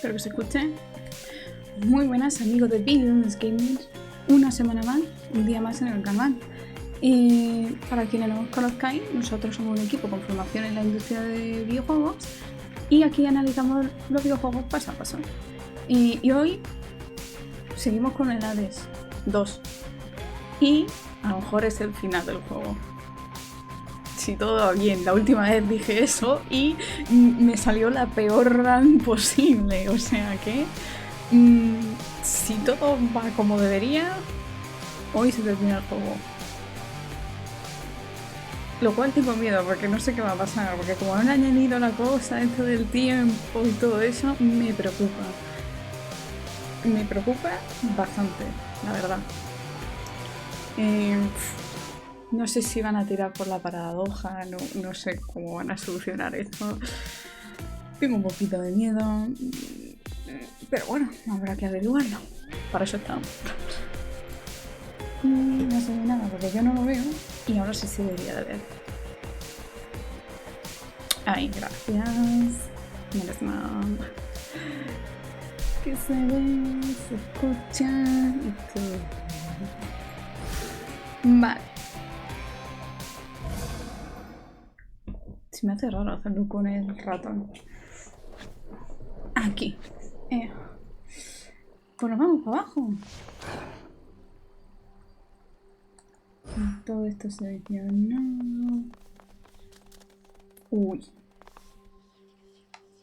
espero que se escuche. Muy buenas amigos de Videojuegos Games, una semana más, un día más en el canal. Y para quienes no os conozcáis, nosotros somos un equipo con formación en la industria de videojuegos y aquí analizamos los videojuegos paso a paso. Y hoy seguimos con el HADES 2 y a lo mejor es el final del juego. Si todo va bien, la última vez dije eso y me salió la peor run posible, o sea que si todo va como debería, hoy se termina el juego. Lo cual tengo miedo porque no sé qué va a pasar, porque como han añadido la cosa, esto del tiempo y todo eso, me preocupa. Me preocupa bastante, la verdad. No sé si van a tirar por la paradoja, no sé cómo van a solucionar esto. Tengo un poquito de miedo, pero bueno, habrá que averiguarlo. Para eso estamos. No se ve nada porque yo no lo veo y ahora sí se debería de ver. Ay, gracias. Menos mal. Que se ve, se escucha y todo. Vale. Se me hace raro hacerlo con el ratón. Aquí. Pues nos vamos para abajo. Todo esto seleccionado. Uy.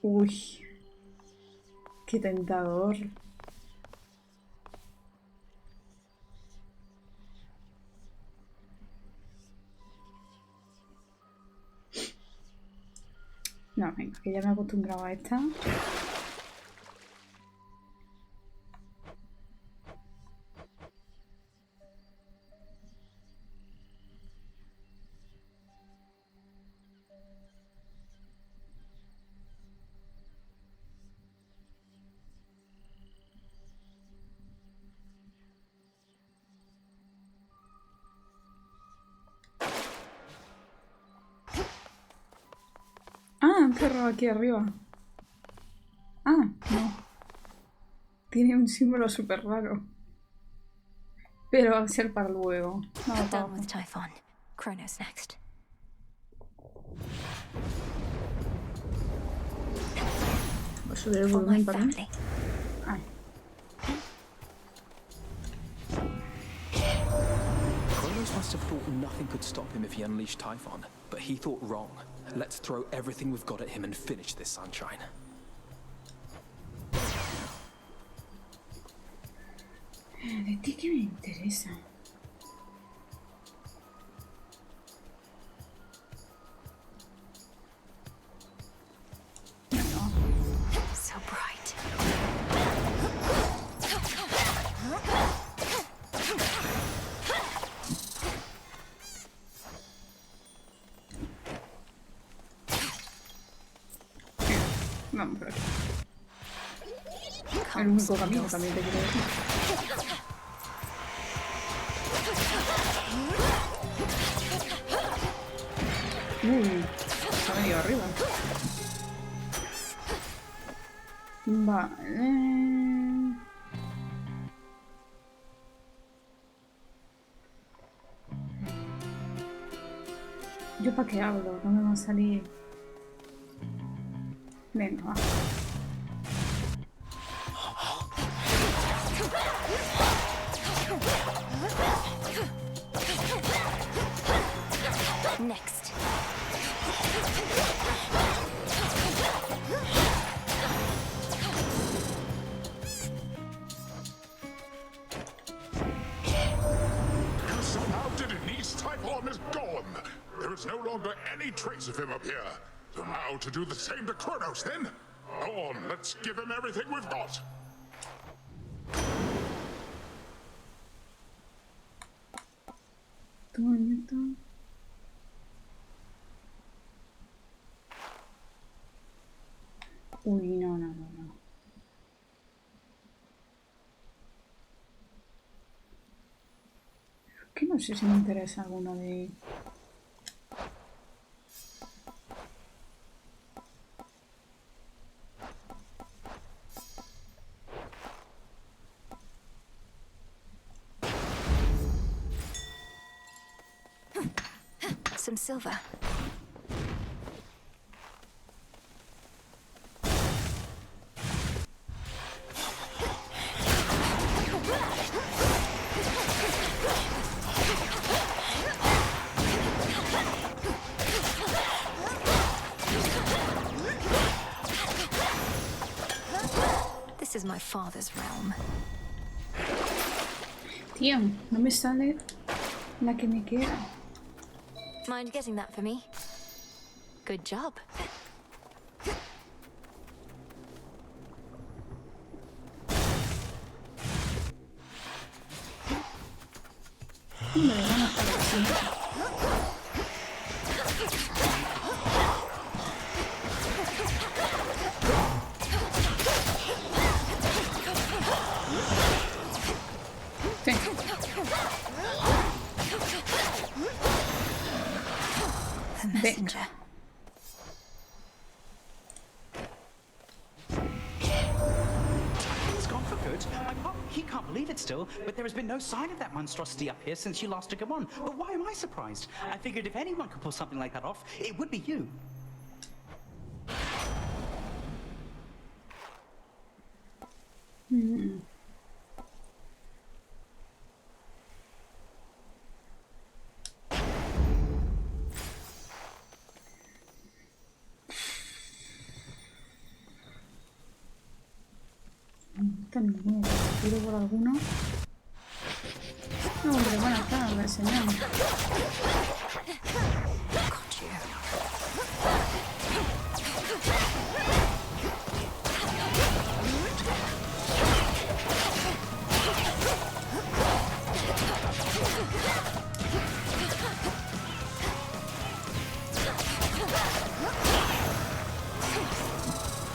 Uy. Qué tentador. No, venga, que ya me he acostumbrado a esta. Ah, han cerrado aquí arriba. Ah, no. Tiene un símbolo súper raro. Pero va a ser para luego. Vamos para abajo. Voy a subir el volumen para mí. Ay. Must have thought nothing could stop him if he unleashed Typhon, but he thought wrong. Let's throw everything we've got at him and finish this, sunshine. ¿De ti qué me interesa? So bright. Vamos por aquí. El único camino también te quiero decir. Se ha venido arriba. Vale. ¿Yo para qué hablo? No me va a salir. Venga, va. Next. Somehow Denise Typhon is gone. There is no longer any trace of him up here. So now to do the same to Kronos, then? Go on, let's give him everything we've got. Uy, no. Que no sé si me interesa alguno de... Some silver. This is my father's realm. Tío, no me sale la que me queda. Mind getting that for me? Good job. Me van a hacer así. Sí. The messenger. It's gone for good. He can't believe it still, but there has been no sign of that monstrosity up here since you last took him on. But why am I surprised? I figured if anyone could pull something like that off, it would be you. No está ninguno, si tiro por alguno. No, hombre, buenas tardes, señor. Got you.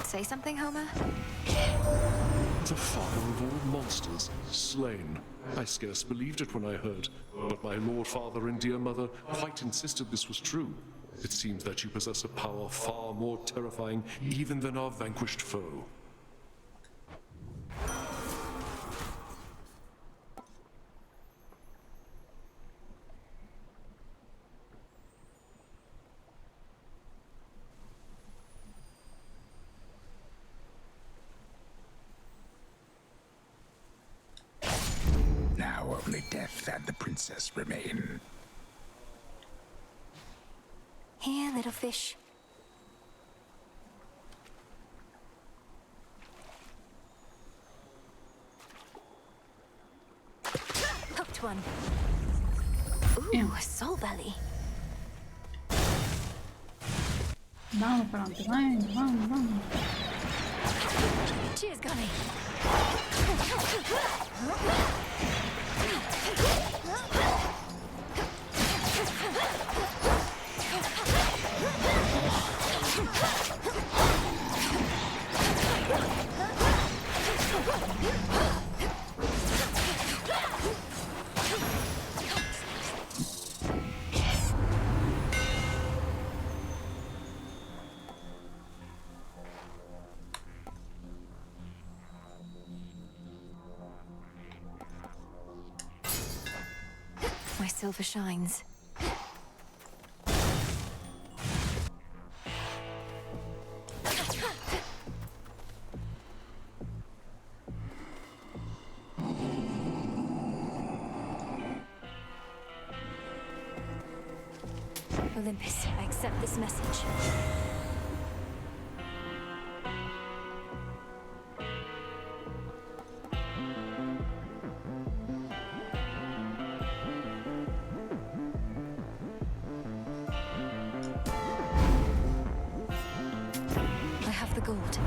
Say something, Homer? The father of all monsters, slain. I scarce believed it when I heard, but my lord father and dear mother quite insisted this was true. It seems that you possess a power far more terrifying even than our vanquished foe. Now only death and the princess remain. Here, little fish. Hooked one. Ooh, a soul belly. Vamos para adelante, vamos. Cheers, Gunny. My silver shines. Olympus, I accept this message. I have the gold.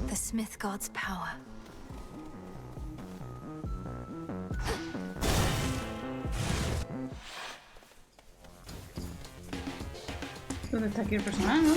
The Smith God's power. ¿Dónde está aquí el personaje? ¿No?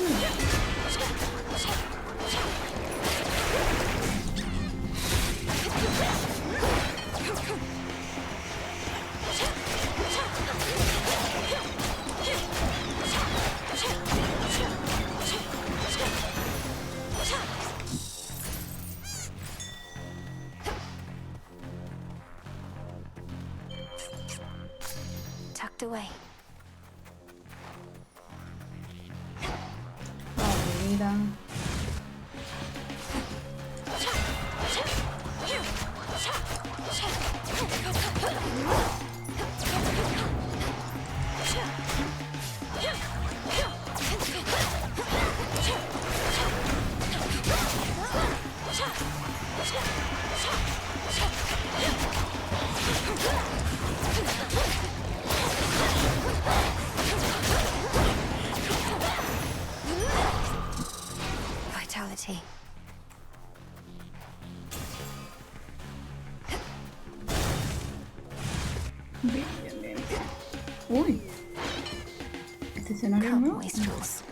tucked away. Mira. Vitality. Bien, bien, bien. Uy. Este escenario Can't nuevo. waste rules.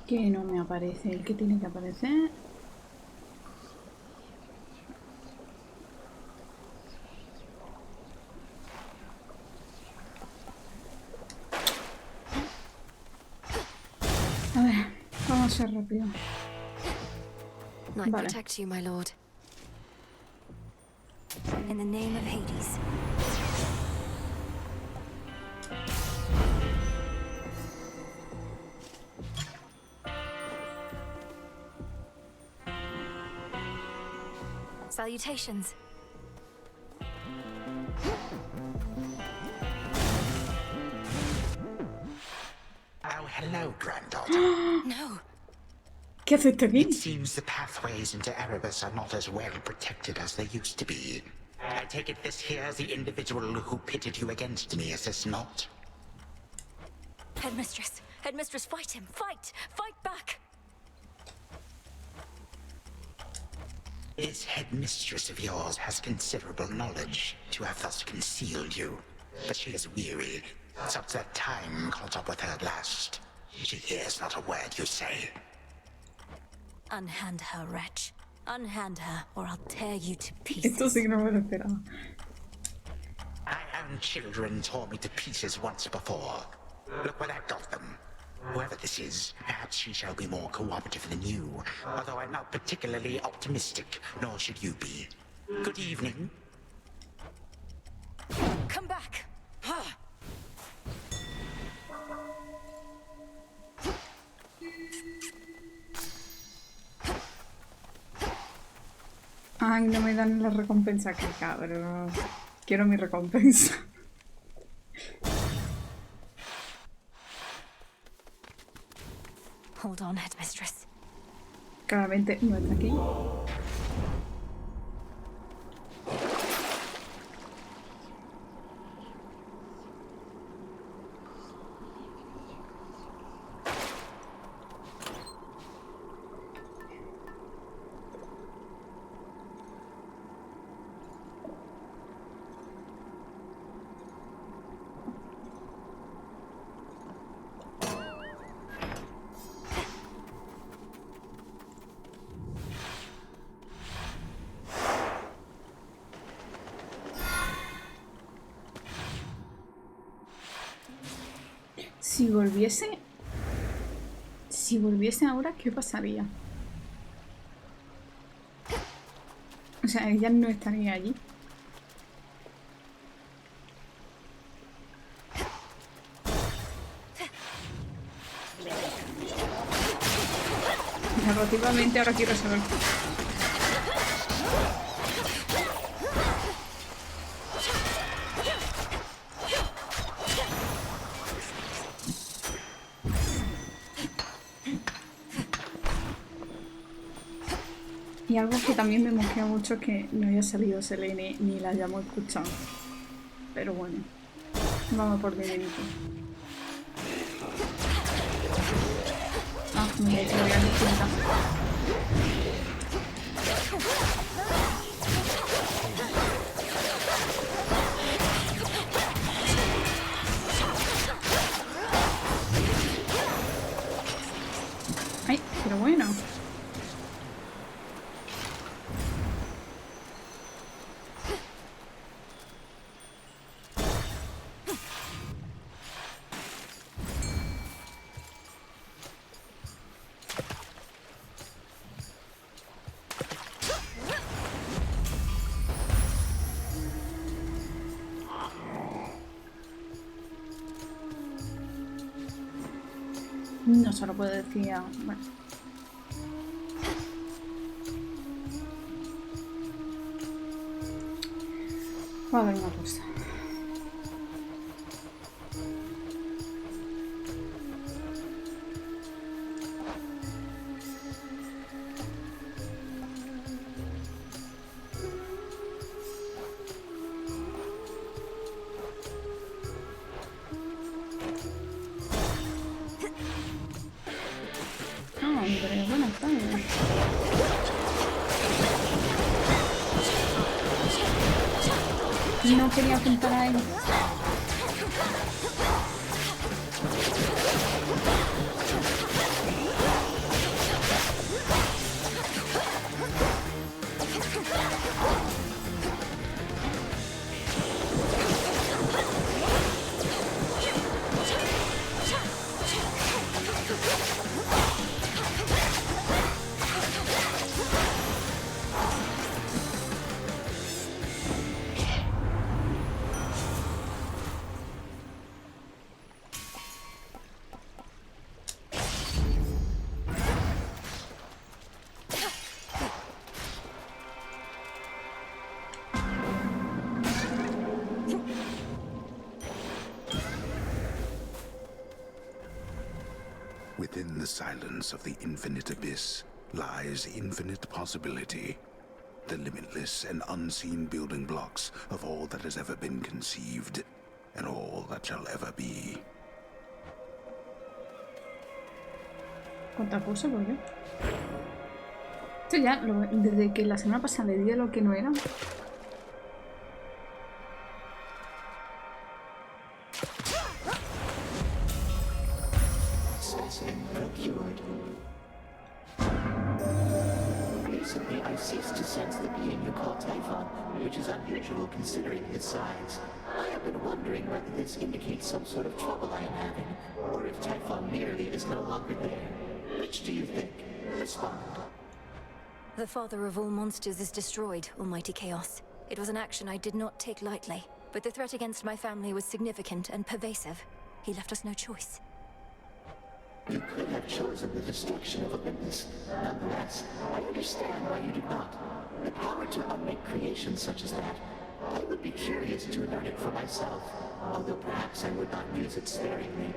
Que no me aparece el que tiene que aparecer. A ver, vamos a ser rápido. Night Vale. protect you, my lord. In the name of Hades. Salutations. Oh, hello, granddaughter. No. ¿Qué hace este aquí? It seems the pathways into Erebus are not as well protected as they used to be. I take it this here's the individual who pitted you against me, is this not? Headmistress. Headmistress, fight him. Fight. Fight back. This headmistress of yours has considerable knowledge to have thus concealed you. But she is weary. Since that time caught up with her at last. She hears not a word you say. Unhand her, wretch. Unhand her, or I'll tear you to Esto pieces. sí que no me lo esperaba. My own children tore me to pieces once before. Look where that got them. Whoever this is, perhaps she shall be more cooperative than you. Although I'm not particularly optimistic, nor should you be. Good evening. Come back. Ay, no me dan la recompensa, que cabrón. Quiero mi recompensa. Hold on, headmistress. Claramente no está aquí. Si volviese ahora, ¿qué pasaría? O sea, ella no estaría allí. Narrativamente ahora quiero saber. Y algo que también me mosquea mucho es que no haya salido Selene ni la hayamos escuchado. Pero bueno, vamos por dinerito. Ah, me he hecho la distinta. No se lo puedo decir a... Bueno. Va a haber una cosa. Hombre, buenas tardes. No quería apuntar a él. Within the silence of the infinite abyss lies infinite possibility. The limitless and unseen building blocks of all that has ever been conceived, and all that shall ever be. ¿Cuánta cosa, por qué? Esto ya, desde que la semana pasada le di a lo que no era. Recently, I ceased to sense the being you call Typhon, which is unusual considering his size. I have been wondering whether this indicates some sort of trouble I am having, or if Typhon merely is no longer there. Which do you think? Respond. The father of all monsters is destroyed, Almighty Chaos. It was an action I did not take lightly, but the threat against my family was significant and pervasive. He left us no choice. You could have chosen the destruction of Olympus. Nonetheless, I understand why you did not. The power to unmake creations such as that. I would be curious to learn it for myself, although perhaps I would not use it sparingly.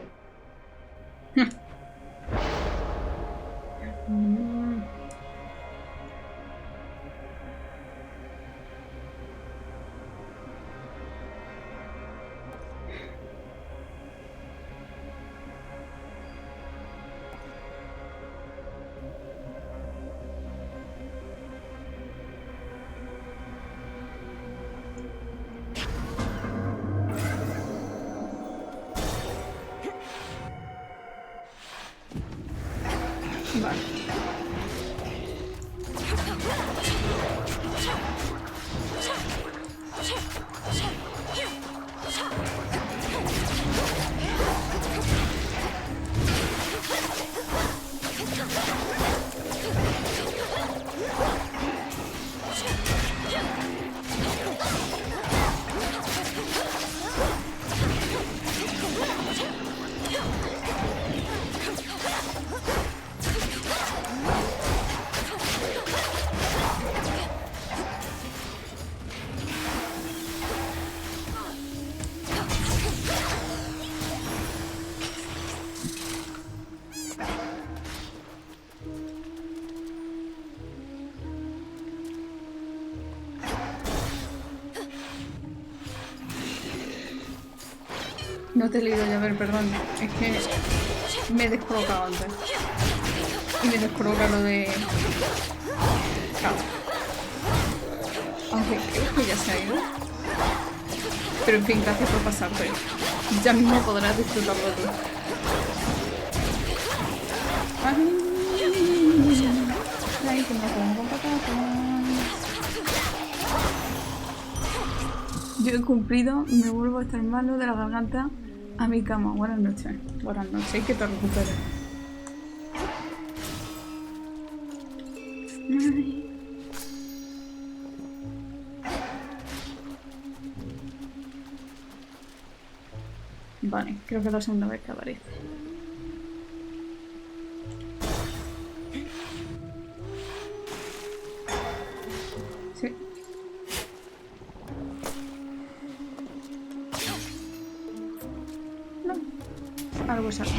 No te he leído ya, a ver, perdón. Es que me he descolocado antes. Y me descoloca lo de... Claro. Aunque creo que ya se ha ido. Pero en fin, gracias por pasarte. Ya mismo podrás disfrutarlo tú. Ay, que me como con patatas. Yo he cumplido, me vuelvo a estar malo de la garganta a mi cama. Buenas noches. Buenas noches y que te recuperes. Ay. Vale, creo que es la segunda vez que aparece. Algo es algo.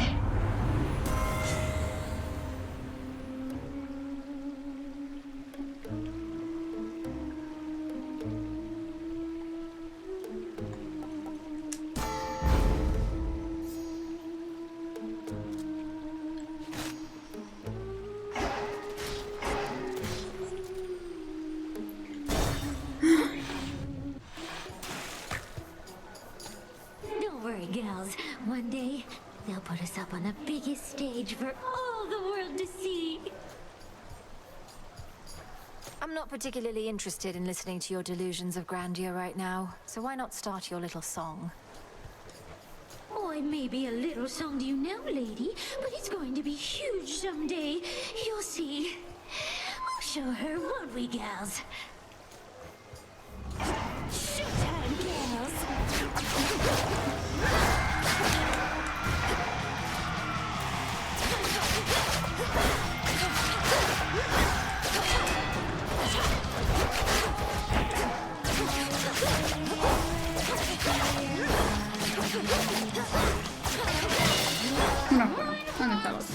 Girls, one day they'll put us up on the biggest stage for all the world to see. I'm not particularly interested in listening to your delusions of grandeur right now, so why not start your little song? Oh, it may be a little song to you now, lady, but it's going to be huge someday. You'll see. We'll show her, won't we, gals? Showtime, gals! No, ¿dónde está el otro?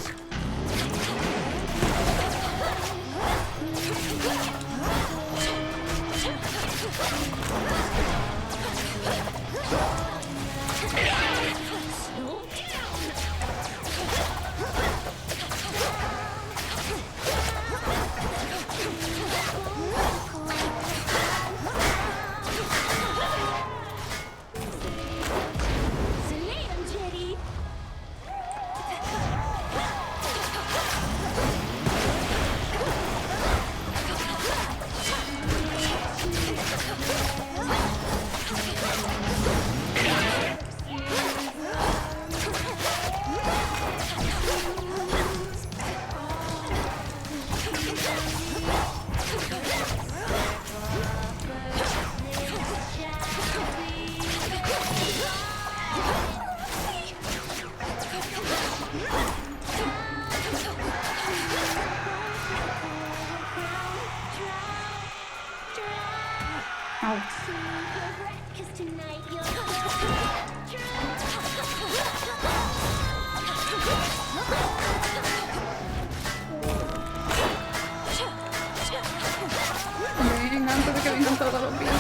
Venga, antes de que vengan todos los bichos.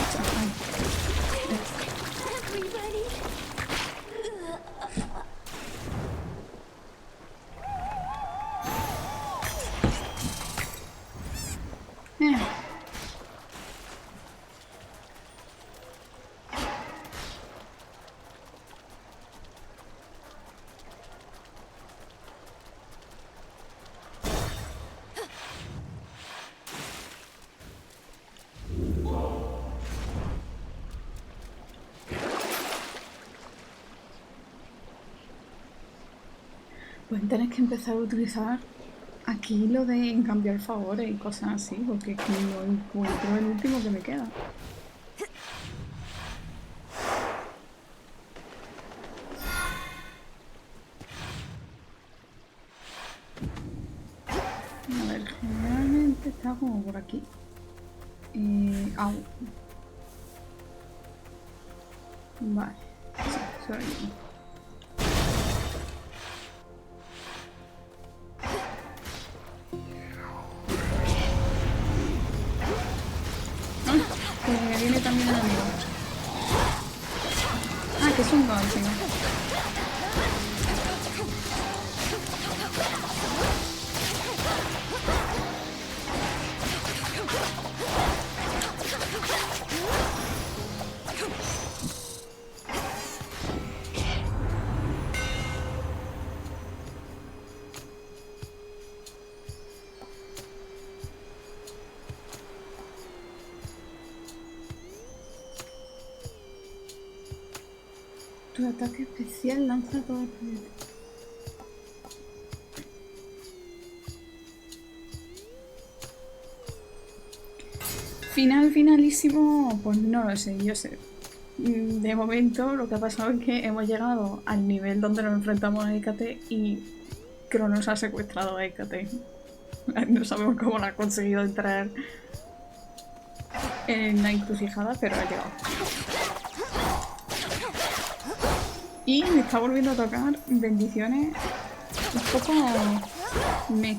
Pues tenés que empezar a utilizar aquí lo de cambiar favores y cosas así, porque es que no encuentro el último que me queda. A ver, generalmente está como por aquí. Vale, sí, sobre aquí. Viene también el amigo. Ah, que es un gol, sí. Tu ataque especial lanza todo el proyecto. Finalísimo, pues no lo sé, yo sé. De momento lo que ha pasado es que hemos llegado al nivel donde nos enfrentamos a Hécate y Cronos ha secuestrado a Hécate. No sabemos cómo lo ha conseguido entrar en la encrucijada, pero ha llegado. Y me está volviendo a tocar bendiciones un poco me.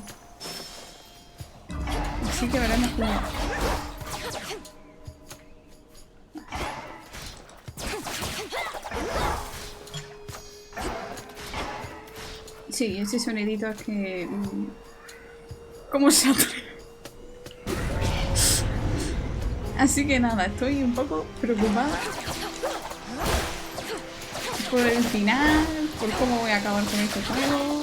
Así que veremos cómo. Sí, ese sonidito es que... ¿Cómo se atreve? Así que nada, estoy un poco preocupada por el final, por cómo voy a acabar con este juego.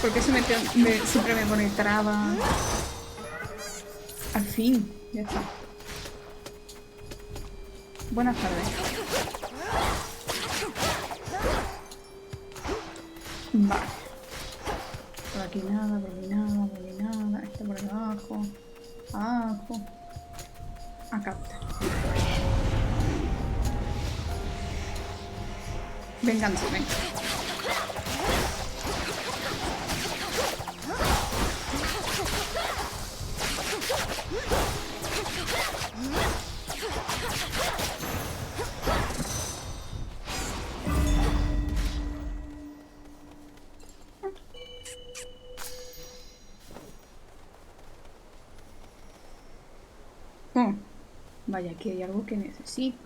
Porque siempre me pone traba. Al fin, ya está. Buenas tardes. Vale. Por aquí nada, por aquí nada, por aquí nada. Este por abajo. Abajo. Acá está. Venganza, venga. Vaya, aquí hay algo que necesito.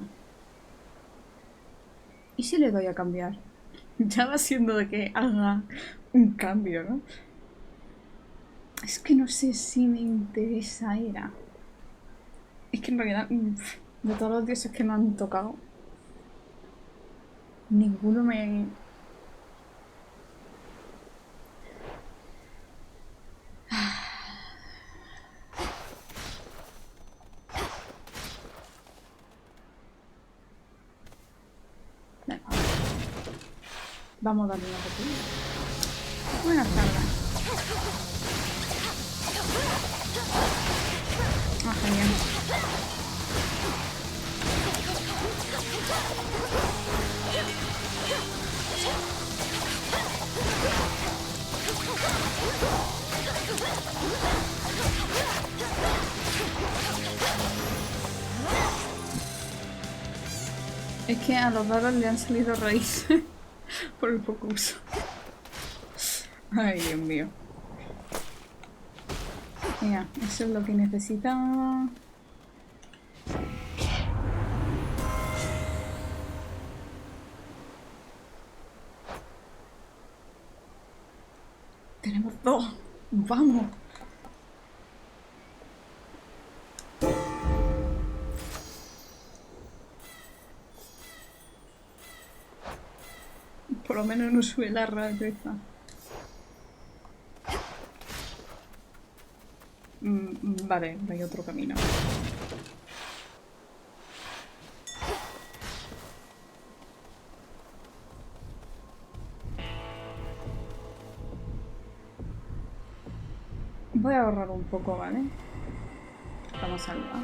¿Y si le doy a cambiar? Ya va siendo de que haga un cambio, ¿no? Es que no sé si me interesa era. Es que en realidad, de todos los dioses que me han tocado, ninguno me... Vamos a darle una oportunidad. Buenas tardes. Ah, genial. Es que a los dados le han salido raíces. Por el poco uso. Ay, Dios mío. Mira, eso es lo que necesitaba. Tenemos dos. Vamos. Por lo menos no sube la rareza. Vale, hay otro camino. Voy a ahorrar un poco, ¿vale? Vamos a salvar.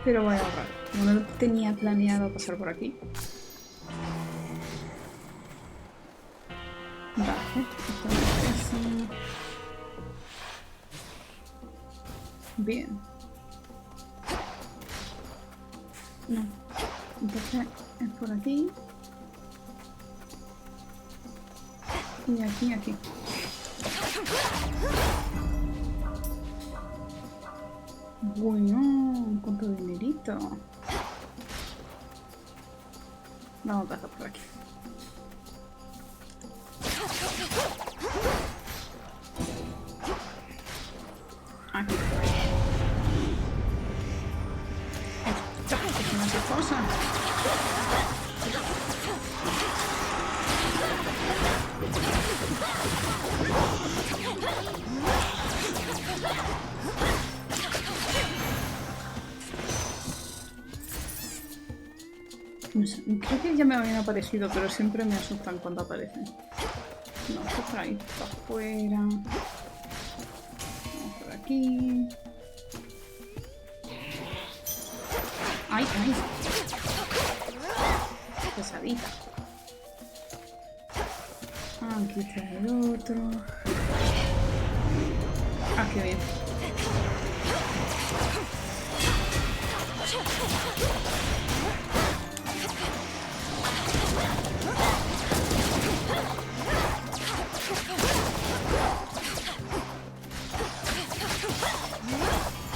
Pero voy a ahorrar. No tenía planeado pasar por aquí. Vale, esto me interesa. Bien. No. Entonces es por aquí. Y aquí, aquí. Bueno, cuánto dinerito. Vamos a pasar por aquí. Aquí. Esto es una cosa. No sé, creo que ya me habían aparecido, pero siempre me asustan cuando aparecen. No, esto por ahí, para afuera. Vamos por aquí. ¡Ay, ay! Pesadita. Aquí está el otro. Ah, qué bien.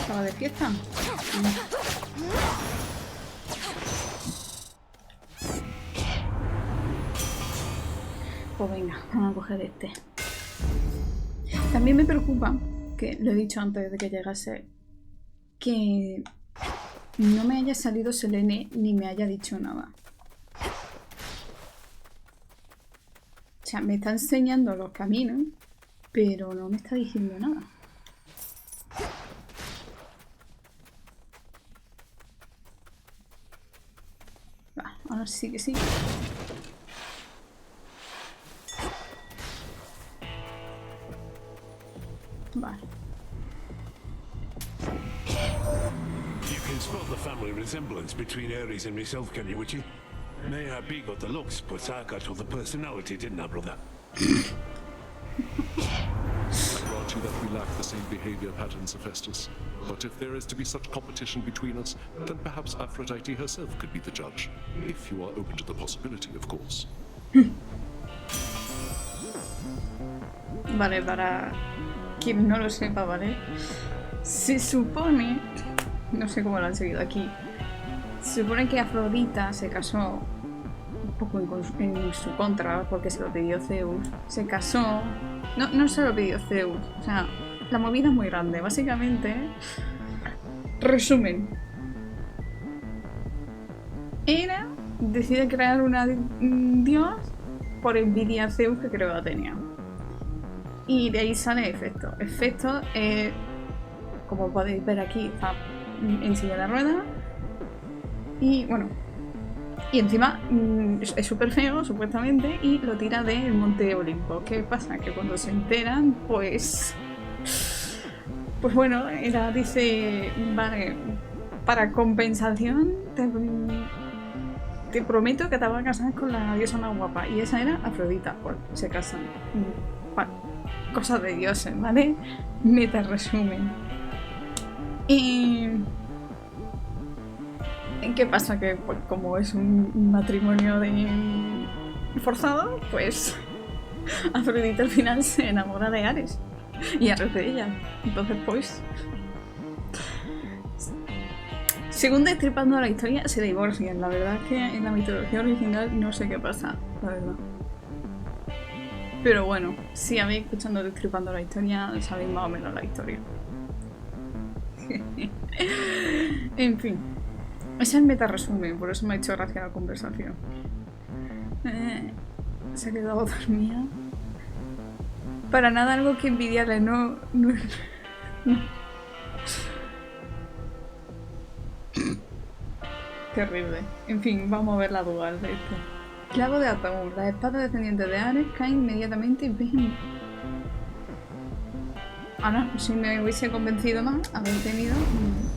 ¿Estaba de fiesta? Pues venga, vamos a coger este. También me preocupa, que lo he dicho antes de que llegase, que no me haya salido Selene ni me haya dicho nada. O sea, me está enseñando los caminos, pero no me está diciendo nada. Va, ahora sí que sí. Vale. You can spot the family resemblance between Ares and myself, can you, Witchy? Mayhap he got the looks, but I got all the personality, didn't I, brother? I grant you that we lack the same behavior patterns, Hephaestus. But if there is to be such competition between us, then perhaps Aphrodite herself could be the judge. If you are open to the possibility, of course. Vale, para quien no lo sepa, ¿vale? Se supone, no sé cómo lo han seguido aquí, se supone que Afrodita se casó un poco en su contra, porque se lo pidió Zeus. Se casó, no se lo pidió Zeus, o sea, la movida es muy grande. Básicamente, resumen, Hera decide crear un dios por envidia a Zeus, que creo que la tenía. Y de ahí sale Efecto. Efecto, como podéis ver aquí, está en silla de ruedas. Y bueno, y encima es súper feo, supuestamente, y lo tira del Monte Olimpo. ¿Qué pasa? Que cuando se enteran, pues bueno, ella dice, vale, para compensación te prometo que te vas a casar con la diosa más guapa. Y esa era Afrodita. Pues se casan. Bueno, cosas de dioses, ¿vale? Meta resumen. Y ¿qué pasa? Que pues, como es un matrimonio forzado, pues Afrodita al final se enamora de Ares y Ares de ella. Entonces pues, según destripando la historia, se divorcian. La verdad es que en la mitología original no sé qué pasa, la verdad. Pero bueno, si habéis escuchando destripando la historia, sabéis más o menos la historia. En fin, ese es el meta resumen, por eso me ha hecho gracia la conversación. Se ha quedado dormida. Para nada algo que envidiarle, no. Terrible. En fin, vamos a ver la dual de esto. Clavo de ataúd. Las espadas descendientes de Ares caen inmediatamente y ven. Ahora, si me hubiese convencido más, haber tenido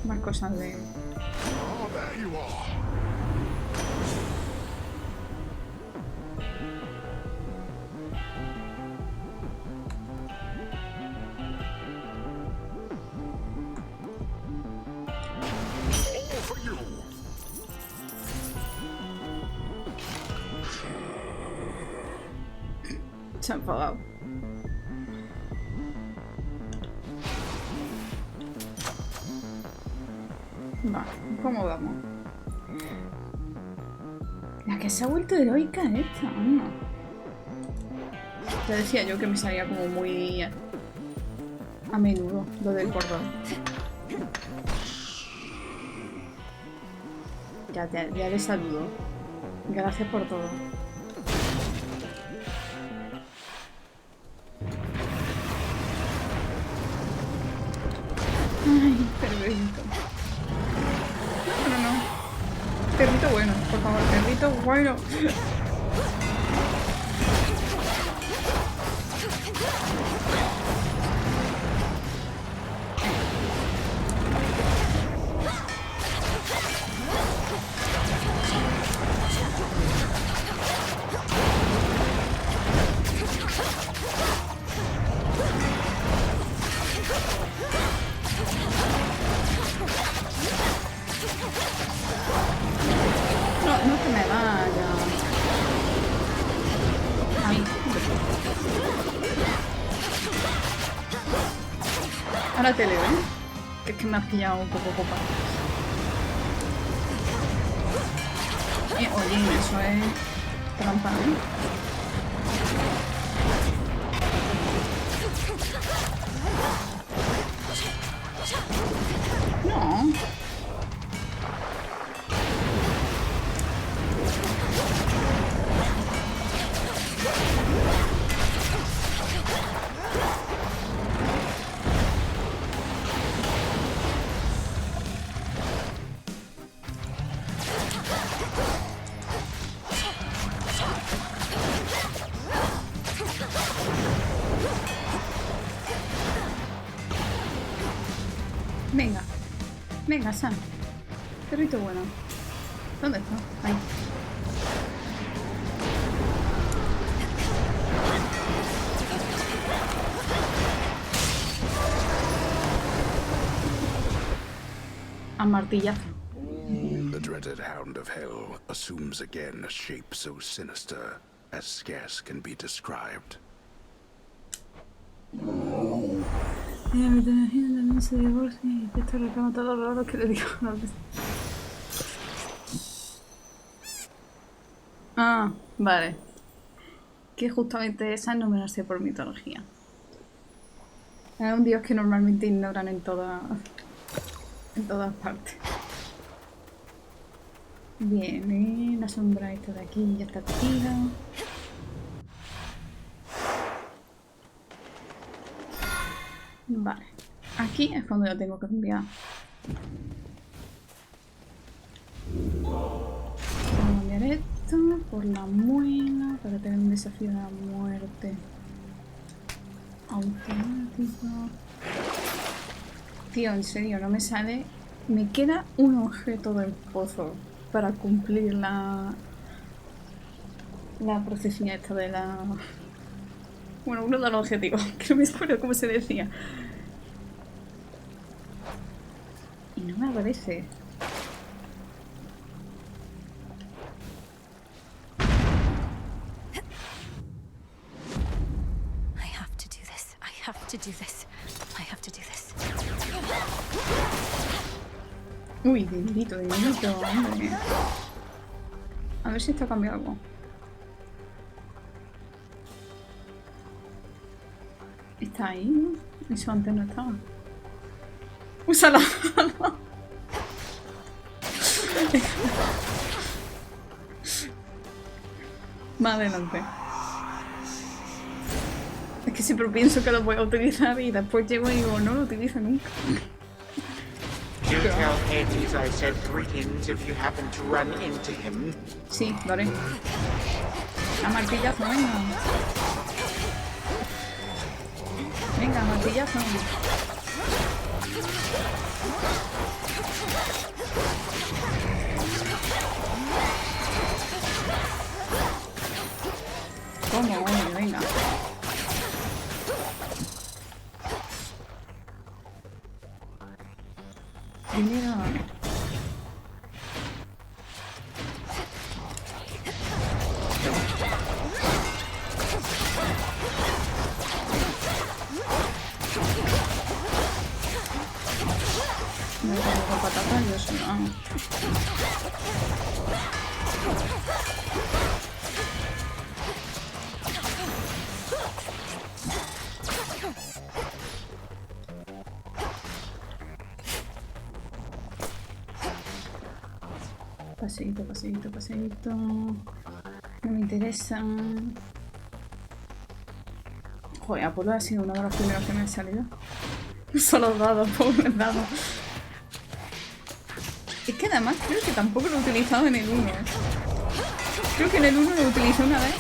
más cosas de... Oh, there you are. All for you. Se ha enfadado. Vale, ¿cómo vamos? La que se ha vuelto heroica esta, anda. Te decía yo que me salía como muy a menudo lo del cordón. Ya le saludo. Gracias por todo. Ay, perrito. No. Perrito bueno, por favor, perrito bueno. Ahora te leo, ¿eh? Que es que me has pillado un poco copa. Oye, eso es trampa, ¿eh? No. Venga. Venga, Sam. Perrito bueno. ¿Dónde está? Ahí. A martillazo. The dreaded hound of hell assumes again a shape so sinister as scarce can be described. Ah, vale. Que justamente esa no me la sé por mitología. Es un dios que normalmente ignoran en todas partes. Bien, la sombra esta de aquí ya está activa. Vale, aquí es cuando yo tengo que enviar. Voy a cambiar esto por la muela para tener un desafío de la muerte automático. Tío, en serio, no me sale. Me queda un objeto del pozo para cumplir la profecía esta de la... Bueno, uno de los objetivos, que no me acuerdo cómo se decía. Y no me aparece. I have to do this. I have to do this. I have to do this. Uy, dinerito, hombre. A ver si esto cambia algo. Está ahí, ¿no? Eso antes no estaba. ¡Úsala! Más adelante. Es que siempre pienso que lo voy a utilizar y después llego y digo, no lo utilizo nunca. Do tell Hades I said greetings if you happen to run into him. Sí, lo haré. A martillazo, venga. Venga, martillazo. ¿Cómo? Oye, venga. Dinero. No tengo patatas, yo soy no. Paseíto, paseíto, paseíto. No me interesa. Joder, Apolo ha sido uno de los primeros que me ha salido. Solo dados, pobres dados. Es que además creo que tampoco lo he utilizado en el 1. Creo que en el 1 lo utilicé una vez.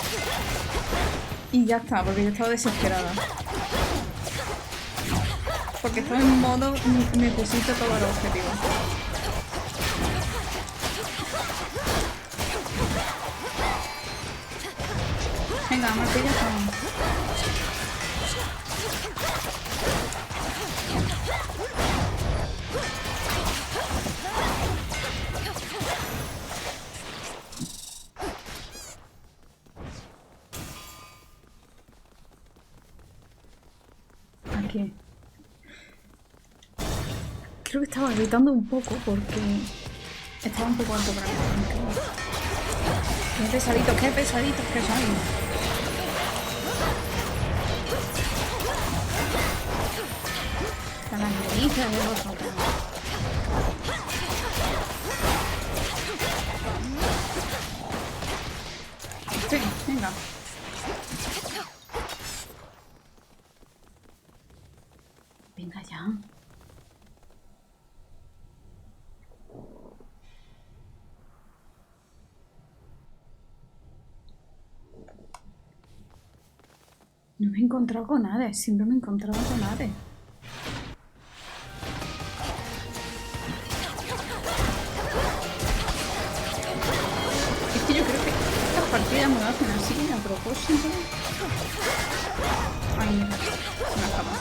Y ya está, porque yo estaba desesperada. Porque estaba en modo necesito todos los objetivos. Venga, martillazo. Aquí. Creo que estaba gritando un poco porque estaba un poco alto para mí. Qué pesaditos que son. A las narices de vosotros. Sí, venga. Venga ya. No me he encontrado con Hades, siempre me he encontrado con Hades. Es que yo creo que estas partidas me lo hacen así, a propósito. Ay, mira, se me acaba.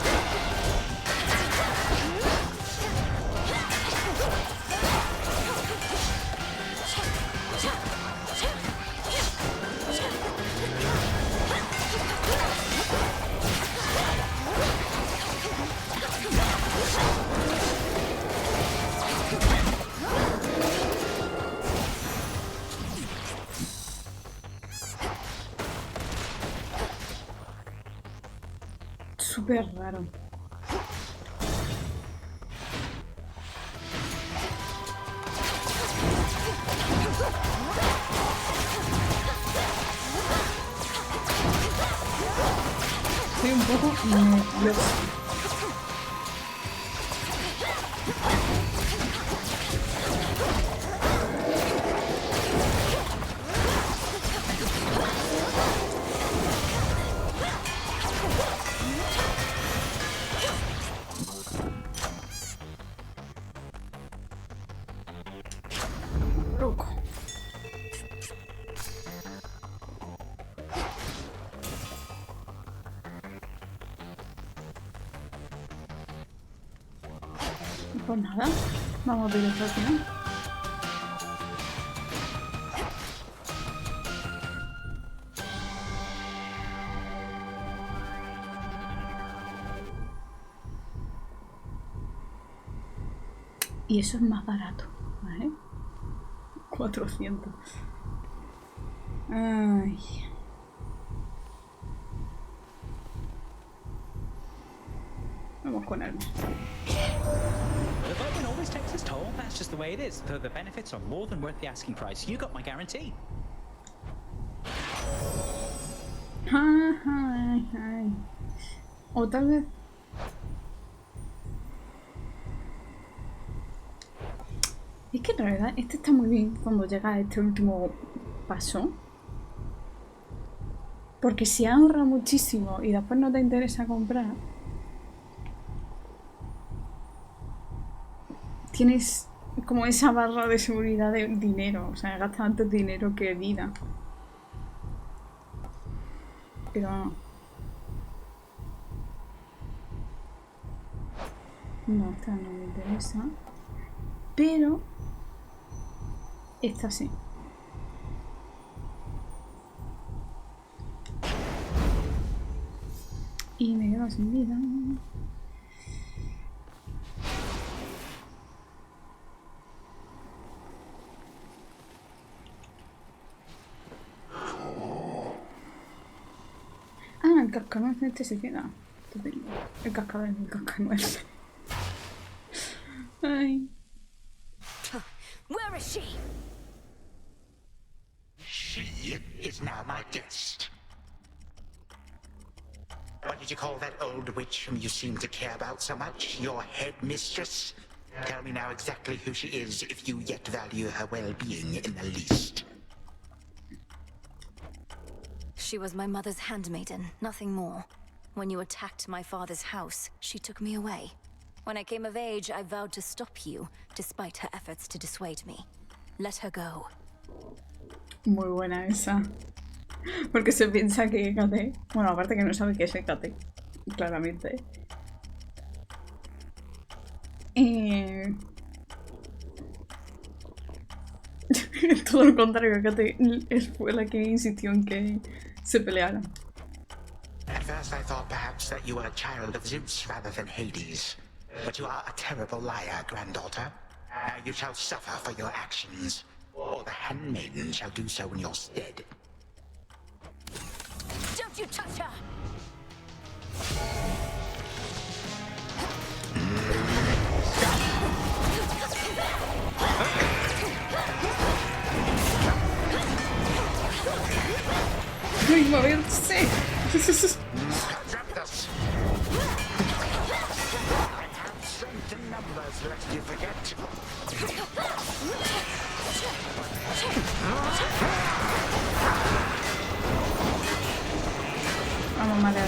Súper raro. Estoy un poco nerviosa. Pues nada, vamos directo al final. Y eso es más barato, ¿vale? 400. Ay. Vamos con él. The burden always takes its toll. That's just the way it is. The benefits are more than worth the asking price. You got my guarantee. Ay. O tal vez... Es que en realidad este está muy bien cuando llega a este último paso. Porque si ahorra muchísimo y después no te interesa comprar, tienes como esa barra de seguridad de dinero. O sea, gastas antes dinero que vida. Pero... no, esta no me interesa. Pero... esta sí. Y me quedo sin vida. Ah, el cascanueces este se queda. El cascanueces. Ay. Where is she? She is now my guest. What did you call that old witch whom you seem to care about so much? Your headmistress? Tell me now exactly who she is, if you yet value her well-being in the least. She was my mother's handmaiden, nothing more. When you attacked my father's house, she took me away. When I came of age, I vowed to stop you, despite her efforts to dissuade me. Let her go. Muy buena esa. Porque se piensa que Hécate... Bueno, aparte que no sabe que es Hécate, claramente. Todo lo contrario, Hécate fue la que insistió en que se pelearan. At first I thought perhaps that you were a child of Zeus rather than Hades. But you are a terrible liar, granddaughter. Now you shall suffer for your actions, or the handmaiden shall do so in your stead. Don't you touch her! ¡Ay, moverse! Vamos, madre.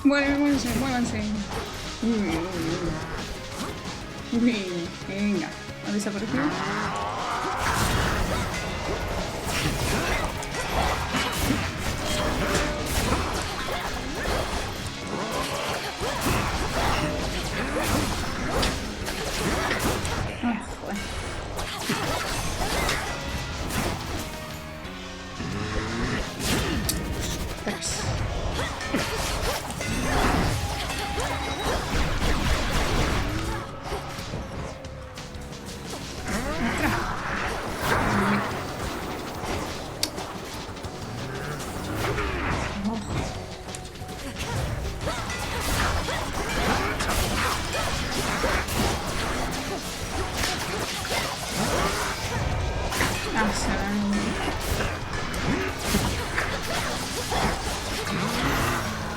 Muévanse, muévanse. Uy, venga, ha desaparecido. Ah, joder. Ostras.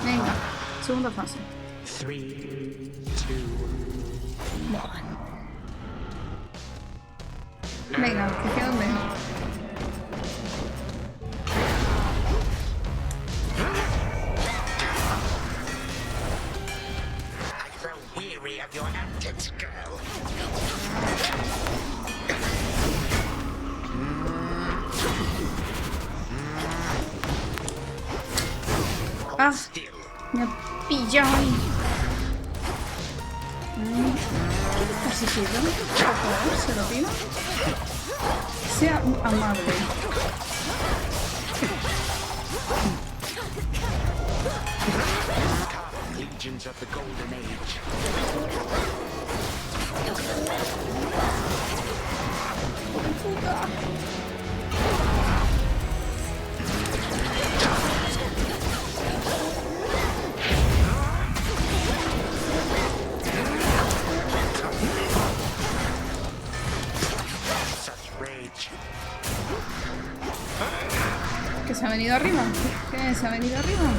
Venga, segunda fase. 3, 2, 1. Venga, que queda un dedo. I grow weary of your antics, girl. Ah, me ha pillado ahí. ¿Qué te estás haciendo? Por favor, se lo pido. Sea amable. Legions of the Golden Age. Puta. ¿Que se ha venido arriba? ¿Qué? ¿Se ha venido arriba?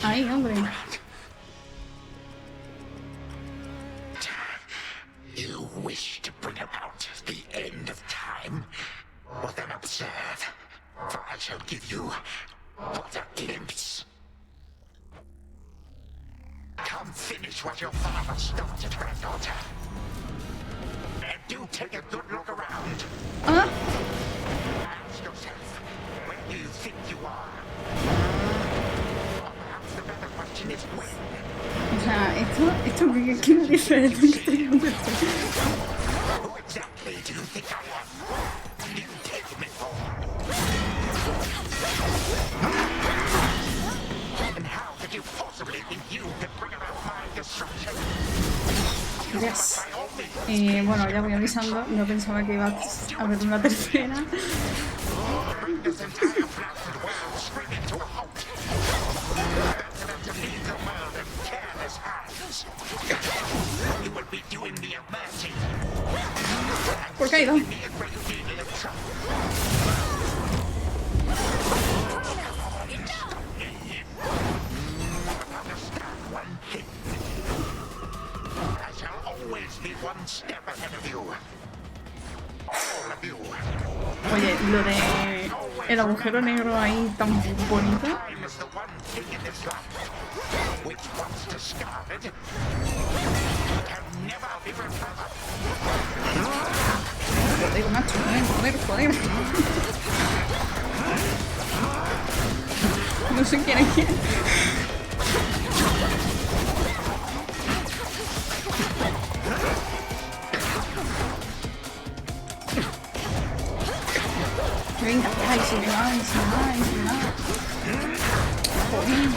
Ahí, hombre. You wish to bring about the end of time? Well then observe, for I shall give you but a glimpse. Come finish what your father started, granddaughter. And do take a good look around. Ask yourself, where do you think you are? Or perhaps the better question is when. O sea, esto que quiere diferente que estoy viendo. Who exactly do you think I am? Do you take me for? And how could you possibly think you could bring about my destruction? Yes. Bueno, ya voy avisando. No pensaba que iba a haber una tercera. Bring this entire blasted world screaming to a halt. Better than to leave the world in careless hands. You will be doing me a mercy. ¿Por qué ha ido? Me a great deal of trouble. Understand one thing. one step ahead of you. All of you. Oye, lo de el agujero negro ahí tan bonito. Time is the one thing in this life which once discarded can never be recovered. Joder, macho, joder. No sé quién es quién. Venga, ay, se me va. Joder.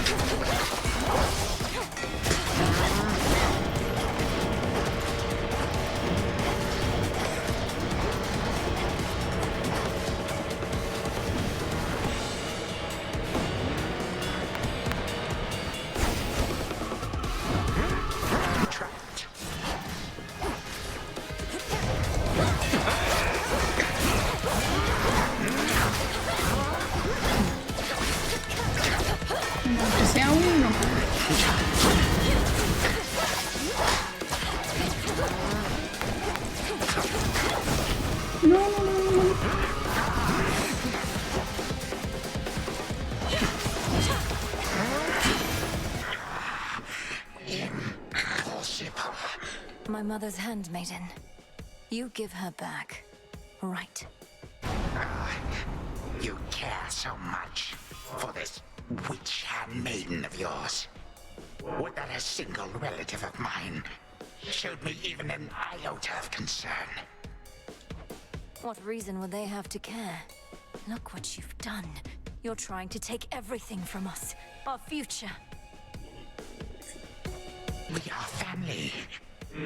Que sea uno. No. Impossible. My mother's handmaiden. You give her back. Right. You care so much for this witch handmaiden of yours. Would that a single relative of mine showed me even an iota of concern? What reason would they have to care? Look what you've done. You're trying to take everything from us. Our future. We are family.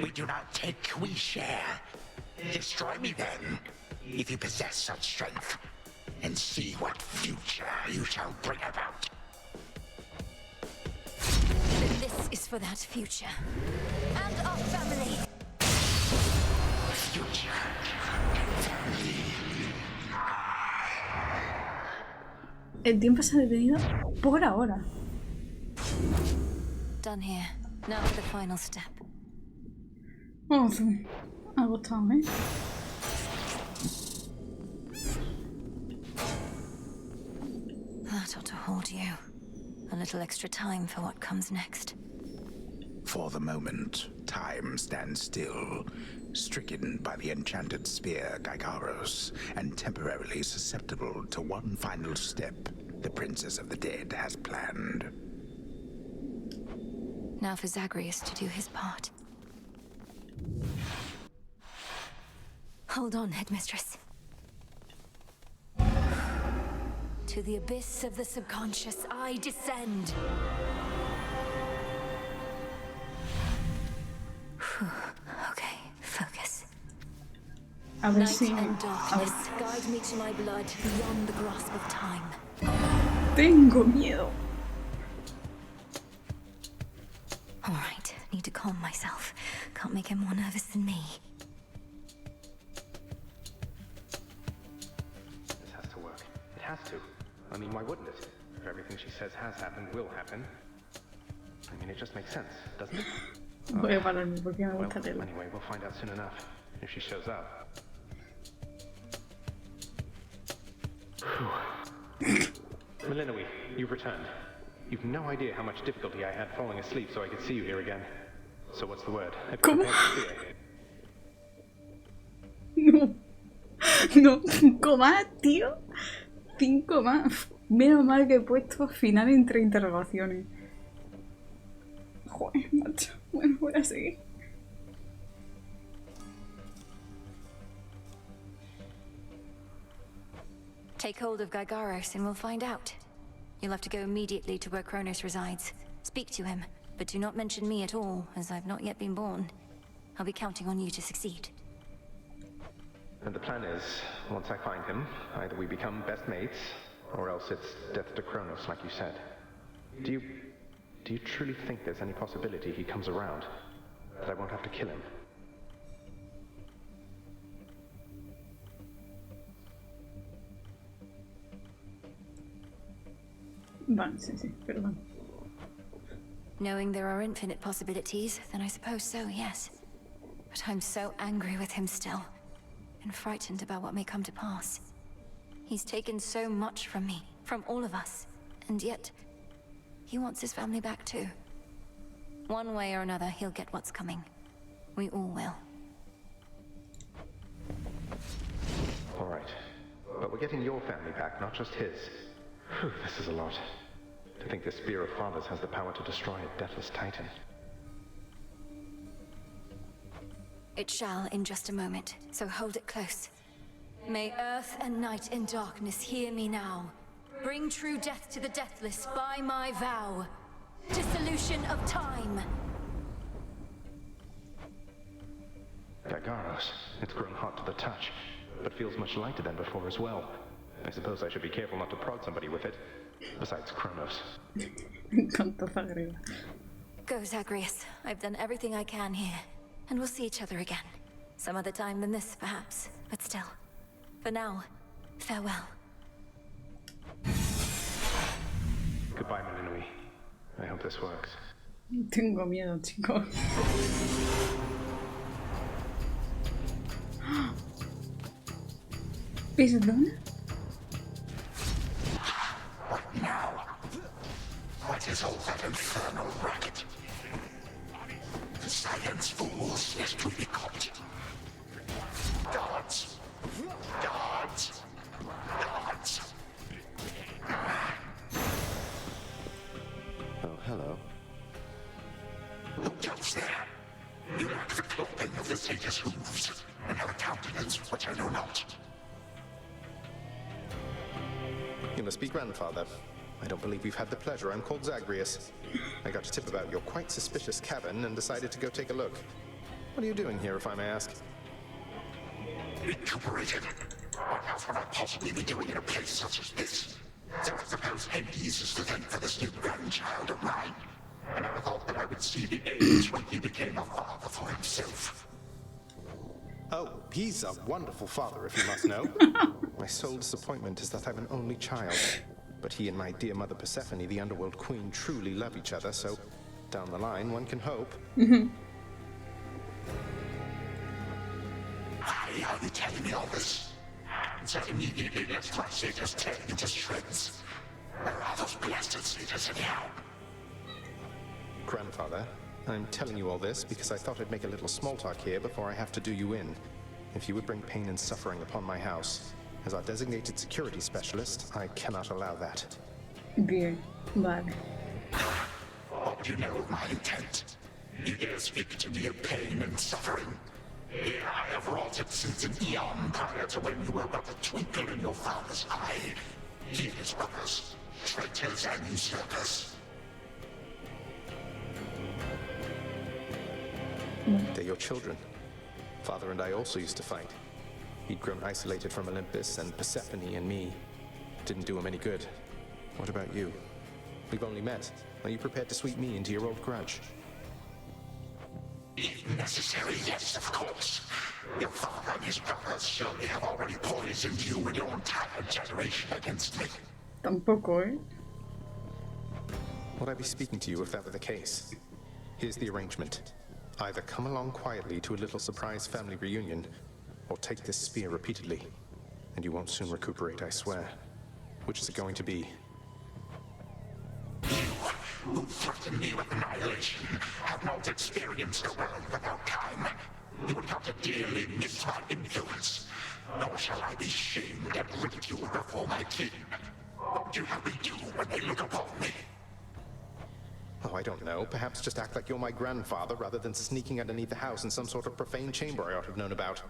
We do not take, we share. Destroy me then, if you possess such strength, and see what future you shall bring about. This is for that future. And our family. Future. Family. El tiempo se ha detenido por ahora. Done here. Now for the final step. Oh, sí. Agotado, ¿eh? That ought to hold you. A little extra time for what comes next. For the moment, time stands still, stricken by the enchanted spear Gygaros, and temporarily susceptible to one final step the Princess of the Dead has planned. Now for Zagreus to do his part. Hold on, Headmistress. To the abyss of the subconscious, I descend. Okay, focus. A ver Night si... and darkness, guide me to my blood beyond the grasp of time. Tengo miedo. All right, need to calm myself. Can't make him more nervous than me. This has to work. It has to. I mean, why wouldn't it? If everything she says has happened, will happen. I mean, it just makes sense, doesn't it? Voy a pararme porque me Well, gusta leerlo. anyway, we'll find out soon enough, if she shows up. Melinoe, you've returned. You've no idea how much difficulty I had falling asleep so I could see you here again. So what's the word? Have you ¿Cómo? prepared the spear? No, 5 más, tío. 5 más. Menos mal que he puesto final entre interrogaciones. Joder, macho. Bueno, voy a seguir. Take hold of Gygaros and we'll find out. You'll have to go immediately to where Kronos resides. Speak to him, but do not mention me at all, as I've not yet been born. I'll be counting on you to succeed. And the plan is, once I find him, either we become best mates, or else it's death to Kronos, like you said. Do you truly think there's any possibility he comes around? That I won't have to kill him? Vale, sí, perdón. Knowing there are infinite possibilities, then I suppose so, yes. But I'm so angry with him still, and frightened about what may come to pass. He's taken so much from me, from all of us, and yet he wants his family back too. One way or another, he'll get what's coming. We all will. All right. But we're getting your family back, not just his. Whew, this is a lot. To think this spear of Father's has the power to destroy a deathless titan. It shall in just a moment, so hold it close. May earth and night and darkness hear me now. Bring true death to the deathless by my vow. Dissolution of time. Gargaros, it's grown hot to the touch, but feels much lighter than before as well. I suppose I should be careful not to prod somebody with it. Besides Kronos. Go, Zagreus. I've done everything I can here. And we'll see each other again. Some other time than this, perhaps. But still. For now, farewell. Goodbye, Melinui. I hope this works. Tengo miedo, chicos. ¿Perdona? What now? What is all that infernal racket? The science fools lest we be caught. Guards! Guards! Guards! Oh, hello. Who goes there? You lack the clothing of the sage's hooves, and have a countenance which I know not. You must be grandfather. I don't believe we've had the pleasure. I'm called Zagreus. I got a tip about your quite suspicious cabin and decided to go take a look. What are you doing here, if I may ask? Recuperated. What else would I possibly be doing in a place such as this? So I suppose Hades is to thank for this new grandchild of mine. And I thought that I would see the age when he became a father for himself. Oh, he's a wonderful father, if you must know. My sole disappointment is that I'm an only child. But he and my dear mother Persephone, the underworld queen, truly love each other, so down the line, one can hope. Why are you telling me all this? So immediately lets my satyrs tear into shreds. Where are those blasted satyrs anyhow? Grandfather, I'm telling you all this because I thought I'd make a little small talk here before I have to do you in. If you would bring pain and suffering upon my house, as our designated security specialist, I cannot allow that. Bien, vale. What do you know of my intent? You dare speak to me of pain and suffering? Here I have wrought it since an eon prior to when you were but a twinkle in your father's eye. He and his brothers, traitors and usurpers. They're your children. Father and I also used to fight. He'd grown isolated from Olympus, and Persephone and me didn't do him any good. What about you? We've only met. Are you prepared to sweep me into your old grudge? If necessary, yes, of course. Your father and his brothers surely have already poisoned you and your entire generation against me. Tampoco, ¿eh? Would I be speaking to you if that were the case? Here's the arrangement. Either come along quietly to a little surprise family reunion, or take this spear repeatedly, and you won't soon recuperate, I swear. Which is it going to be? You, who threaten me with annihilation, have not experienced a world without time. You would have to dearly miss my influence. Nor shall I be shamed and ridiculed before my kin. What would you have me do when they look upon me? Oh, I don't know. Perhaps just act like you're my grandfather rather than sneaking underneath the house in some sort of profane chamber I ought to have known about.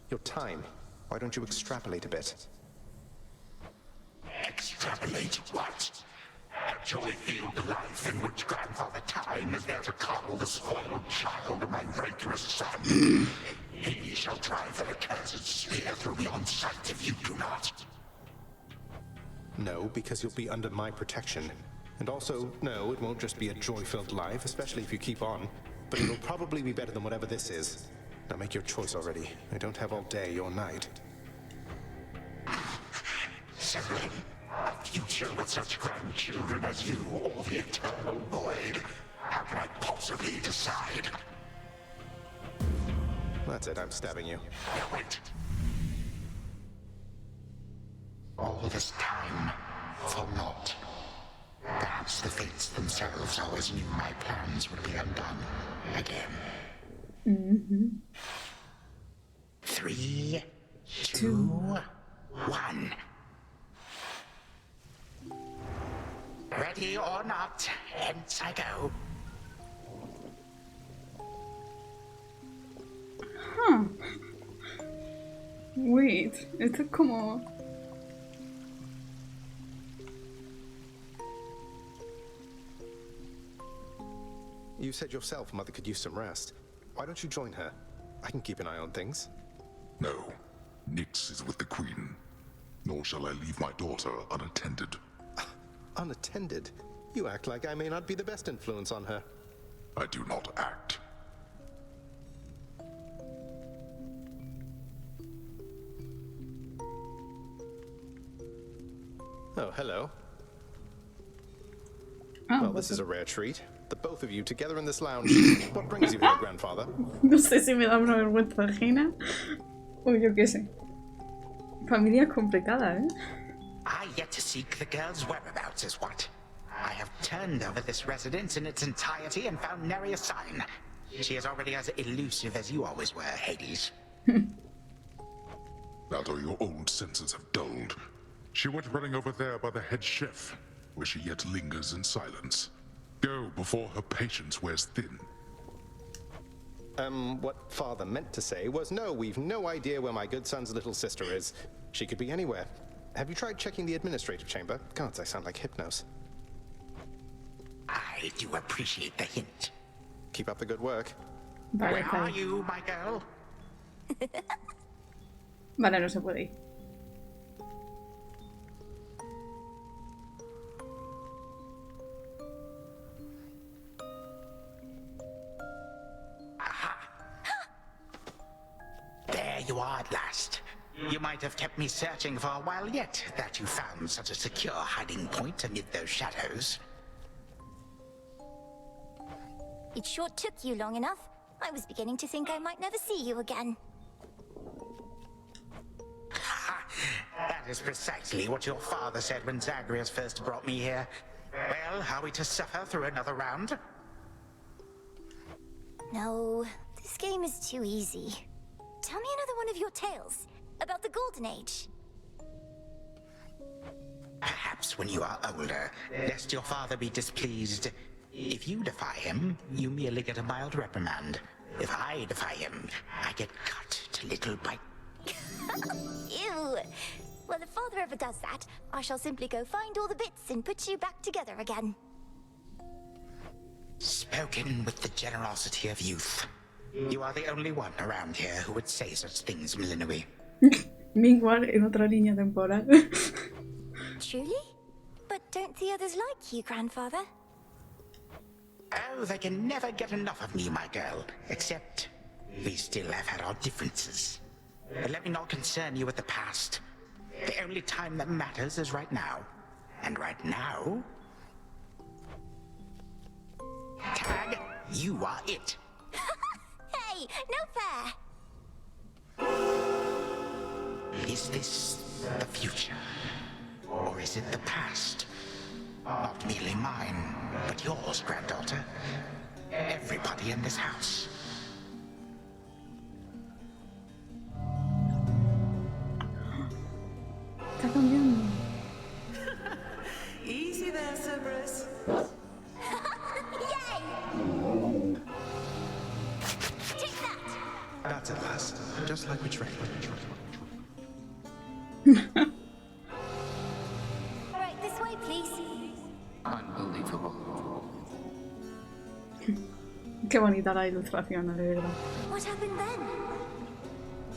Your time. Why don't you extrapolate a bit? Extrapolate what? A joy-filled life in which Grandfather Time is there to coddle the spoiled child of my rancorous son. He shall drive the accursed spear through me on sight if you do not. No, because you'll be under my protection. And also, no, it won't just be a joy-filled life, especially if you keep on. But it'll probably be better than whatever this is. Now make your choice already. I don't have all day or night. Sibling, a future with such grandchildren as you, or the eternal void. How can I possibly decide? That's it, I'm stabbing you. Wait. All this time, for naught. Perhaps the fates themselves always knew my plans would be undone again. Mm-hmm. 3, 2, 1. Ready or not, hence I go. Huh. Wait, esto es como... You said yourself Mother could use some rest. Why don't you join her? I can keep an eye on things. No. Nyx is with the Queen. Nor shall I leave my daughter unattended. Unattended? You act like I may not be the best influence on her. I do not act. Oh, hello. Ah, Well, this is a rare treat. The both of you together in this lounge. What brings you here, grandfather? No sé si me da una vergüenza ajena o yo qué sé. Familia complicada, ¿eh? I yet to seek the girl's whereabouts is what. I have turned over this residence in its entirety and found nary a sign. She is already as elusive as you always were, Hades. Although your old senses have dulled, she went running over there by the head chef, where she yet lingers in silence. Go before her patience wears thin. What father meant to say was no, we've no idea where my good son's little sister is. She could be anywhere. Have you tried checking the administrative chamber? Gods, I sound like Hypnos. I do appreciate the hint. Keep up the good work. Vale, Where está are bien. you, my girl? Vale, no se puede ir. There you are at last. You might have kept me searching for a while yet, that you found such a secure hiding point amid those shadows. It sure took you long enough. I was beginning to think I might never see you again. That is precisely what your father said when Zagreus first brought me here. Well, are we to suffer through another round? No, this game is too easy. Tell me another one of your tales about the Golden Age. Perhaps when you are older, lest your father be displeased. If you defy him, you merely get a mild reprimand. If I defy him, I get cut to little bite. Ew. Well, if father ever does that, I shall simply go find all the bits and put you back together again. Spoken with the generosity of youth. You are the only one around here who would say such things, Millenary. Meanwhile, en otra línea temporal. Truly? But don't the others like you, grandfather? Oh, they can never get enough of me, my girl. Except, we still have had our differences. But let me not concern you with the past. The only time that matters is right now. And right now... Tag, you are it. Hey, no fair! Is this the future? Or is it the past? Not merely mine, but yours, granddaughter. Everybody in this house. Está cambiando. Easy there, Cerberus. Yay! Take that! That's at last. Just like we trained. Alright, this way, please. Unbelievable. Qué bonita la ilustración, de verdad. What happened then?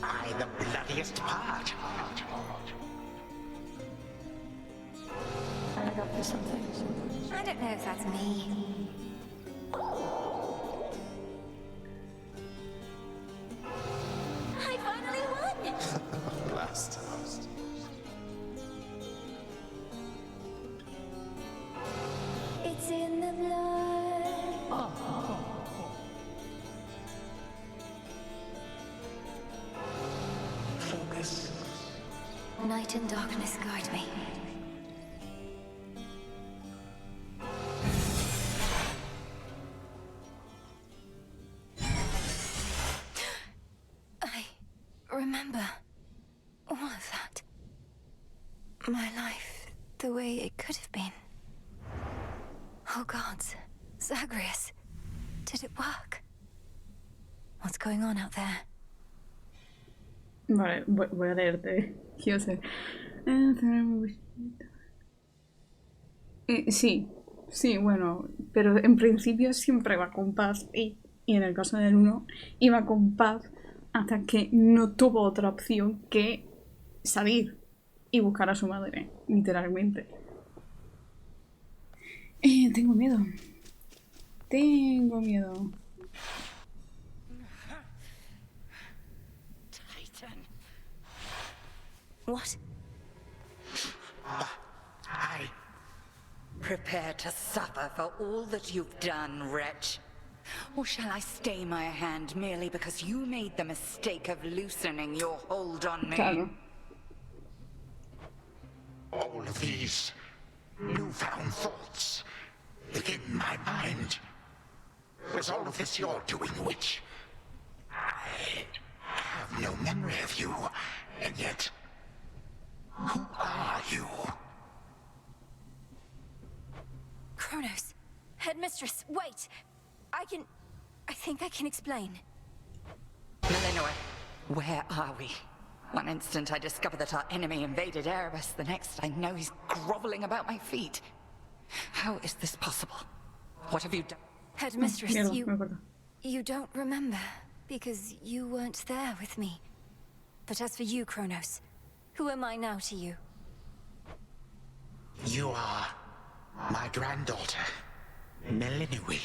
I, the bloodiest part. I got you something. I don't know if that's me. I finally won! Blast. It's in the blood. Night and darkness guide me. I remember all of that. My life, the way it could have been. Oh gods, Zagreus, did it work? What's going on out there? Vale, voy a leerte. Quiero ser. Sí, bueno, pero en principio siempre va con paz y en el caso del 1 iba con paz hasta que no tuvo otra opción que salir y buscar a su madre, literalmente. Tengo miedo. What? I... Prepare to suffer for all that you've done, wretch. Or shall I stay my hand merely because you made the mistake of loosening your hold on me? Claro. All of these newfound thoughts within my mind. Was all of this your doing, witch? I have no memory of you, and yet... Who are you? Kronos, headmistress, wait! I think I can explain. Eleanor, where are we? One instant I discover that our enemy invaded Erebus, the next I know he's groveling about my feet. How is this possible? What have you done? Headmistress, you don't remember, because you weren't there with me. But as for you, Kronos, who am I now to you? You are my granddaughter, Melinui,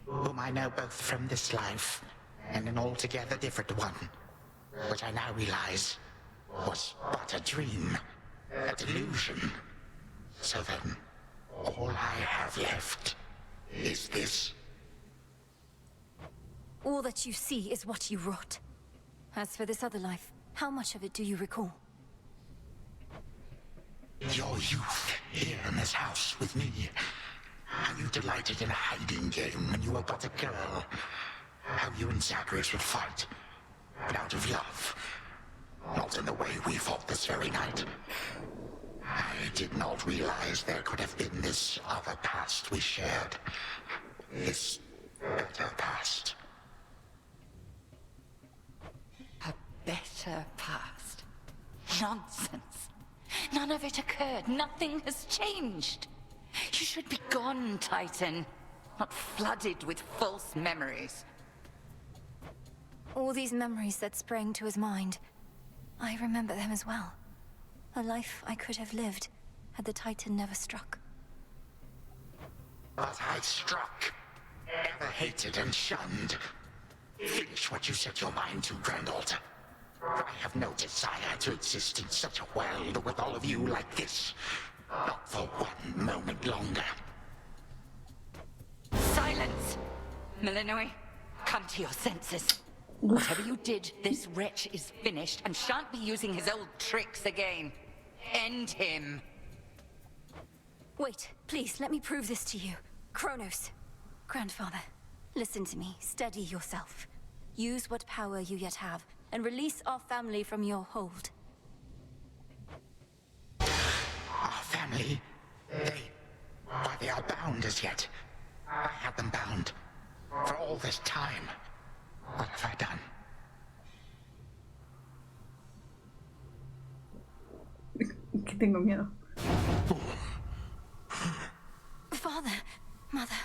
whom I know both from this life and an altogether different one, which I now realize was but a dream, a delusion. So then, all I have left is this. All that you see is what you wrought. As for this other life, how much of it do you recall? Your youth here in this house with me. How you delighted in a hiding game when you were but a girl. How you and Zagreus would fight, but out of love. Not in the way we fought this very night. I did not realize there could have been this other past we shared. This better past. A better past? Nonsense. None of it occurred. Nothing has changed. You should be gone, Titan. Not flooded with false memories. All these memories that sprang to his mind, I remember them as well. A life I could have lived had the Titan never struck. But I struck. Ever hated and shunned. Finish what you set your mind to, granddaughter. I have no desire to exist in such a world with all of you like this. Not for one moment longer. Silence! Melinui, come to your senses. Whatever you did, this wretch is finished and shan't be using his old tricks again. End him. Wait, please, let me prove this to you. Kronos, grandfather, listen to me. Steady yourself. Use what power you yet have, and release our family from your hold. Our family? They are bound as yet. I had them bound. For all this time. What have I done? Que tengo miedo. Father, mother,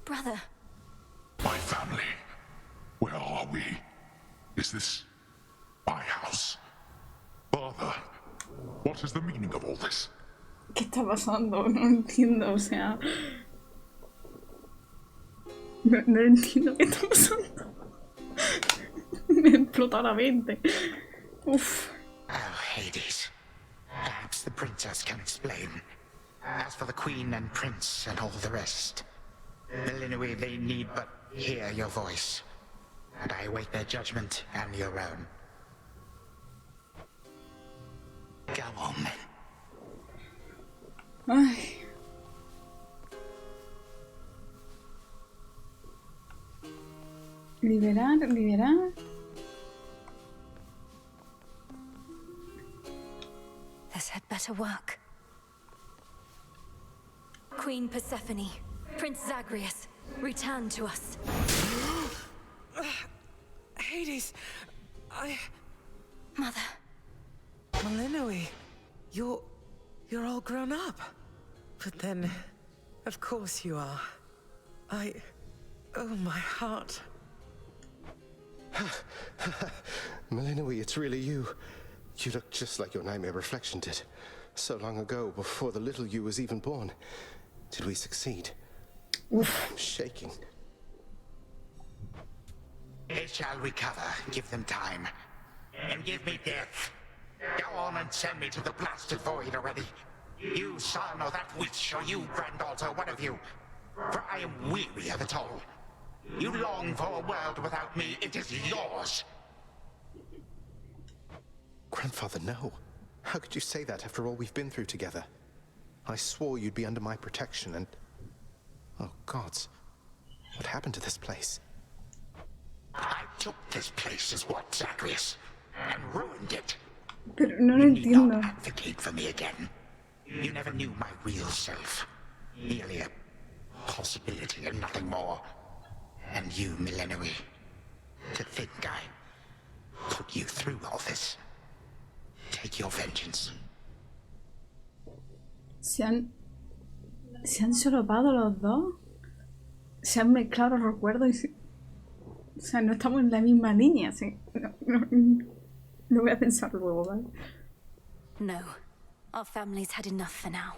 brother. My family. Where are we? Is this my house? Father, what is the meaning of all this? ¿Qué está pasando? No entiendo, o sea... No entiendo qué está pasando. Me explota la mente. Uf. Oh, Hades. Perhaps the princess can explain. As for the queen and prince and all the rest, Melinui, they need but hear your voice. And I await their judgment and your own. Go. Ay. Liberar, liberar. This had better work. Queen Persephone, Prince Zagreus, return to us. Hades, Mother. Malinoe, you're all grown up. But then, of course you are. Oh, my heart. Malinoe, it's really you. You look just like your nightmare reflection did. So long ago, before the little you was even born. Did we succeed? Oof. I'm shaking. They shall recover. Give them time. And give me death. Go on and send me to the blasted void already. You son or that witch, or you granddaughter, one of you. For I am weary of it all. You long for a world without me. It is yours. Grandfather, no. How could you say that after all we've been through together? I swore you'd be under my protection and... Oh, gods. What happened to this place? I took this place as what, Zagreus? And ruined it. Pero no lo You need entiendo. not advocate for me again. You never knew my real self. Merely a possibility and nothing more. And you, Malinoe. To think I put you through all this. Take your vengeance. Se han solapado los dos. Se han mezclado los recuerdos y o sea, no estamos en la misma línea. ¿Sí? No voy a pensar luego, ¿vale? No. Our families had enough for now.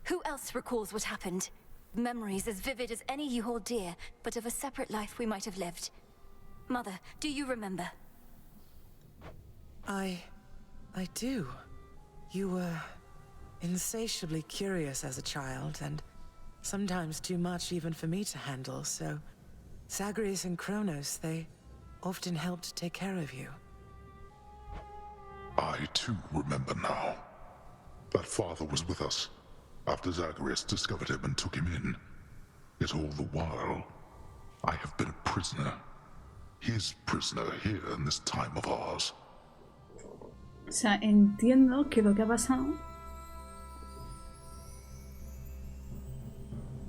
Who else recalls what happened? Memories as vivid as any you hold dear, but of a separate life we might have lived. Mother, do you remember? I do. You were insatiably curious as a child, and sometimes too much even for me to handle, so Zagreus and Kronos, they often helped take care of you. I too remember now. That father was with us after Zagreus discovered him and took him in. Yet all the while, I have been a prisoner. His prisoner here in this time of ours. O sea, entiendo que lo que ha pasado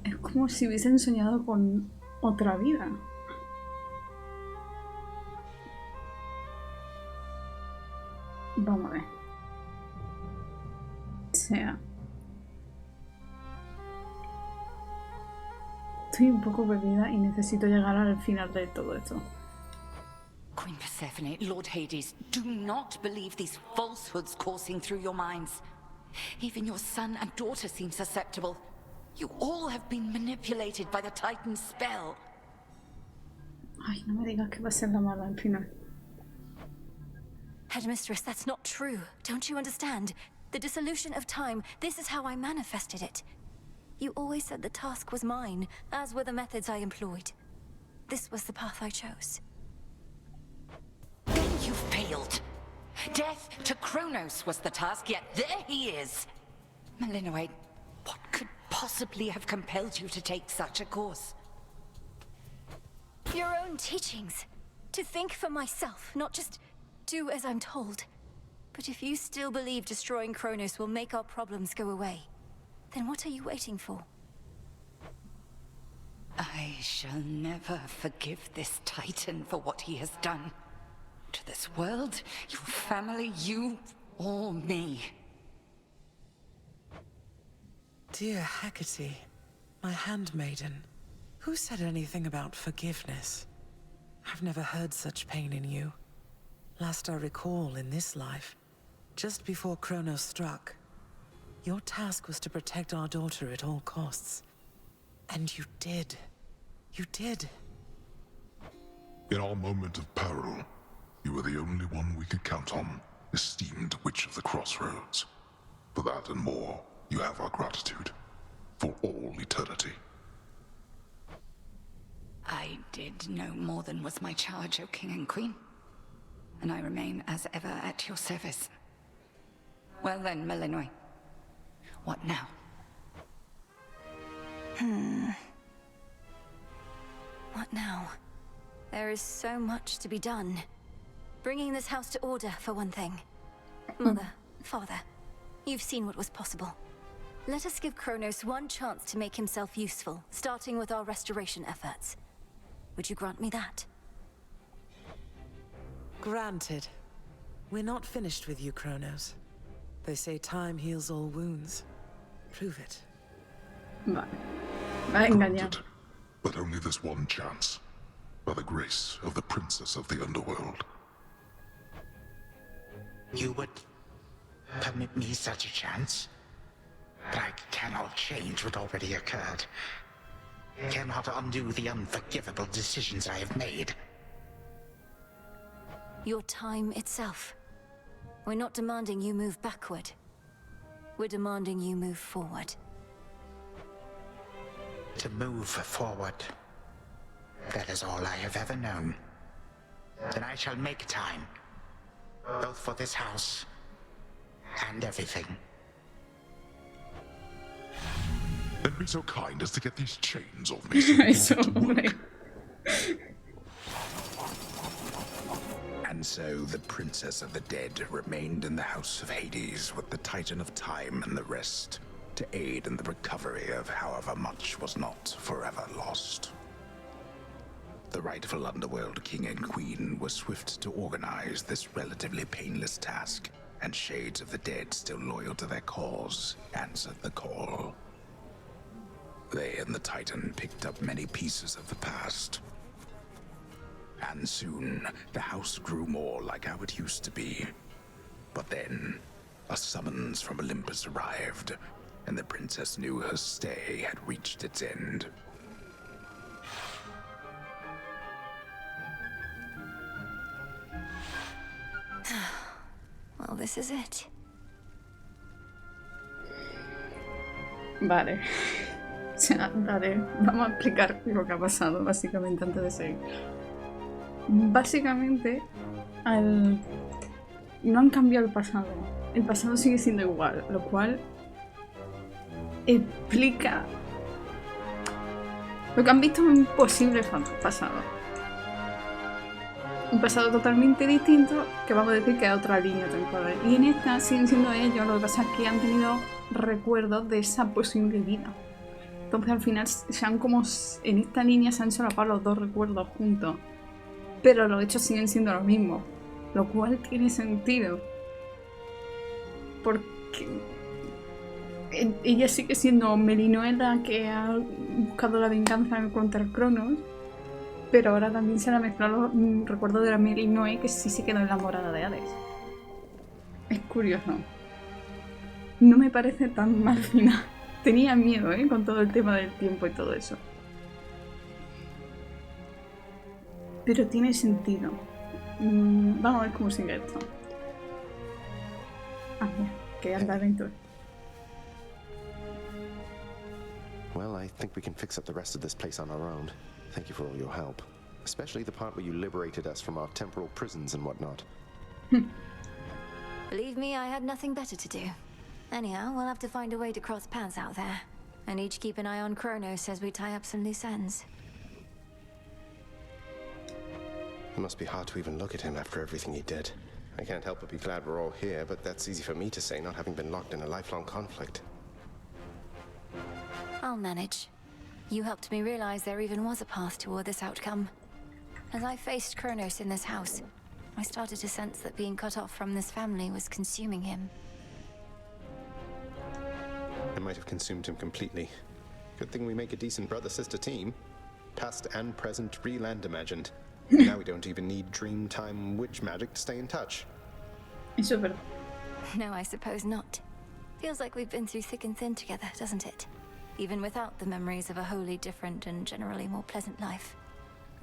es como si hubiesen soñado con otra vida. Vamos a ver. O sea, estoy un poco perdida y necesito llegar al final de todo esto. Queen Persephone, Lord Hades, do not believe these falsehoods coursing through your minds. Even your son and daughter seem susceptible. You all have been manipulated by the Titan's spell. Ay, no me digas que va a ser la mala al final. Headmistress, that's not true. Don't you understand? The dissolution of time, this is how I manifested it. You always said the task was mine, as were the methods I employed. This was the path I chose. Then you failed. Death to Kronos was the task, yet there he is. Malinoe, what could possibly have compelled you to take such a course? Your own teachings. To think for myself, not just do as I'm told. But if you still believe destroying Kronos will make our problems go away, then what are you waiting for? I shall never forgive this Titan for what he has done. To this world, your family, you, or me. Dear Hecate, my handmaiden, who said anything about forgiveness? I've never heard such pain in you. Last I recall in this life, just before Kronos struck, your task was to protect our daughter at all costs. And you did. You did. In our moment of peril, you were the only one we could count on, esteemed Witch of the Crossroads. For that and more, you have our gratitude. For all eternity. I did no more than was my charge, O King and Queen. And I remain as ever at your service. Well then, Malinoe. What now? What now? There is so much to be done. Bringing this house to order, for one thing. Mother, father, you've seen what was possible. Let us give Kronos one chance to make himself useful, starting with our restoration efforts. Would you grant me that? Granted. We're not finished with you, Kronos. They say time heals all wounds. Prove it. Vale. Va a engañar. Granted, but only this one chance. By the grace of the princess of the underworld. You would permit me such a chance? But I cannot change what already occurred. Cannot undo the unforgivable decisions I have made. Your time itself. We're not demanding you move backward. We're demanding you move forward. To move forward. That is all I have ever known. Then I shall make time. Both for this house and everything. Then be so kind as to get these chains off me. So I can get to work. And so the Princess of the Dead remained in the House of Hades with the Titan of Time and the rest, to aid in the recovery of however much was not forever lost. The rightful Underworld King and Queen were swift to organize this relatively painless task, and shades of the dead still loyal to their cause answered the call. They and the Titan picked up many pieces of the past. And soon, the house grew more like how it used to be. But then, a summons from Olympus arrived, and the princess knew her stay had reached its end. Well, this is it. Vale. O sea, dale, vamos a explicar lo que ha pasado, básicamente, antes de seguir. Básicamente, no han cambiado el pasado. El pasado sigue siendo igual, lo cual explica lo que han visto en un posible pasado. Un pasado totalmente distinto, que vamos a decir que es otra línea temporal. Y en esta siguen siendo ellos, lo que pasa es que han tenido recuerdos de esa posible vida. Entonces al final en esta línea se han solapado los dos recuerdos juntos. Pero los hechos siguen siendo los mismos. Lo cual tiene sentido. Porque ella sigue siendo Melinoela, que ha buscado la venganza contra Kronos. Pero ahora también se le han mezclado los recuerdos de la Melinoe, que sí se quedó enamorada de Hades. Es curioso. No me parece tan mal final. Tenía miedo, con todo el tema del tiempo y todo eso. Pero tiene sentido. Vamos a ver cómo sigue esto. Ah, mira, que anda lento. Well, I think we can fix up the rest of this place on our own. Thank you for all your help. Especially the part where you liberated us from our temporal prisons and whatnot. Believe me, I had nothing better to do. Anyhow, we'll have to find a way to cross paths out there. And each keep an eye on Kronos as we tie up some loose ends. It must be hard to even look at him after everything he did. I can't help but be glad we're all here, but that's easy for me to say, not having been locked in a lifelong conflict. I'll manage. You helped me realize there even was a path toward this outcome. As I faced Kronos in this house, I started to sense that being cut off from this family was consuming him. It might have consumed him completely. Good thing we make a decent brother-sister team. Past and present, real and imagined. Now we don't even need Dreamtime witch magic to stay in touch. Super. No, I suppose not. Feels like we've been through thick and thin together, doesn't it? Even without the memories of a wholly different and generally more pleasant life.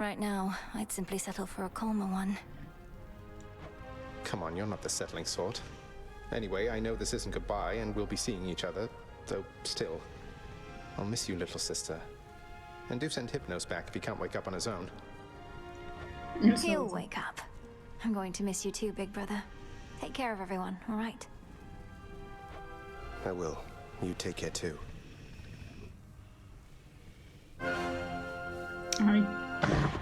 Right now, I'd simply settle for a calmer one. Come on, you're not the settling sort. Anyway, I know this isn't goodbye, and we'll be seeing each other, though still. I'll miss you, little sister. And do send Hypnos back if he can't wake up on his own. He'll wake up. I'm going to miss you too, big brother. Take care of everyone, all right? I will. You take care too. Ay.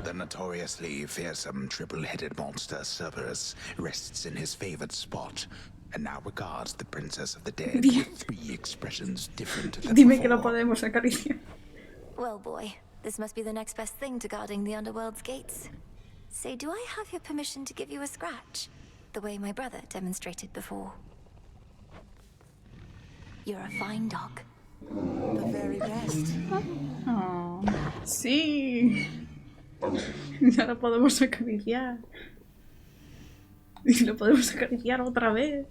The notoriously fearsome triple-headed monster Cerberus rests in his favored spot, and now regards the Princess of the Dead with 3 expressions different than Dime que lo before. podemos acariciar. Well, boy, this must be the next best thing to guarding the underworld's gates. Say, do I have your permission to give you a scratch? The way my brother demonstrated before. You're a fine dog. The very best. Oh, sí. Ya lo podemos acariciar. Y lo podemos acariciar otra vez.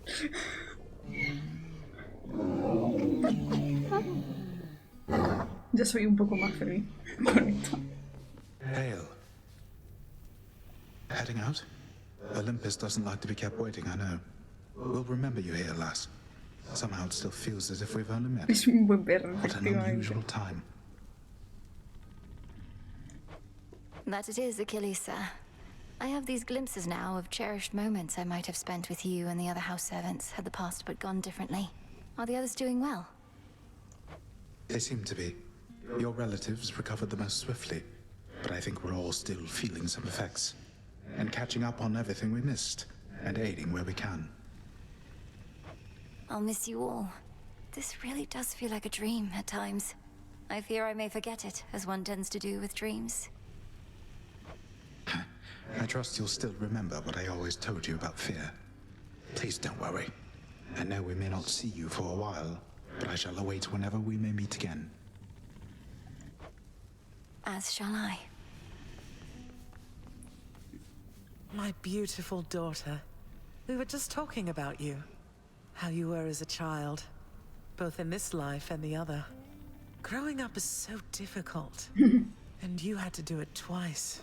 Ya soy un poco más feliz con esto. Hail. Heading out? Olympus doesn't like to be kept waiting, I know. We'll remember you here, lass. Somehow it still feels as if we've only met. Es un buen perro, What an efectivamente. unusual time. That it is, Achilles, sir. I have these glimpses now of cherished moments I might have spent with you and the other house servants had the past but gone differently. Are the others doing well? They seem to be. Your relatives recovered the most swiftly, but I think we're all still feeling some effects. And catching up on everything we missed, and aiding where we can. I'll miss you all. This really does feel like a dream at times. I fear I may forget it, as one tends to do with dreams. I trust you'll still remember what I always told you about fear. Please don't worry. I know we may not see you for a while, but I shall await whenever we may meet again. As shall I. My beautiful daughter. We were just talking about you. How you were as a child. Both in this life and the other. Growing up is so difficult. And you had to do it twice.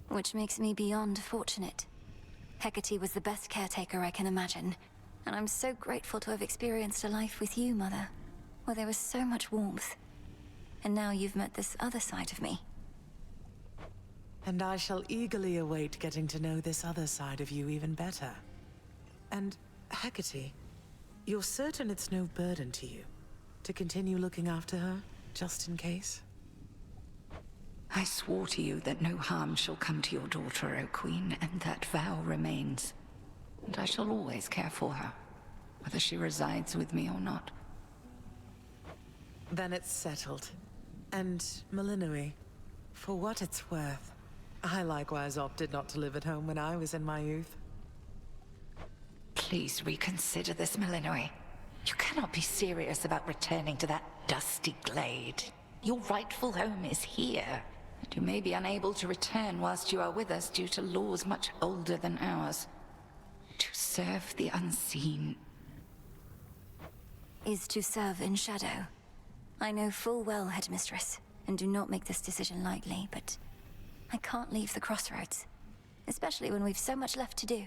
Which makes me beyond fortunate. Hecate was the best caretaker I can imagine. And I'm so grateful to have experienced a life with you, Mother. Where there was so much warmth. And now you've met this other side of me. And I shall eagerly await getting to know this other side of you even better. And, Hecate, you're certain it's no burden to you to continue looking after her, just in case? I swore to you that no harm shall come to your daughter, O Queen, and that vow remains. And I shall always care for her, whether she resides with me or not. Then it's settled. And, Malinui, for what it's worth, I likewise opted not to live at home when I was in my youth. Please reconsider this, Malinui. You cannot be serious about returning to that dusty glade. Your rightful home is here. And you may be unable to return whilst you are with us due to laws much older than ours. To serve the unseen Is to serve in shadow. I know full well, Headmistress, and do not make this decision lightly, but I can't leave the crossroads. Especially when we've so much left to do.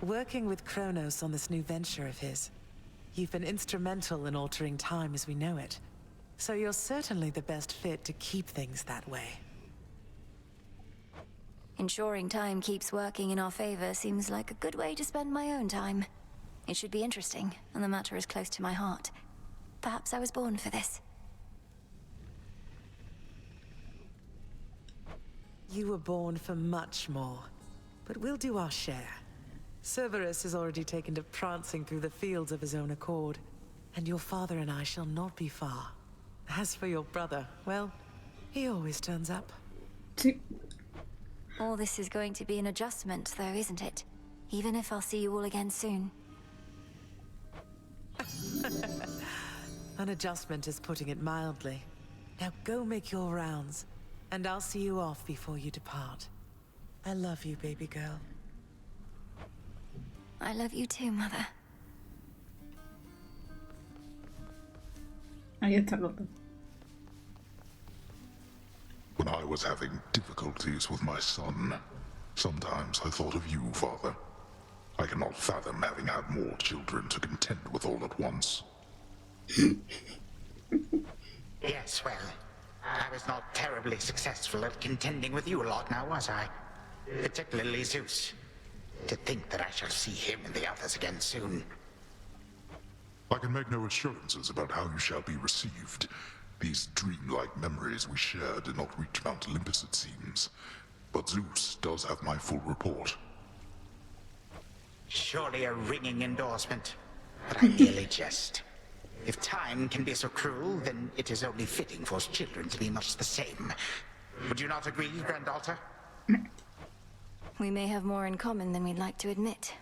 Working with Kronos on this new venture of his, you've been instrumental in altering time as we know it. So you're certainly the best fit to keep things that way. Ensuring time keeps working in our favor seems like a good way to spend my own time. It should be interesting, and the matter is close to my heart. Perhaps I was born for this. You were born for much more, but we'll do our share. Cerberus has already taken to prancing through the fields of his own accord, and your father and I shall not be far. As for your brother, well, he always turns up. All this is going to be an adjustment, though, isn't it? Even if I'll see you all again soon. An adjustment is putting it mildly. Now go make your rounds, and I'll see you off before you depart. I love you, baby girl. I love you too, Mother. Ahí está el otro. When I was having difficulties with my son, sometimes I thought of you, Father. I cannot fathom having had more children to contend with all at once. Yes, well, I was not terribly successful at contending with you lot now, was I? Particularly Zeus. To think that I shall see him and the others again soon. I can make no assurances about how you shall be received, These dreamlike memories we share did not reach Mount Olympus, it seems. But Zeus does have my full report. Surely a ringing endorsement, but I merely jest. If time can be so cruel, then it is only fitting for children to be much the same. Would you not agree, granddaughter? We may have more in common than we'd like to admit.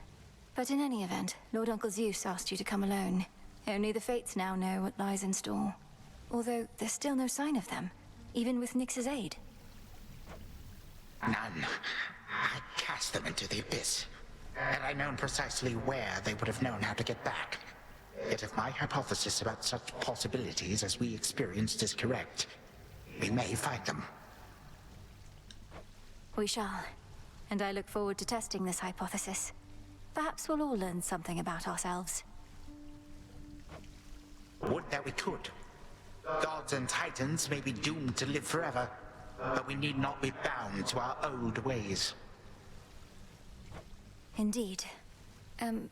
But in any event, Lord Uncle Zeus asked you to come alone. Only the fates now know what lies in store. Although there's still no sign of them, even with Nyx's aid. None. I cast them into the abyss. Had I known precisely where, they would have known how to get back. Yet if my hypothesis about such possibilities as we experienced is correct, we may find them. We shall. And I look forward to testing this hypothesis. Perhaps we'll all learn something about ourselves. Would that we could. Gods and titans may be doomed to live forever, but we need not be bound to our old ways. Indeed.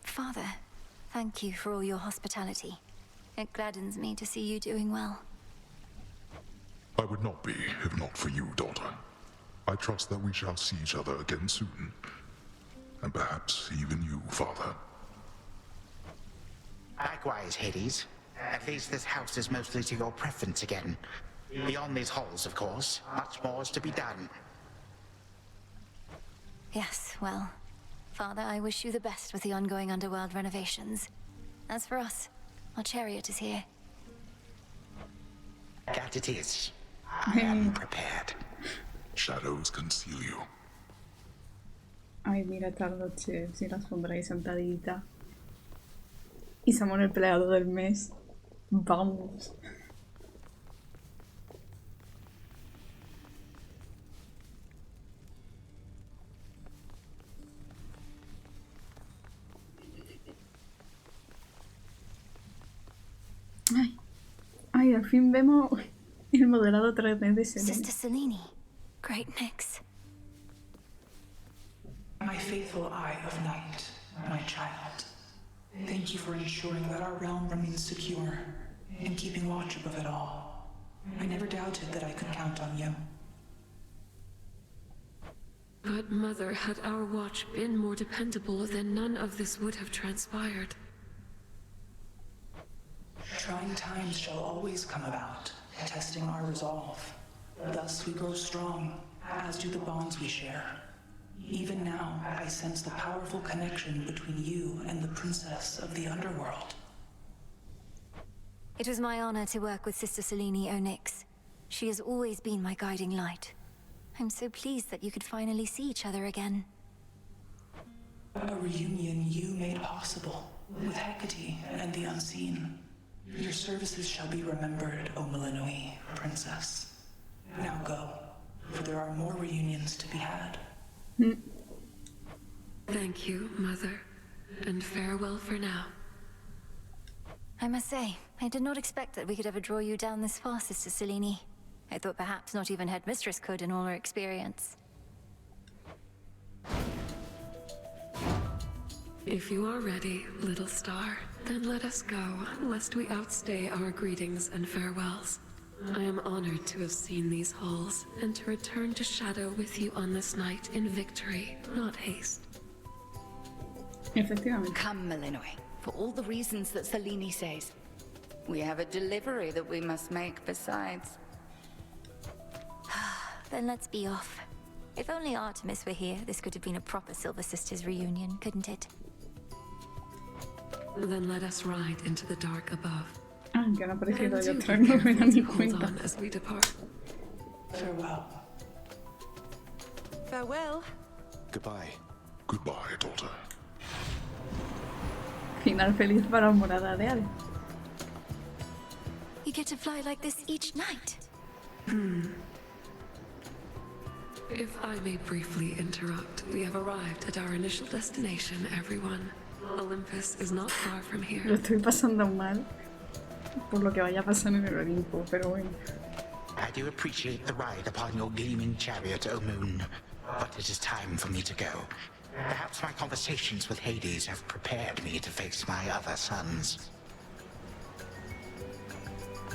Father, thank you for all your hospitality. It gladdens me to see you doing well. I would not be, if not for you, daughter. I trust that we shall see each other again soon. And perhaps even you, father. Likewise, Hades. At least this house is mostly to your preference again. Beyond these halls, of course, much more is to be done. Yes, well, Father, I wish you the best with the ongoing underworld renovations. As for us, our chariot is here. That it is. I am prepared. Shadows conceal you. Ay, mira, esta noche sin la sombra y sentadita. Y somos el peleado del mes. Vamos. Ay, al fin vemos el modelado 3D de Selene. Sister Selene. Great Nyx. My faithful Eye of Night, my child. Thank you for ensuring that our realm remains secure and keeping watch above it all. I never doubted that I could count on you. But Mother, had our watch been more dependable, then none of this would have transpired. Trying times shall always come about, testing our resolve. Thus we grow strong, as do the bonds we share. Even now, I sense the powerful connection between you and the princess of the underworld. It was my honor to work with Sister Selene, O Nyx. She has always been my guiding light. I'm so pleased that you could finally see each other again. A reunion you made possible, with Hecate and the Unseen. Your services shall be remembered, O Melinoi, princess. Now go, for there are more reunions to be had. Thank you, Mother, and farewell for now. I must say, I did not expect that we could ever draw you down this far, Sister Selene. I thought perhaps not even Headmistress could in all her experience. If you are ready, little star, then let us go, lest we outstay our greetings and farewells. I am honored to have seen these halls, and to return to Shadow with you on this night in victory, not haste. Efectivamente. Come, Melinoi, for all the reasons that Selene says. We have a delivery that we must make besides. Then let's be off. If only Artemis were here, this could have been a proper Silver Sisters reunion, couldn't it? Then let us ride into the dark above. Ah, que han aparecido And ahí do atrás, be no me da careful ni to hold cuenta. on as we depart. Farewell. Farewell. Goodbye. Goodbye, daughter. Final feliz para Morada de Hades. You get to fly like this each night. If I may briefly interrupt, we have arrived at our initial destination, everyone. Olympus is not far from Lo here. estoy pasando mal por lo que vaya a pasar en el Olimpo, pero bueno. I do appreciate the ride upon your gleaming chariot, O Moon. But it is time for me to go. Perhaps my conversations with Hades have prepared me to face my other sons.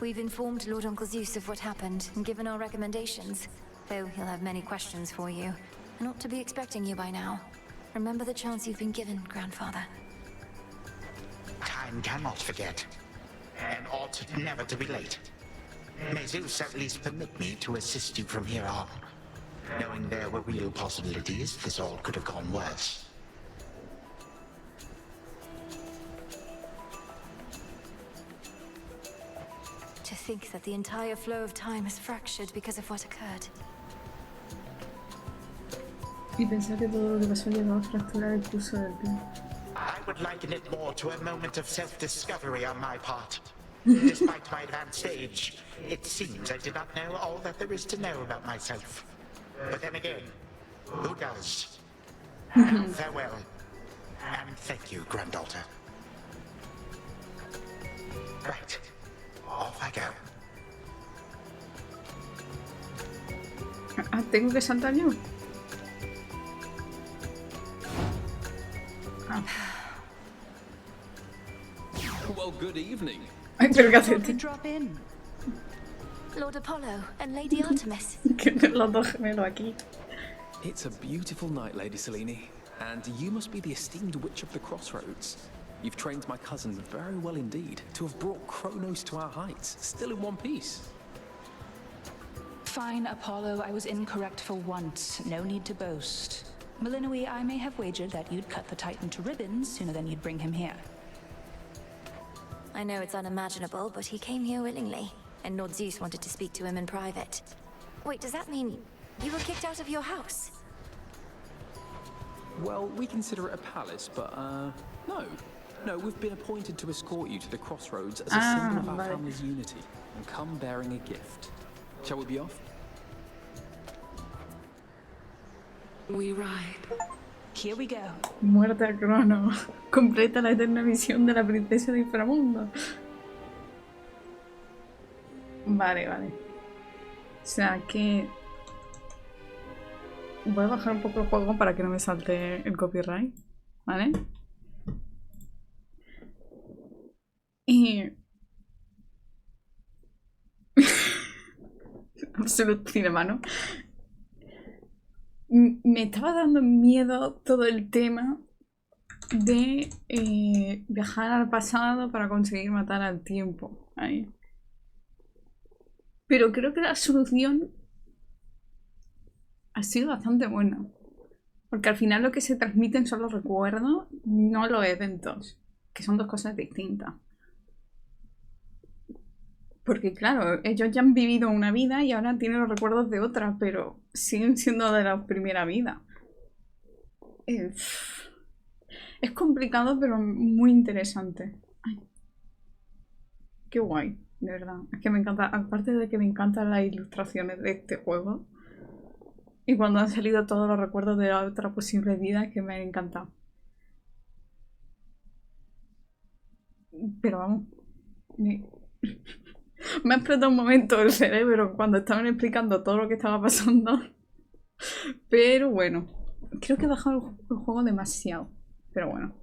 We've informed Lord Uncle Zeus of what happened and given our recommendations, though he'll have many questions for you. And ought to be expecting you by now. Remember the chance you've been given, Grandfather. Time cannot forget, and ought never to be late. May Zeus at least permit me to assist you from here on, knowing there were real possibilities this all could have gone worse. To think that the entire flow of time is fractured because of what occurred. Y pensar que todo lo que pasó llegó a fracturar el curso del tiempo. I would liken it more to a moment of self-discovery on my part. Despite my advanced age, it seems I did not know all that there is to know about myself. But then again, who does? Farewell, and thank you, granddaughter. Right, off I go. Ah, ¿tengo que saltar yo? Ah. Well, good evening. Ay, pero ¿qué haces? Drop in. Lord Apollo and Lady Artemis. Los dos gemelos aquí. It's a beautiful night, Lady Selene, and you must be the esteemed witch of the crossroads. You've trained my cousin very well indeed to have brought Kronos to our heights, still in one piece. Fine, Apollo, I was incorrect for once. No need to boast. Melinoi, I may have wagered that you'd cut the Titan to ribbons sooner than you'd bring him here. I know it's unimaginable, but he came here willingly, and Lord Zeus wanted to speak to him in private. Wait, does that mean you were kicked out of your house? Well, we consider it a palace, but, no. No, we've been appointed to escort you to the crossroads as a symbol of our family's unity, and come bearing a gift. Shall we be off? We ride. Here we go. Muerte a Crono. Completa la eterna misión de la princesa de inframundo. Vale, vale. O sea que... Voy a bajar un poco el juego para que no me salte el copyright. ¿Vale? Y... Absolute cinema, ¿no? Me estaba dando miedo todo el tema de viajar al pasado para conseguir matar al tiempo. Ahí. Pero creo que la solución ha sido bastante buena. Porque al final lo que se transmiten son los recuerdos, no los eventos. Que son dos cosas distintas. Porque claro, ellos ya han vivido una vida y ahora tienen los recuerdos de otra, pero siguen siendo de la primera vida. Es complicado, pero muy interesante. Ay. Qué guay, de verdad. Es que me encanta, aparte de que me encantan las ilustraciones de este juego. Y cuando han salido todos los recuerdos de la otra posible vida, es que me han encantado. Pero vamos... Me ha explotado un momento el cerebro cuando estaban explicando todo lo que estaba pasando. Pero bueno, creo que he bajado el juego demasiado. Pero bueno.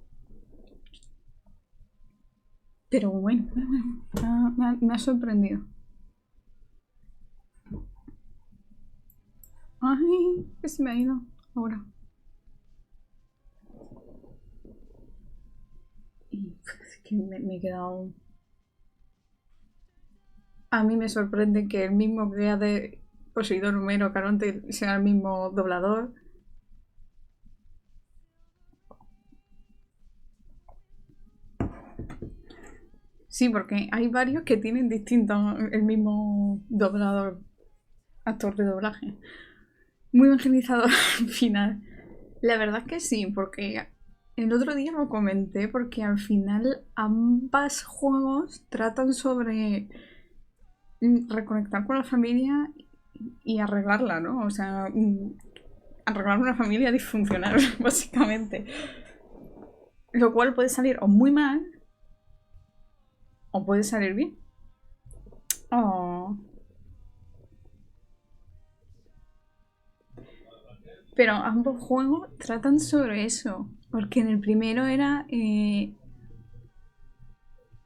Me ha sorprendido. Ay, que se me ha ido ahora. Y es que me he quedado... A mí me sorprende que el mismo que ha de Poseidón, Homero, Caronte sea el mismo doblador. Sí, porque hay varios que tienen distinto el mismo doblador, actor de doblaje. Muy evangelizado al final. La verdad es que sí, porque el otro día lo comenté, porque al final ambos juegos tratan sobre reconectar con la familia y arreglarla, ¿no? O sea, arreglar una familia disfuncional, básicamente. Lo cual puede salir o muy mal o puede salir bien. Oh. Pero ambos juegos tratan sobre eso. Porque en el primero era...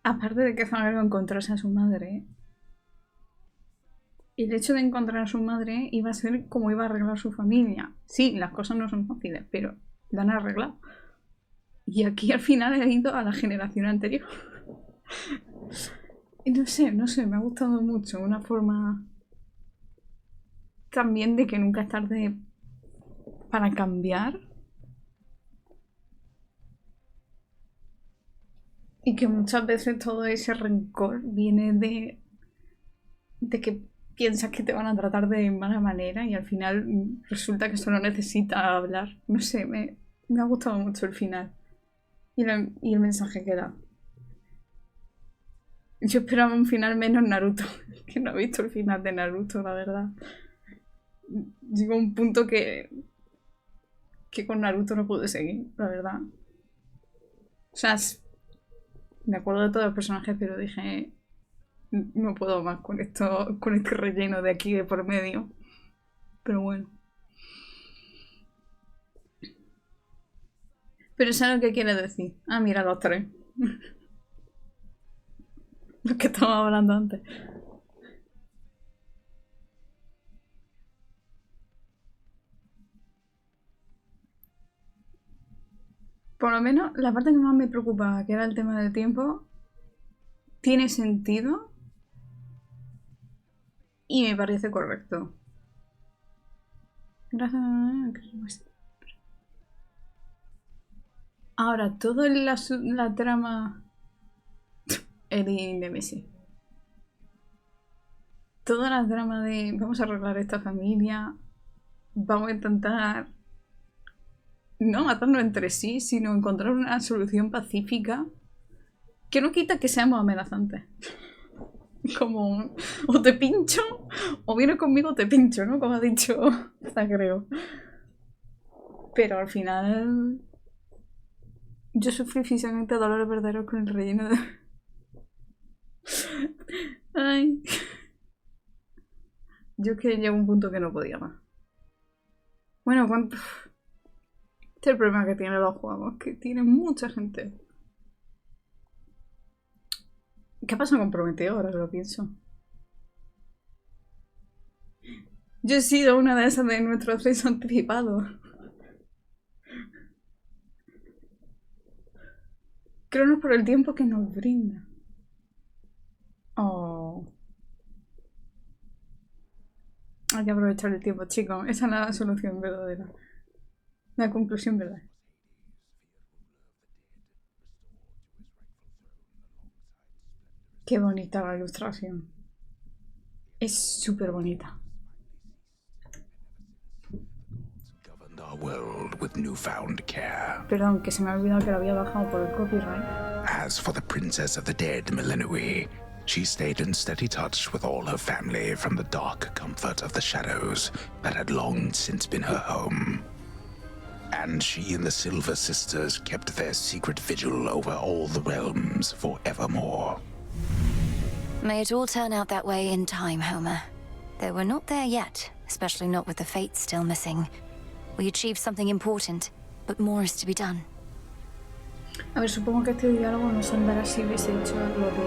aparte de que Zagalo encontrase a su madre, el hecho de encontrar a su madre iba a ser como iba a arreglar su familia. Sí, las cosas no son fáciles, pero la han arreglado. Y aquí al final he ido a la generación anterior. Y no sé, me ha gustado mucho. Una forma también de que nunca es tarde para cambiar. Y que muchas veces todo ese rencor viene de que piensas que te van a tratar de mala manera y al final resulta que solo necesitas hablar. No sé, me ha gustado mucho el final y el mensaje que da. Yo esperaba un final menos Naruto, que no he visto el final de Naruto, la verdad. Llegó a un punto que con Naruto no pude seguir, la verdad. O sea, me acuerdo de todos los personajes, pero dije, no puedo más con esto, con este relleno de aquí de por medio. Pero bueno. Pero ¿sabes lo que quiere decir? Ah, mira, los tres. Lo que estábamos hablando antes. Por lo menos la parte que más me preocupaba, que era el tema del tiempo, tiene sentido y me parece correcto. Gracias. Ahora, toda la trama... El Nemesis. Toda la trama de vamos a arreglar esta familia, vamos a intentar no matarnos entre sí, sino encontrar una solución pacífica que no quita que seamos amenazantes. Como, o te pincho, o vienes conmigo o te pincho, ¿no? Como ha dicho, creo. Pero al final yo sufrí físicamente dolores verdaderos con el relleno de... Ay. Yo es que llego a un punto que no podía más. Bueno, ¿cuánto? Este es el problema que tienen los juegos, que tienen mucha gente. ¿Qué pasa con Prometeo? Ahora que lo pienso. Yo he sido una de esas de nuestros 6 anticipados. Creo no es por el tiempo que nos brinda. Oh. Hay que aprovechar el tiempo, chicos. Esa es la solución verdadera. La conclusión verdadera. Qué bonita la ilustración. Es súper bonita. Perdón, que se me ha olvidado que lo había bajado por el copyright. As for the princess of the dead, Milenui, she stayed in steady touch with all her family from the dark comfort of the shadows that had long since been her home. And she and the Silver Sisters kept their secret vigil over all the realms forevermore. May it all turn out that way in time, Homer. Though we're not there yet, especially not with the fates still missing. We achieved something important, but more is to be done. A ver, supongo que este diálogo no se andará si hubiese hecho lo de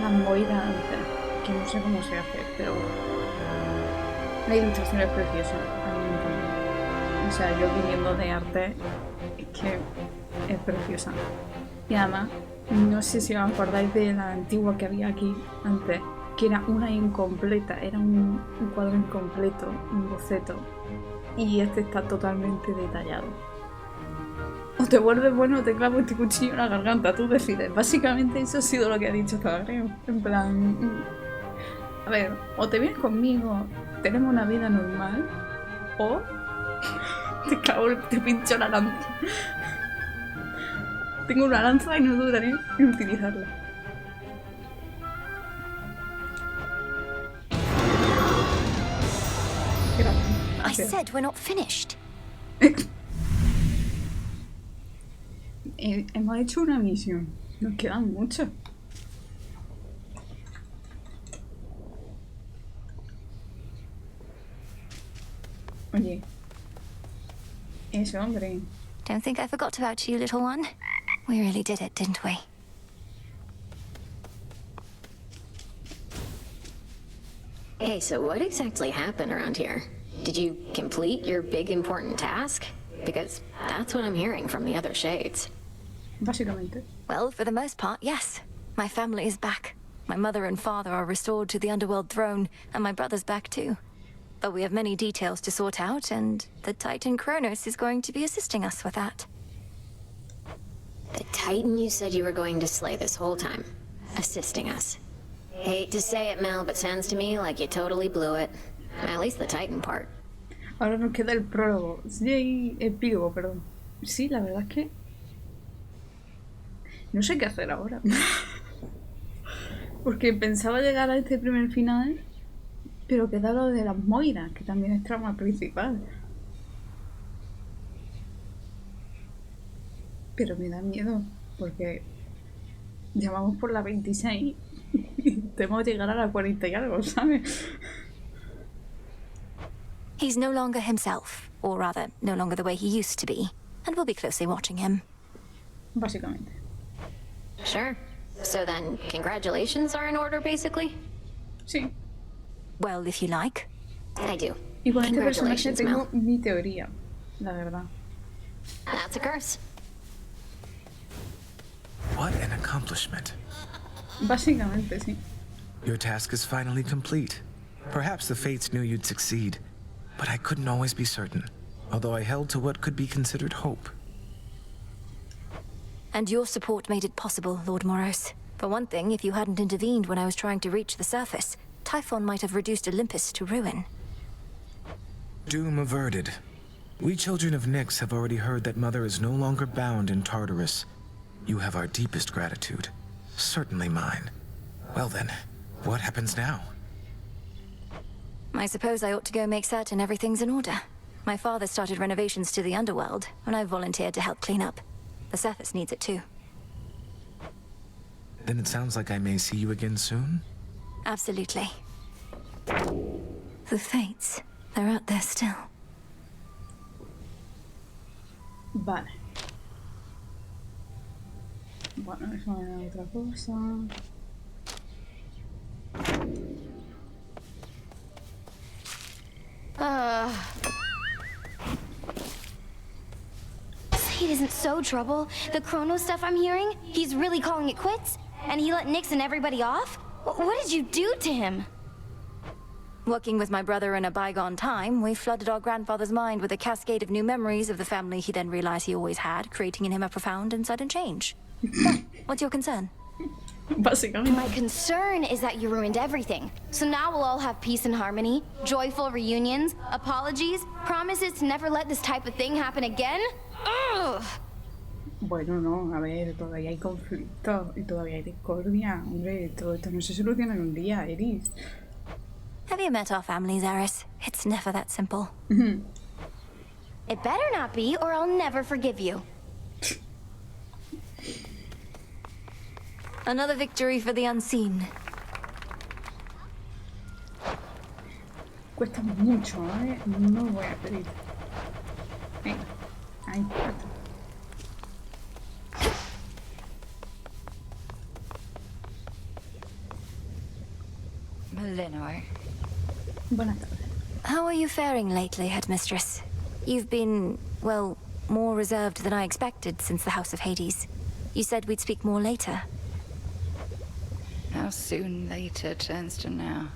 la movida antes, que no sé cómo se hace, pero la ilustración es preciosa, a mí me encanta. O sea, yo viniendo de arte, es que es preciosa. Y además, no sé si os acordáis de la antigua que había aquí antes, que era una incompleta, era un cuadro incompleto, un boceto, y este está totalmente detallado. O te vuelves bueno o te clavo este cuchillo en la garganta, tú decides. Básicamente eso ha sido lo que ha dicho esta creo. En plan, a ver, o te vienes conmigo, tenemos una vida normal, o te clavo, te pincho la lanza. Tengo una lanza y no dudaré en utilizarla. I said we're not finished. Hemos hecho una misión. Nos quedan muchos. Oye. Eso, hombre. Don't think I forgot about you, little one. We really did it, didn't we? Hey, so what exactly happened around here? Did you complete your big important task? Because that's what I'm hearing from the other shades. Básicamente. Well, for the most part, yes. My family is back. My mother and father are restored to the underworld throne, and my brother's back too. But we have many details to sort out, and the Titan Kronos is going to be assisting us with that. The Titan you said you were going to slay this whole time. Assisting us. Hate to say it, Mel, but sounds to me like you totally blew it. At least the Titan part. Ahora nos queda el prólogo. Sí, epílogo, perdón. Sí, la verdad es que... no sé qué hacer ahora. Porque pensaba llegar a este primer final, pero queda lo de las Moiras, que también es trama principal. Pero me da miedo, porque ya vamos por la 26 y tenemos que llegar a la 40 y algo, ¿sabes? He's no longer himself, or rather, no longer the way he used to be, and we'll be closely watching him. Básicamente. Sure. So then, congratulations are in order, basically? Sí. Well, if you like. I do. Y con este personaje Congratulations, tengo Mel. mi teoría, la verdad. That's a curse. What an accomplishment. Básicamente, sí. Your task is finally complete. Perhaps the fates knew you'd succeed, but I couldn't always be certain, although I held to what could be considered hope. And your support made it possible, Lord Moros. For one thing, if you hadn't intervened when I was trying to reach the surface, Typhon might have reduced Olympus to ruin. Doom averted. We children of Nyx have already heard that Mother is no longer bound in Tartarus. You have our deepest gratitude. Certainly mine. Well then, what happens now? I suppose I ought to go make certain everything's in order. My father started renovations to the underworld, and I volunteered to help clean up. The surface needs it too. Then it sounds like I may see you again soon? Absolutely. The fates, they're out there still. Vale. Bueno, déjame ver otra cosa. It isn't so trouble. The Chrono stuff I'm hearing, he's really calling it quits? And he let Nyx and everybody off? What did you do to him? Working with my brother in a bygone time, we flooded our grandfather's mind with a cascade of new memories of the family he then realized he always had, creating in him a profound and sudden change. What's your concern? My concern is that you ruined everything. So now we'll all have peace and harmony, joyful reunions, apologies, promises to never let this type of thing happen again? Ugh! Bueno, no, a ver, todavía hay conflicto y todavía hay discordia. Hombre, todo esto no se soluciona en un día, Iris. Have you met our families, Eris? It's never that simple. It better not be, or I'll never forgive you. Another victory for the unseen. Cuesta mucho, ¿eh? No voy a pedir. Venga, ahí está. Melinoi. Buenas tardes. How are you faring lately, Headmistress? You've been, well, more reserved than I expected since the House of Hades. You said we'd speak more later. How soon later turns to now.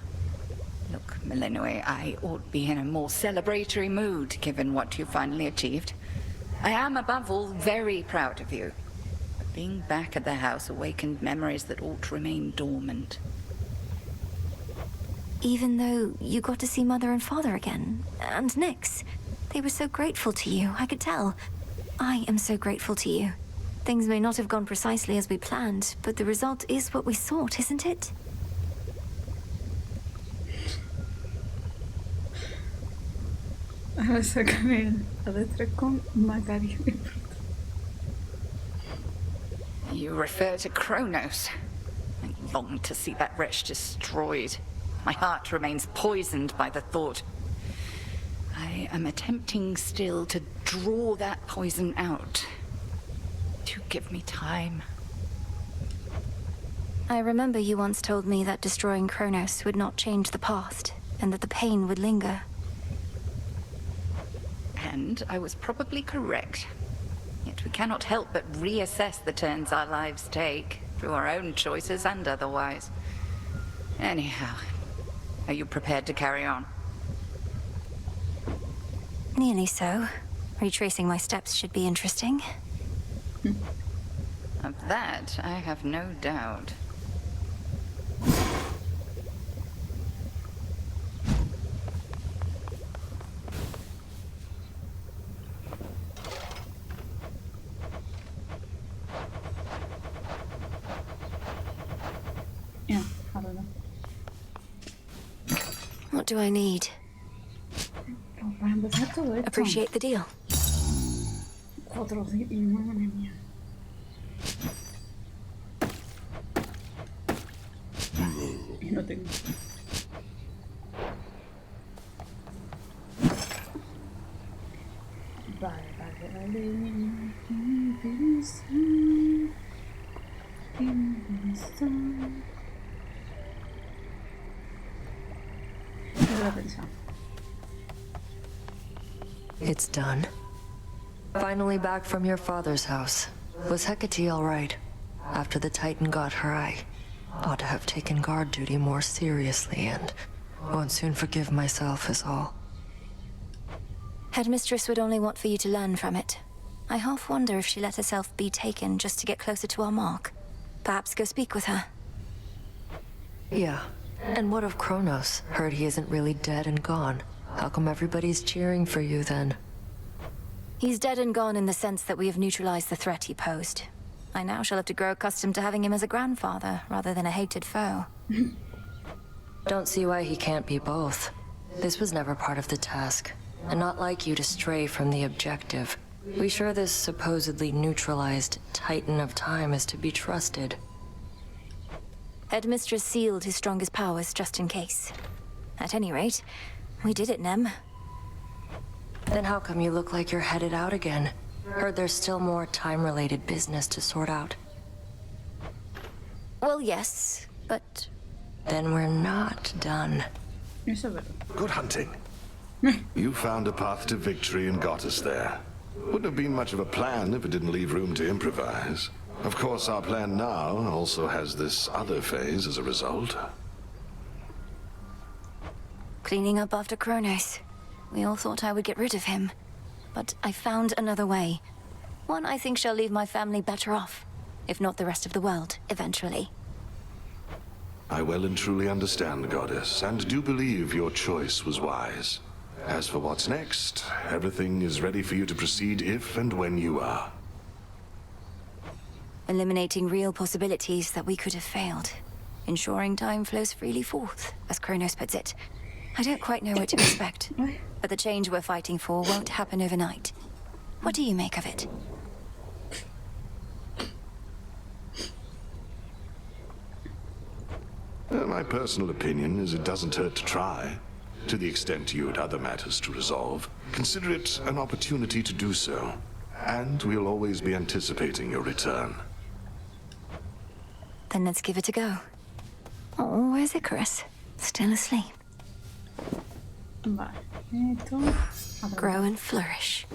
Look, Melinoi, I ought to be in a more celebratory mood, given what you finally achieved. I am, above all, very proud of you. But being back at the house awakened memories that ought to remain dormant. Even though you got to see Mother and Father again, and Nyx, they were so grateful to you, I could tell. I am so grateful to you. Things may not have gone precisely as we planned, but the result is what we sought, isn't it? Ahora sacaré a detrás con Macari. You refer to Kronos. I long to see that wretch destroyed. My heart remains poisoned by the thought. I am attempting still to draw that poison out. Do give me time. I remember you once told me that destroying Kronos would not change the past, and that the pain would linger. And I was probably correct. Yet we cannot help but reassess the turns our lives take, through our own choices and otherwise. Anyhow, are you prepared to carry on? Nearly so. Retracing my steps should be interesting. Of that, I have no doubt. Yeah, I don't know. What do I need? Appreciate the deal. 4 días, madre mía. Y no tengo. Vale. It's done. Finally back from your father's house. Was Hecate all right? After the Titan got her, I ought to have taken guard duty more seriously and won't soon forgive myself is all. Headmistress would only want for you to learn from it. I half wonder if she let herself be taken just to get closer to our mark. Perhaps go speak with her. Yeah. And what of Kronos? Heard he isn't really dead and gone. How come everybody's cheering for you then? He's dead and gone in the sense that we have neutralized the threat he posed. I now shall have to grow accustomed to having him as a grandfather, rather than a hated foe. Don't see why he can't be both. This was never part of the task, and not like you to stray from the objective. We sure this supposedly neutralized Titan of Time is to be trusted? Headmistress sealed his strongest powers just in case. At any rate, we did it, Nem. Then how come you look like you're headed out again? Heard there's still more time-related business to sort out. Well, yes, but... Then we're not done. Good hunting. You found a path to victory and got us there. Wouldn't have been much of a plan if it didn't leave room to improvise. Of course, our plan now also has this other phase as a result. Cleaning up after Kronos. We all thought I would get rid of him. But I found another way. One I think shall leave my family better off. If not the rest of the world, eventually. I well and truly understand, Goddess, and do believe your choice was wise. As for what's next, everything is ready for you to proceed if and when you are. Eliminating real possibilities that we could have failed. Ensuring time flows freely forth, as Kronos puts it. I don't quite know what to expect, but the change we're fighting for won't happen overnight. What do you make of it? My personal opinion is it doesn't hurt to try. To the extent you had other matters to resolve, consider it an opportunity to do so. And we'll always be anticipating your return. Then let's give it a go. Oh, where's Icarus? Still asleep. Vale, esto... Grow and flourish.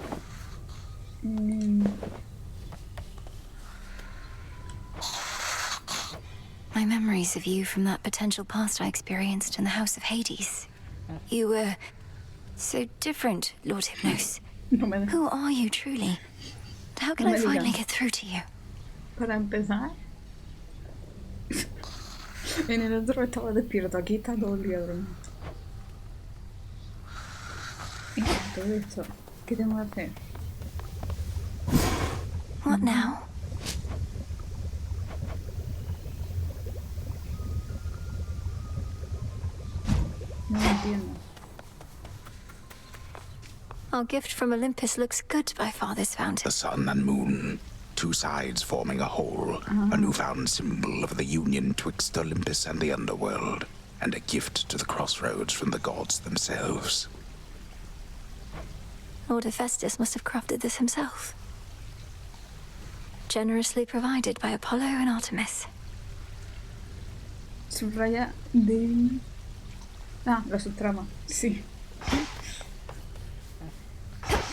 My memories of you from that potential past I experienced in the House of Hades. You were so different, Lord Hypnos. Who are you truly? How can I finally get through to you? Para empezar, en el otro estaba despierto, aquí está todo el día dormido. Y todo esto, ¿qué tengo que hacer? What now? No entiendo. Our gift from Olympus looks good by Father's fountain. The sun and moon, two sides forming a whole, a newfound symbol of the union twixt Olympus and the underworld, and a gift to the crossroads from the gods themselves. Lord Hephaestus must have crafted this himself. Generously provided by Apollo and Artemis. Subraya de... Ah, la subtrama, sí.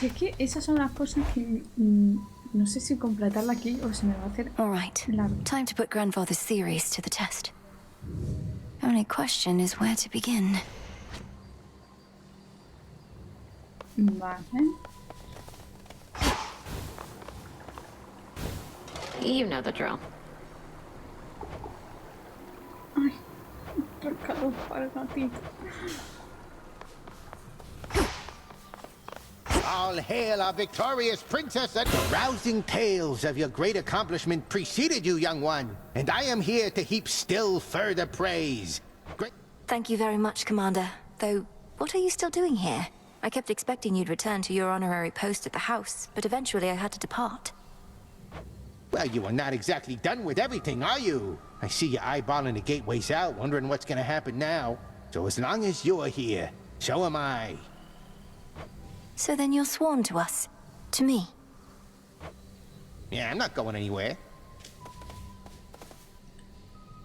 Es que esas son las cosas que no sé si completarla aquí o se me va a hacer largo. Time to put grandfather's theories to the test. Only question is where to begin. Vale. You know the drill. Ay, tocado para el gatito. All hail our victorious princess, and rousing tales of your great accomplishment preceded you, young one. And I am here to heap still further praise. Thank you very much, Commander. Though, what are you still doing here? I kept expecting you'd return to your honorary post at the house, but eventually I had to depart. Well, you are not exactly done with everything, are you? I see you eyeballing the gateways out, wondering what's gonna happen now. So as long as you're here, so am I. So then you're sworn to us. To me. Yeah, I'm not going anywhere.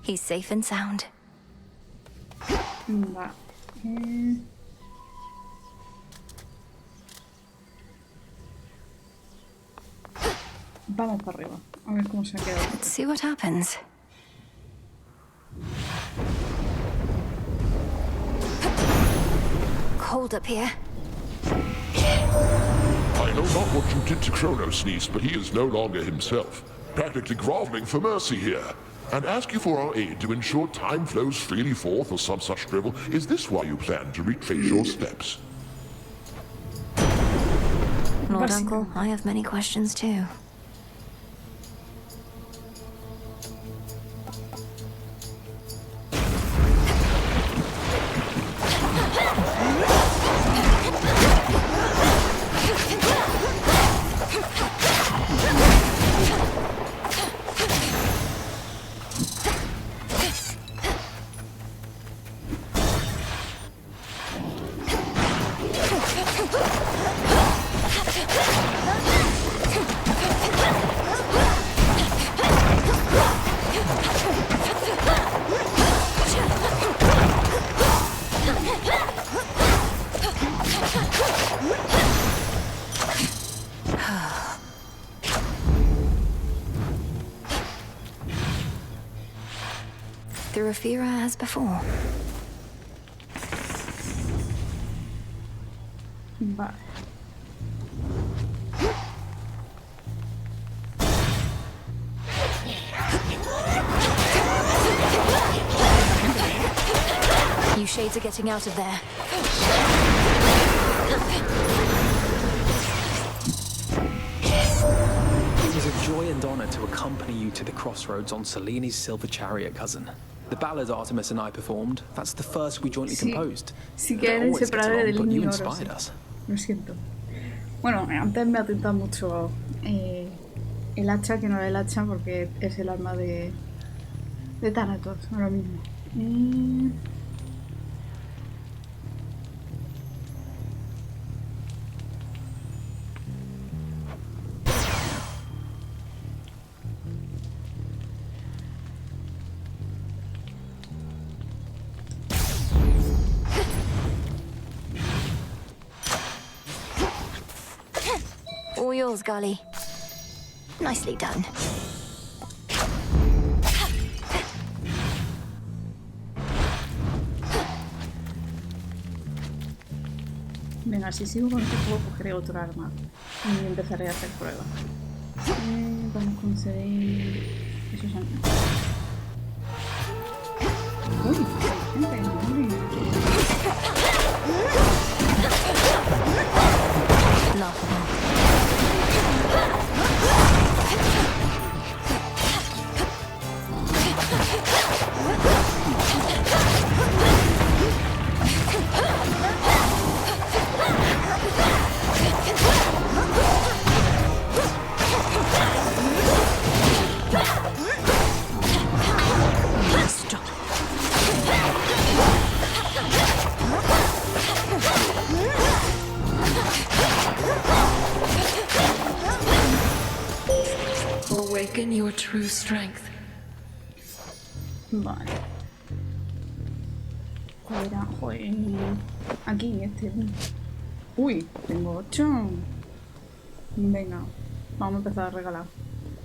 He's safe and sound. Vale. Vamos para arriba. A ver cómo se ha quedado. Let's see what happens. Cold up here. I know not what you did to Kronos, niece, but he is no longer himself. Practically groveling for mercy here. And ask you for our aid to ensure time flows freely forth or some such drivel. Is this why you plan to retrace your steps? Lord Uncle, I have many questions too. Through Afira as before. Vale. You shades are getting out of there. It was a joy and honor to accompany you to the crossroads on Seleni's silver chariot, cousin. The ballad Artemis and I performed, that's the first we jointly composed. Sí que era inseparable del but you niño oro, inspired sí. us. Lo siento. Bueno, antes me atenta mucho el hacha, que no era el hacha porque es el arma de Thanatos, ahora mismo. All yours, Gully. Nicely done. Venga, si sigo con este juego cogeré otro arma y empezaré a hacer pruebas. Vamos a conseguir esos armas. Uy, Awaken your true strength. Vale. ¿Cuál era? Joder. Aquí, este. Uy, tengo 8. Venga, vamos a empezar a regalar.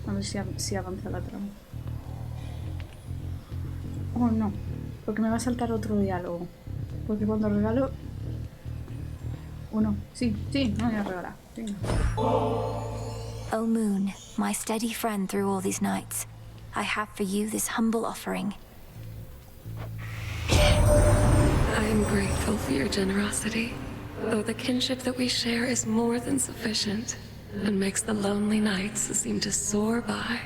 A ver si avanza la trama. Oh, no. Porque me va a saltar otro diálogo. Porque cuando regalo... no. Sí, no voy a regalar. Venga. O moon, my steady friend through all these nights, I have for you this humble offering. I am grateful for your generosity, though the kinship that we share is more than sufficient and makes the lonely nights seem to soar by.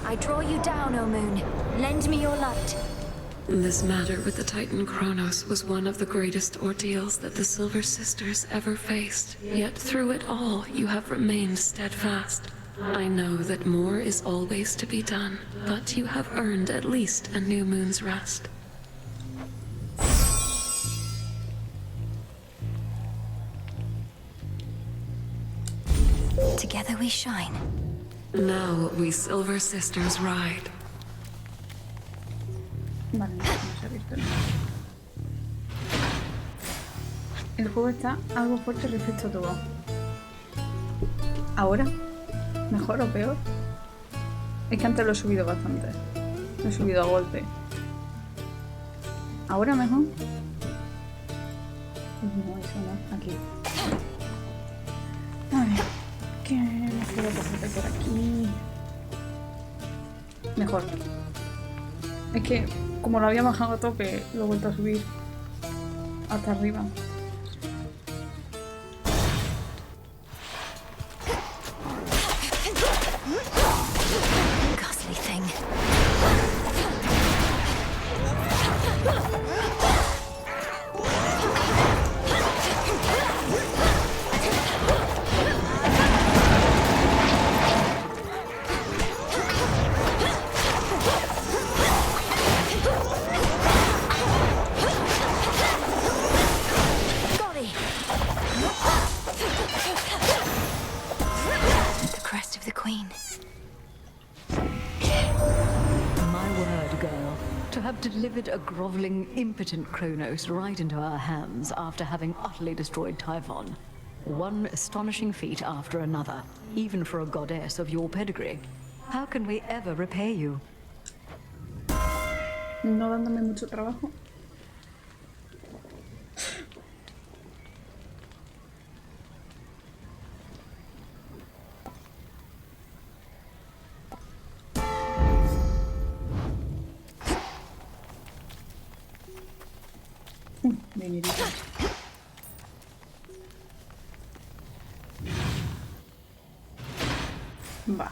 I draw you down, O moon. Lend me your light. This matter with the Titan Kronos was one of the greatest ordeals that the Silver Sisters ever faced. Yet through it all, you have remained steadfast. I know that more is always to be done, but you have earned at least a new moon's rest. Together we shine. Now we Silver Sisters ride. Vale, no se ha visto nada. El juego está algo fuerte respecto a todo. ¿Ahora? ¿Mejor o peor? Es que antes lo he subido bastante. Lo he subido a golpe. ¿Ahora mejor? No, eso no. Aquí. A ver. ¿Qué me puedo pasar por aquí? Mejor. Es que como lo había bajado a tope, lo he vuelto a subir hasta arriba. Ghastly thing. Delivered a groveling, impotent Kronos right into our hands after having utterly destroyed Typhon. One astonishing feat after another, even for a goddess of your pedigree. How can we ever repay you? No dándome mucho trabajo. Dinerito. Vale.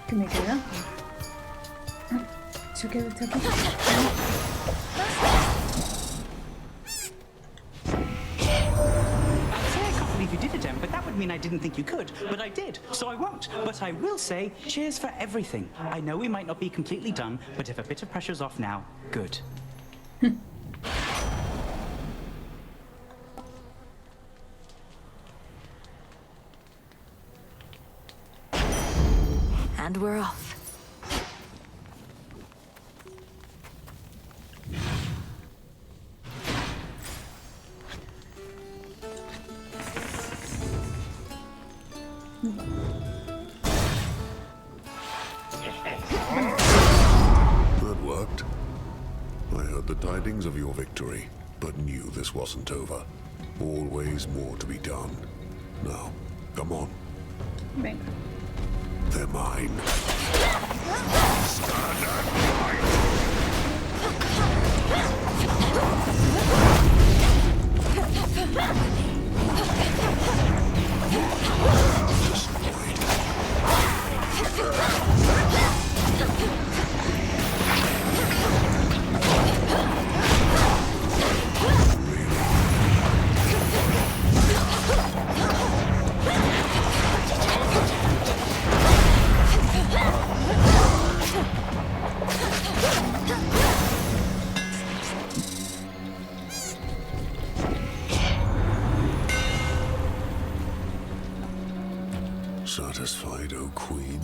¿Qué me queda? ¿Eso queda aquí? You did it, Em, but that would mean I didn't think you could. But I did, so I won't. But I will say, cheers for everything. I know we might not be completely done, but if a bit of pressure's off now, good. And we're off. That worked. I heard the tidings of your victory, but knew this wasn't over. Always more to be done. Now, come on. Venga. They're mine. Stand and fight! satisfied, O Queen?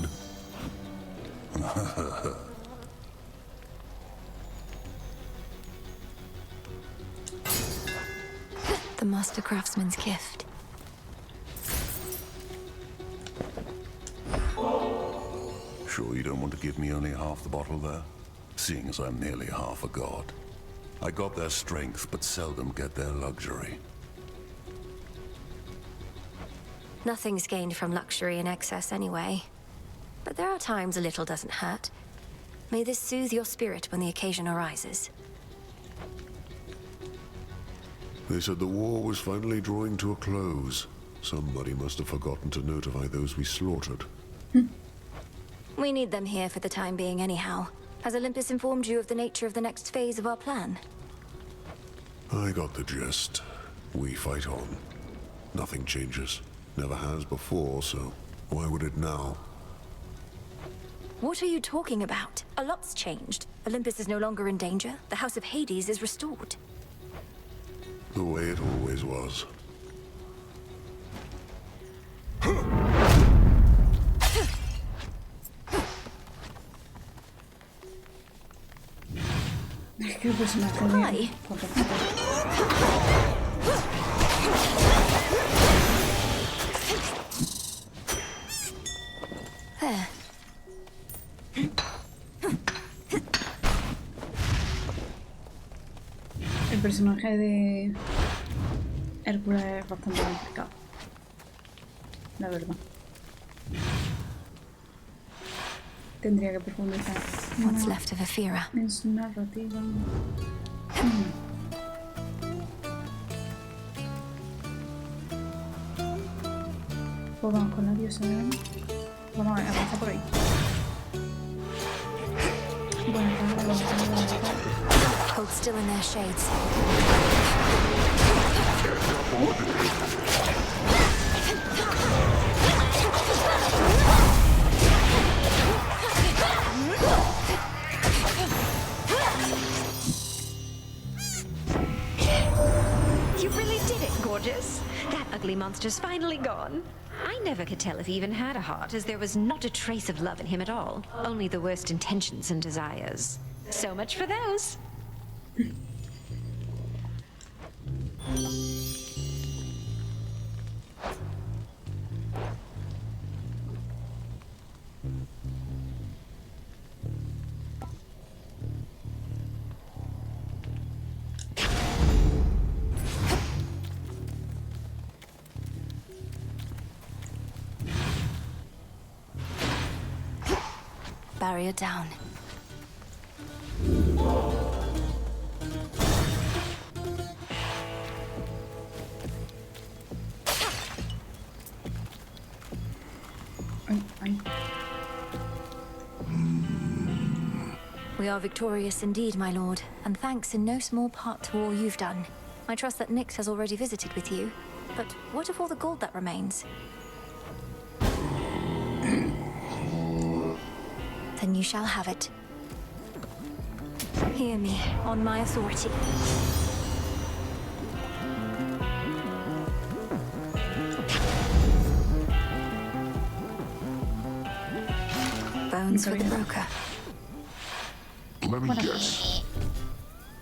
The Master Craftsman's gift. Sure you don't want to give me only half the bottle there? Seeing as I'm nearly half a god. I got their strength, but seldom get their luxury. Nothing's gained from luxury in excess anyway. But there are times a little doesn't hurt. May this soothe your spirit when the occasion arises. They said the war was finally drawing to a close. Somebody must have forgotten to notify those we slaughtered. We need them here for the time being anyhow. Has Olympus informed you of the nature of the next phase of our plan? I got the gist. We fight on. Nothing changes. Never has before, so why would it now? What are you talking about? A lot's changed. Olympus is no longer in danger. The House of Hades is restored. The way it always was. ¿Qué personaje de... There. El personaje de Hércules es bastante complicado, la verdad. Tendría que profundizar What's left of Aphira? En su narrativa. Pues vamos con la diosa. Vamos a ver, avanza por ahí. Bueno, vamos a Hold still in their shades. You really did it, gorgeous. That ugly monster's finally gone. I never could tell if he even had a heart, as there was not a trace of love in him at all. Only the worst intentions and desires. So much for those. Barrier down. We are victorious indeed, my lord, and thanks in no small part to all you've done. I trust that Nyx has already visited with you, but what of all the gold that remains? Then you shall have it. Hear me, on my authority. Bones for the broker. Let me guess.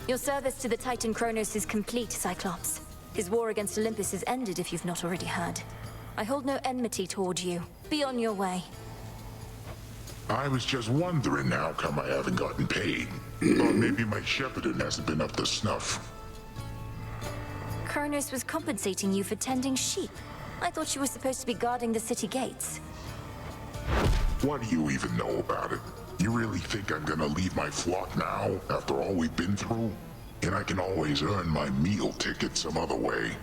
Your service to the Titan Kronos is complete, Cyclops. His war against Olympus is ended, if you've not already heard. I hold no enmity toward you. Be on your way. I was just wondering how come I haven't gotten paid. Thought maybe my shepherding hasn't been up to snuff. Kronos was compensating you for tending sheep. I thought you were supposed to be guarding the city gates. What do you even know about it? You really think I'm gonna leave my flock now, after all we've been through? And I can always earn my meal ticket some other way.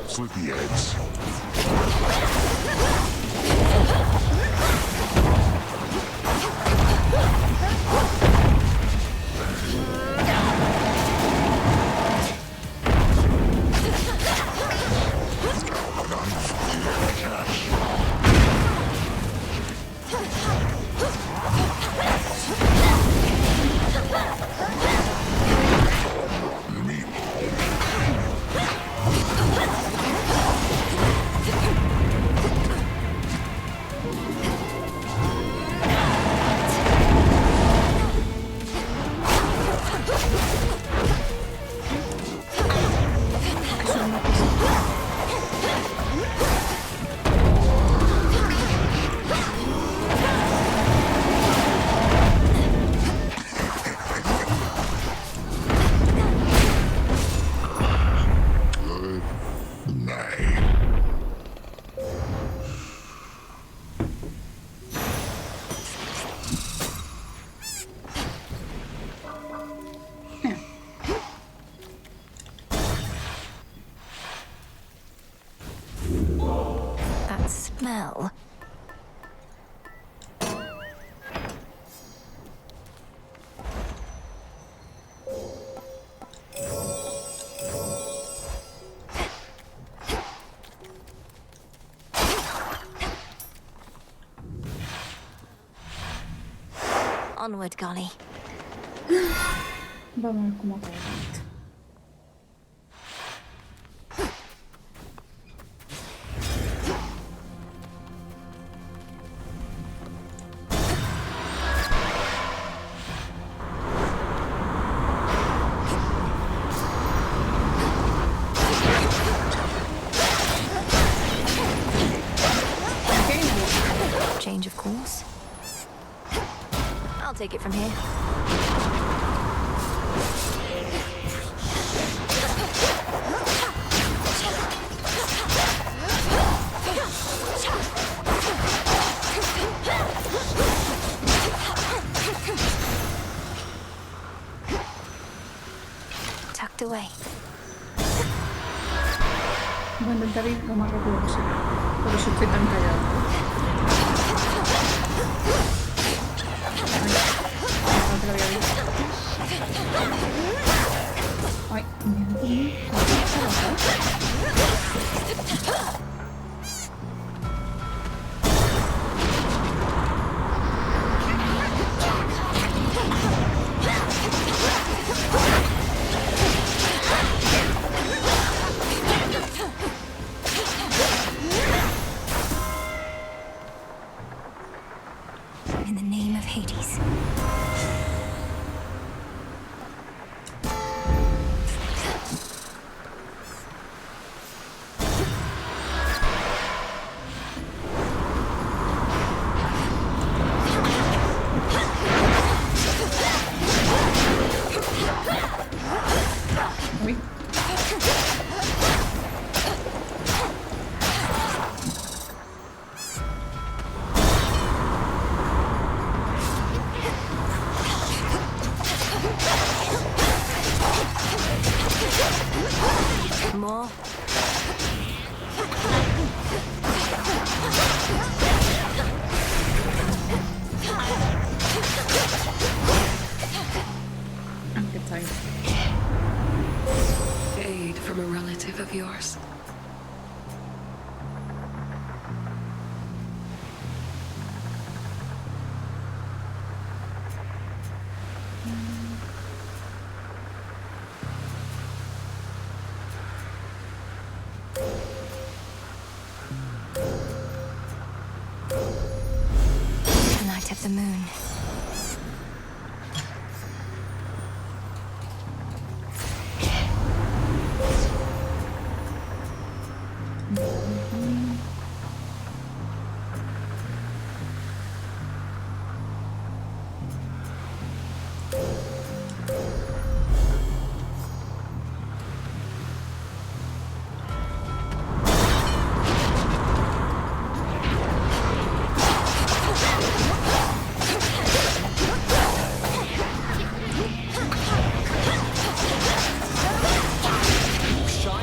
Sleepyheads. Smell. Onward, Golly. Vamos a ver cómo acaba esto. Change of course. I'll take it from here. Tucked away. Voy a intentar ir lo más rápido posible. Por eso estoy tan callado. No te lo había visto. Ay, mira. In the name of Hades. More. Aid from a relative of yours. The night of the moon.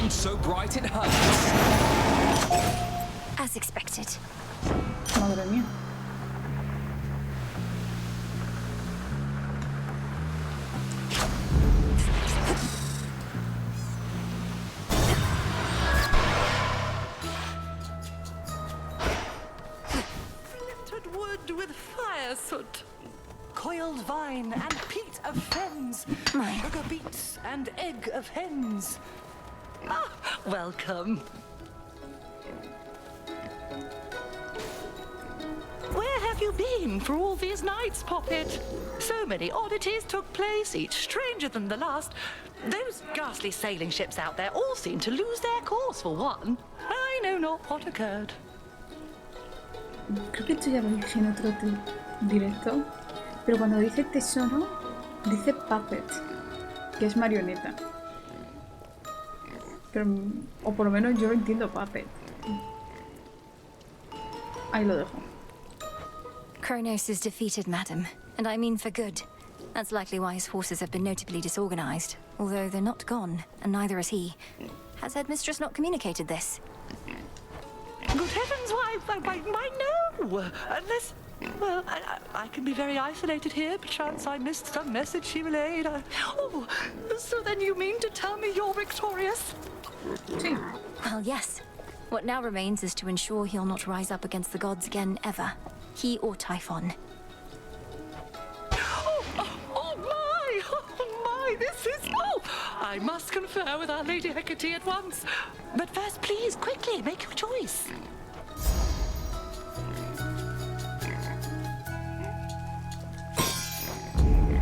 So bright it hurts. As expected. Madre mía. soot. Coiled vine and peat of fens. Sugar beets and egg of hens. Ah, welcome. Where have you been for all these nights, Poppet? So many oddities took place, each stranger than the last. Those ghastly sailing ships out there all seem to lose their course for one. I know not what occurred. Creo que esto ya lo dije en otro directo, pero cuando dice tesoro, dice puppet, que es marioneta. Pero, o por lo menos yo entiendo puppet. Ahí lo dejo. Kronos is defeated, madam, and I mean for good. That's likely why his forces have been notably disorganized, although they're not gone, and neither is he. Has Headmistress not communicated this? Good heavens, why no! Unless, well, I can be very isolated here. Perchance I missed some message she relayed. Oh, so then you mean to tell me you're victorious? Well, yes. What now remains is to ensure he'll not rise up against the gods again, ever. He or Typhon. Oh my, this is... Oh, I must confer with our Lady Hecate at once. But first, please, quickly, make your choice.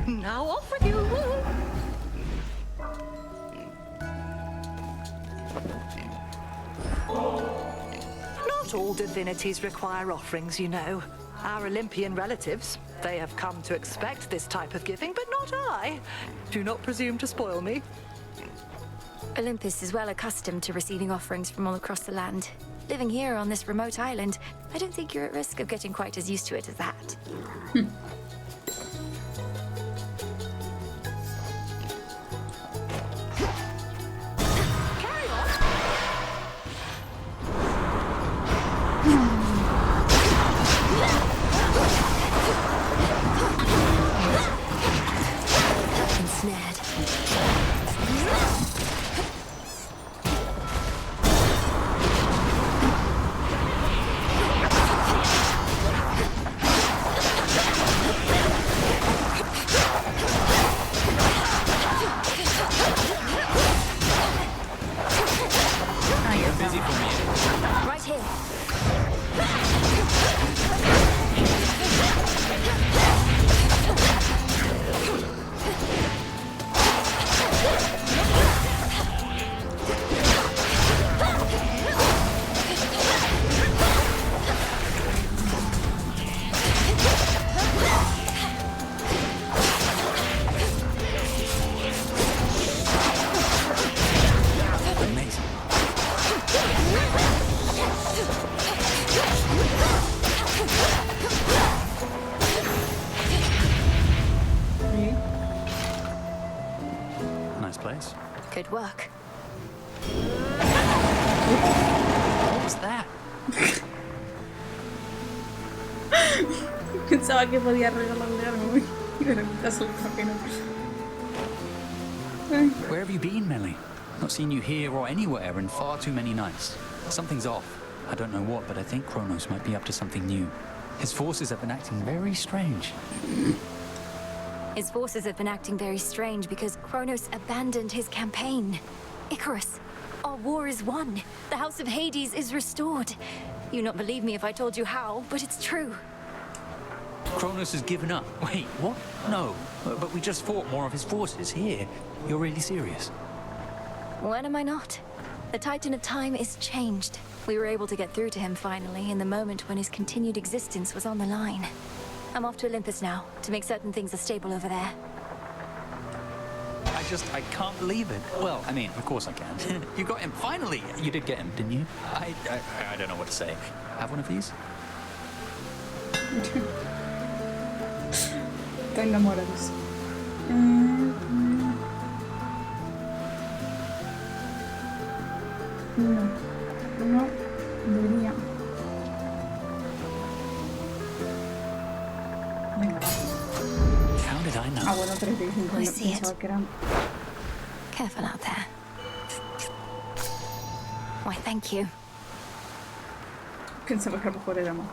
Now off with you. Not all divinities require offerings, you know. Our Olympian relatives, they have come to expect this type of giving, but not I. Do not presume to spoil me. Olympus is well accustomed to receiving offerings from all across the land. Living here on this remote island, I don't think you're at risk of getting quite as used to it as that. Good work. What was that? Pensaba que podía regalarle algo, pero me está soltando que no. Where have you been, Melly? Not seen you here or anywhere in far too many nights. Something's off. I don't know what, but I think Kronos might be up to something new. His forces have been acting very strange. His forces have been acting very strange because Kronos abandoned his campaign. Icarus, our war is won. The House of Hades is restored. You'd not believe me if I told you how, but it's true. Kronos has given up. Wait, what? No, but we just fought more of his forces here. You're really serious? When am I not? The Titan of Time is changed. We were able to get through to him finally in the moment when his continued existence was on the line. I'm off to Olympus now, to make certain things are stable over there. I can't believe it. Well, I mean, of course I can. You got him, finally! You did get him, didn't you? I don't know what to say. Have one of these? Estoy enamorados. No debería. Venga, va. How did I know? Ah, bueno, 35. I see it. Pensaba que eran... Careful out there. Why, thank you. Pensaba que a lo mejor éramos.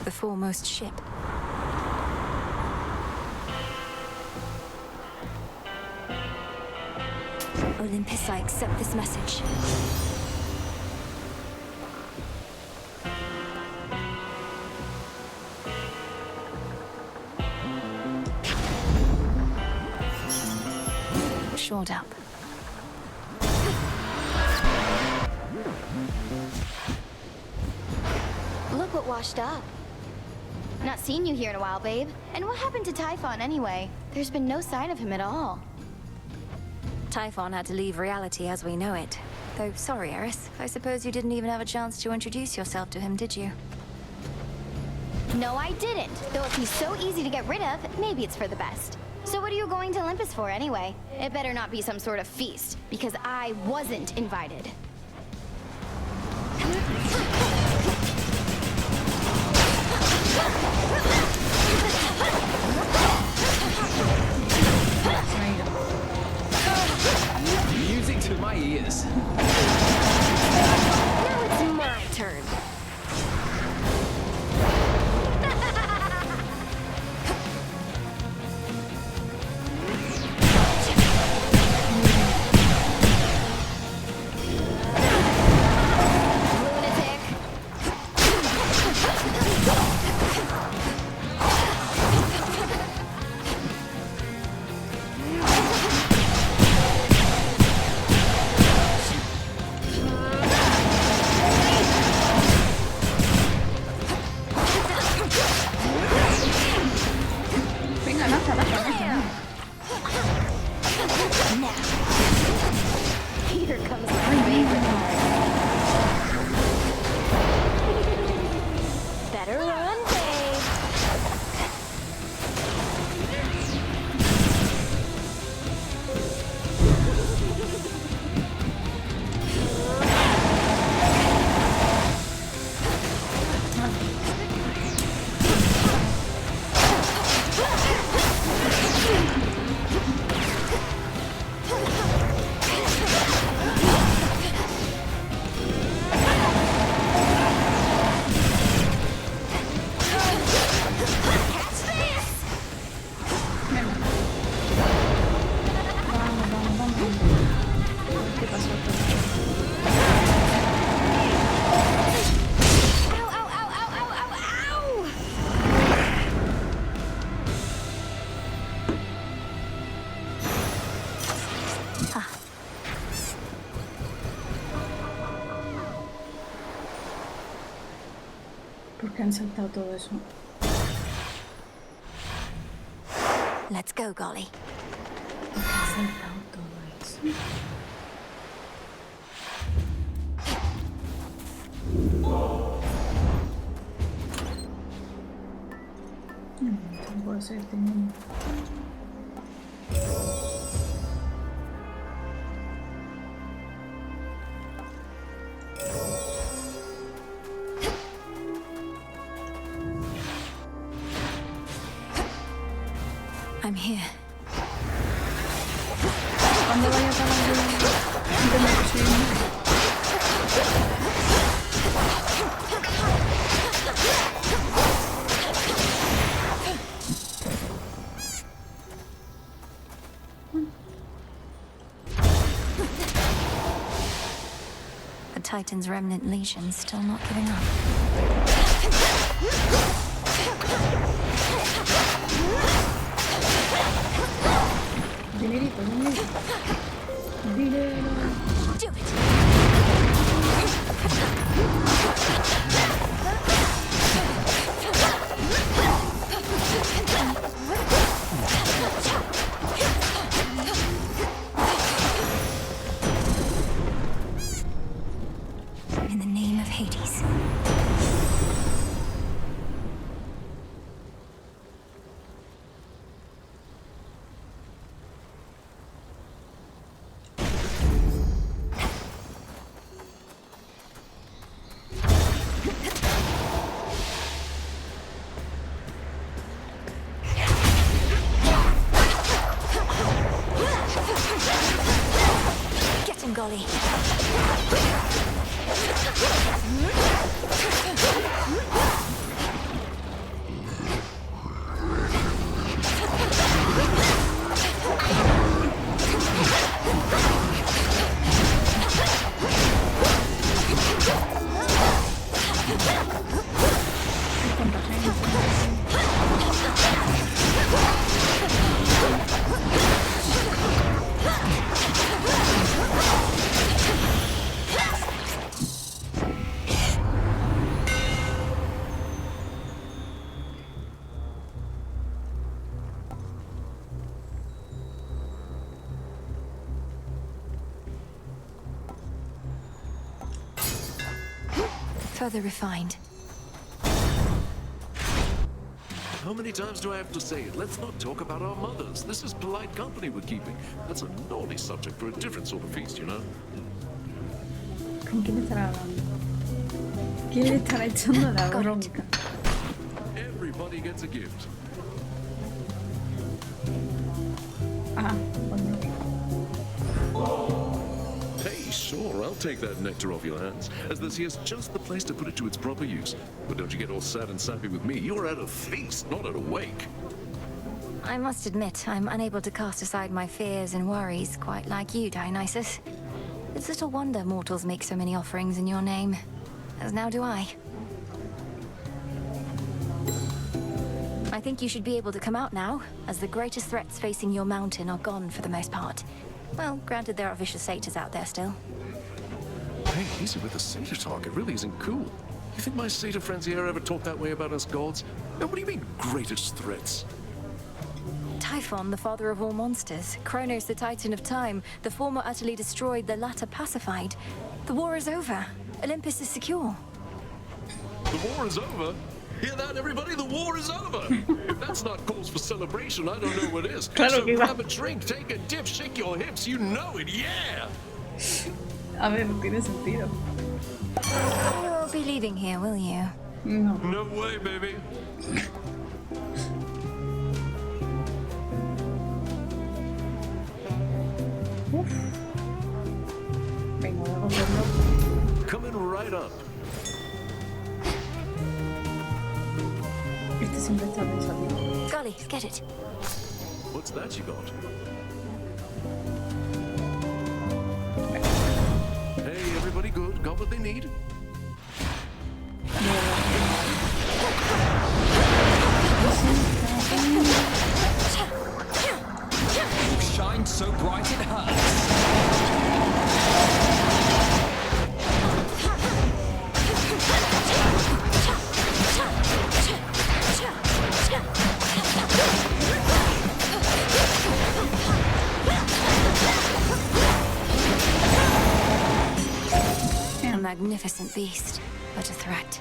the foremost ship. Olympus, I accept this message. Shored up. Look what washed up. Not seen you here in a while, babe. And what happened to Typhon anyway? There's been no sign of him at all. Typhon had to leave reality as we know it. Though, sorry, Eris. I suppose you didn't even have a chance to introduce yourself to him, did you? No, I didn't. Though if he's so easy to get rid of, maybe it's for the best. So what are you going to Olympus for anyway? It better not be some sort of feast, because I wasn't invited. Music to my ears. Now it's my turn. ¿Por qué han saltado todo eso? Let's go, Golly. ¿Por qué han saltado todo eso? No puedo ser este mundo. I'm here. Cuando vaya a The Titan's remnant legion still not giving up. Dinerito, dinero. Dinero. Do it. In the name of Hades. Get him, Golly. Further refined. How many times do I have to say it? Let's not talk about our mothers. This is polite company we're keeping. That's a naughty subject for a different sort of feast, you know? ¿Con quién estará hablando? ¿Quién le estará echando la bronca? Everybody gets a gift. Ah, bueno. Hey, sure, I'll take that nectar off your hands, as this here's just the place to put it to its proper use. But don't you get all sad and sappy with me. You're at a feast, not at a wake. I must admit, I'm unable to cast aside my fears and worries, quite like you, Dionysus. It's little wonder mortals make so many offerings in your name, as now do I. I think you should be able to come out now, as the greatest threats facing your mountain are gone for the most part. Well, granted there are vicious satyrs out there still. Hey, easy with the satyr talk. It really isn't cool. You think my satyr friends here ever talk that way about us gods? Now, what do you mean, greatest threats? Typhon, the father of all monsters. Kronos, the titan of time. The former utterly destroyed, the latter pacified. The war is over. Olympus is secure. The war is over? Hear that, everybody? The war is over! If that's not cause for celebration, I don't know what is. So grab a drink, take a dip, shake your hips, you know it, yeah! A ver, no tiene sentido. You won't be leaving here, will you? No. No way, baby. Uf. Venga, voy a cogerlo. Coming right up. Este siempre está pensativo. Golly, get it. What's that you got? Hey, everybody good? Got what they need? You shine so bright it hurts. A magnificent beast, but a threat.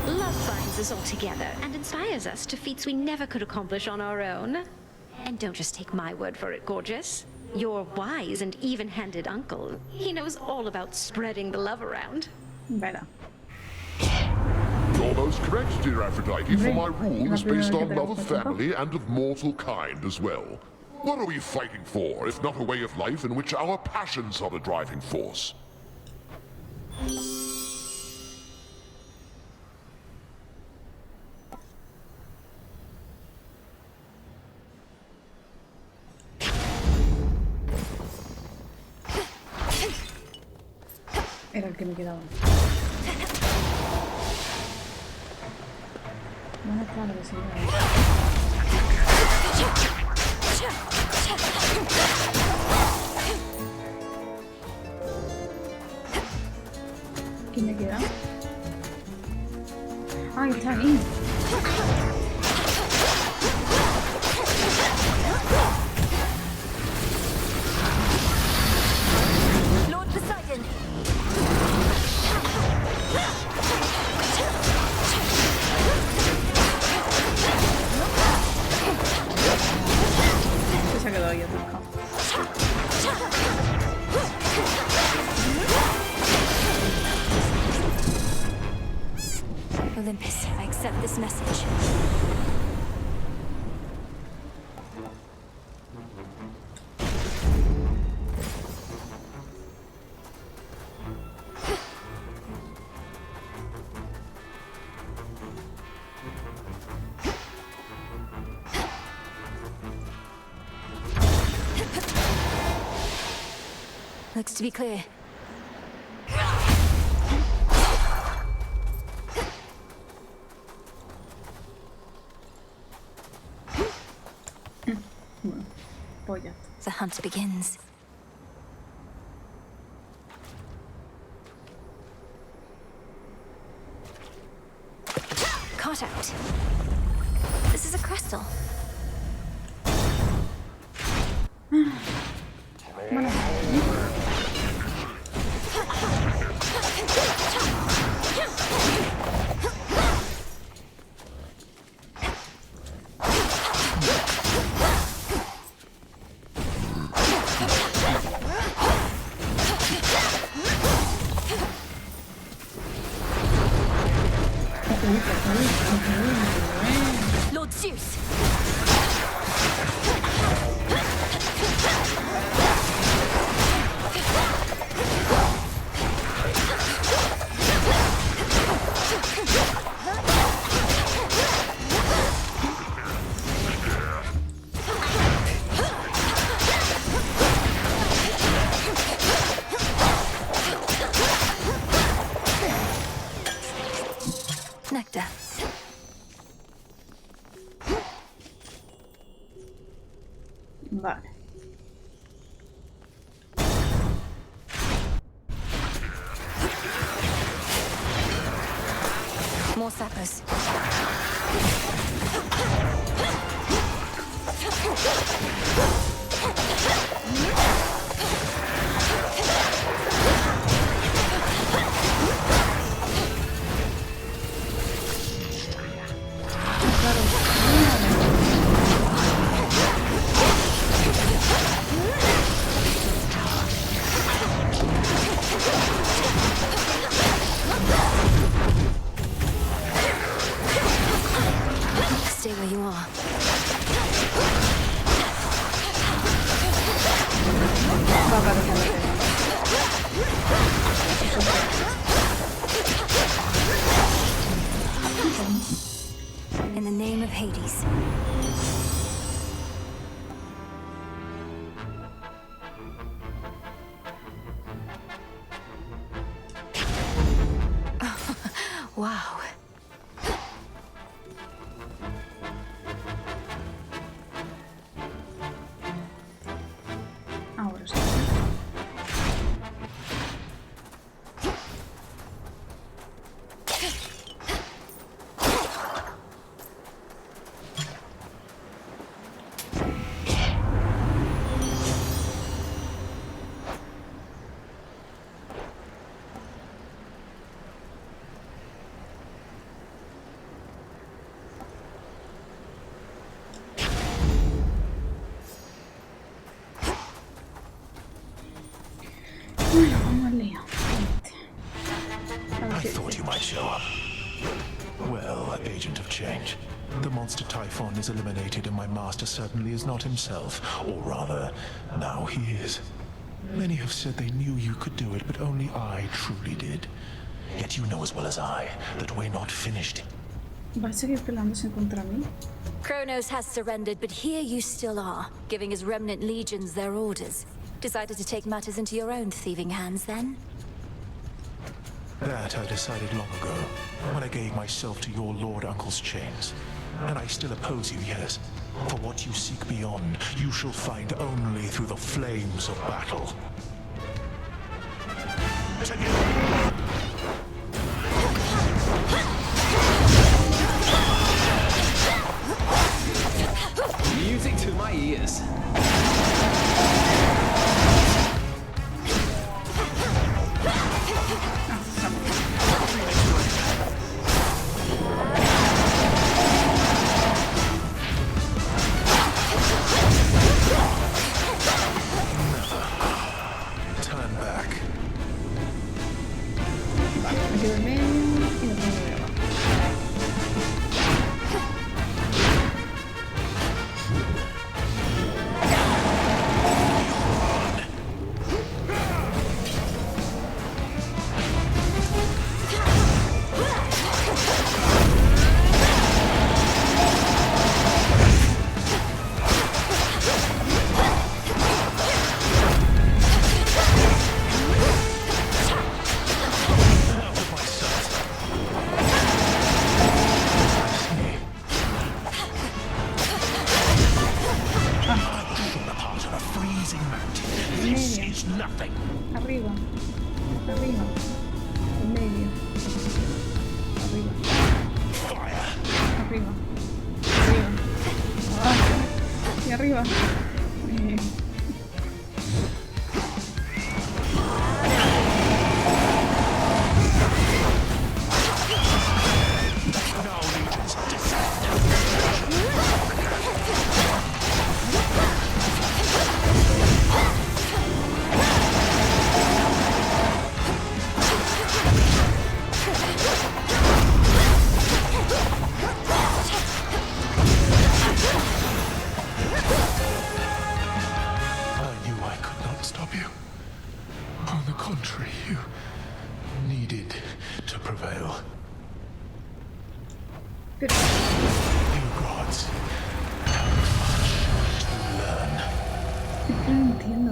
Love binds us all together and inspires us to feats we never could accomplish on our own. And don't just take my word for it, gorgeous. Your wise and even-handed uncle, he knows all about spreading the love around. Better. You're most correct, dear Aphrodite, for my rule is based on love of family and of mortal kind as well. What are we fighting for, if not a way of life in which our passions are the driving force? Era el que me quedaba. Bueno, claro que sí. ¿Quién me queda? ¡Ay, está ahí! Lord Poseidon! Se ha quedado ahí atascado. Olympus, I accept this message. Looks to be clear. Polla. The hunt begins. Caught out. This is a crystal. Lord Zeus. Nectar. Vale. More sappers. Stay where you are. In the name of Hades. Wow. Ahora sí. Bueno, vamos al lío. I thought you might show up. Well, agent of change. The monster Typhon is eliminated and my master certainly is not himself. Or rather, now he is. Many have said they knew you could do it, but only I truly did. Yet you know as well as I that we're not finished. ¿Va a seguir peleándose contra mí? Kronos has surrendered, but here you still are, giving his remnant legions their orders. Decided to take matters into your own thieving hands, then? That I decided long ago, when I gave myself to your Lord Uncle's chains. And I still oppose you, yes. For what you seek beyond, you shall find only through the flames of battle. Music to my ears. Turn back. Me quedo en medio y me pongo de abajo. arriba. Arriba. Abajo. Y arriba.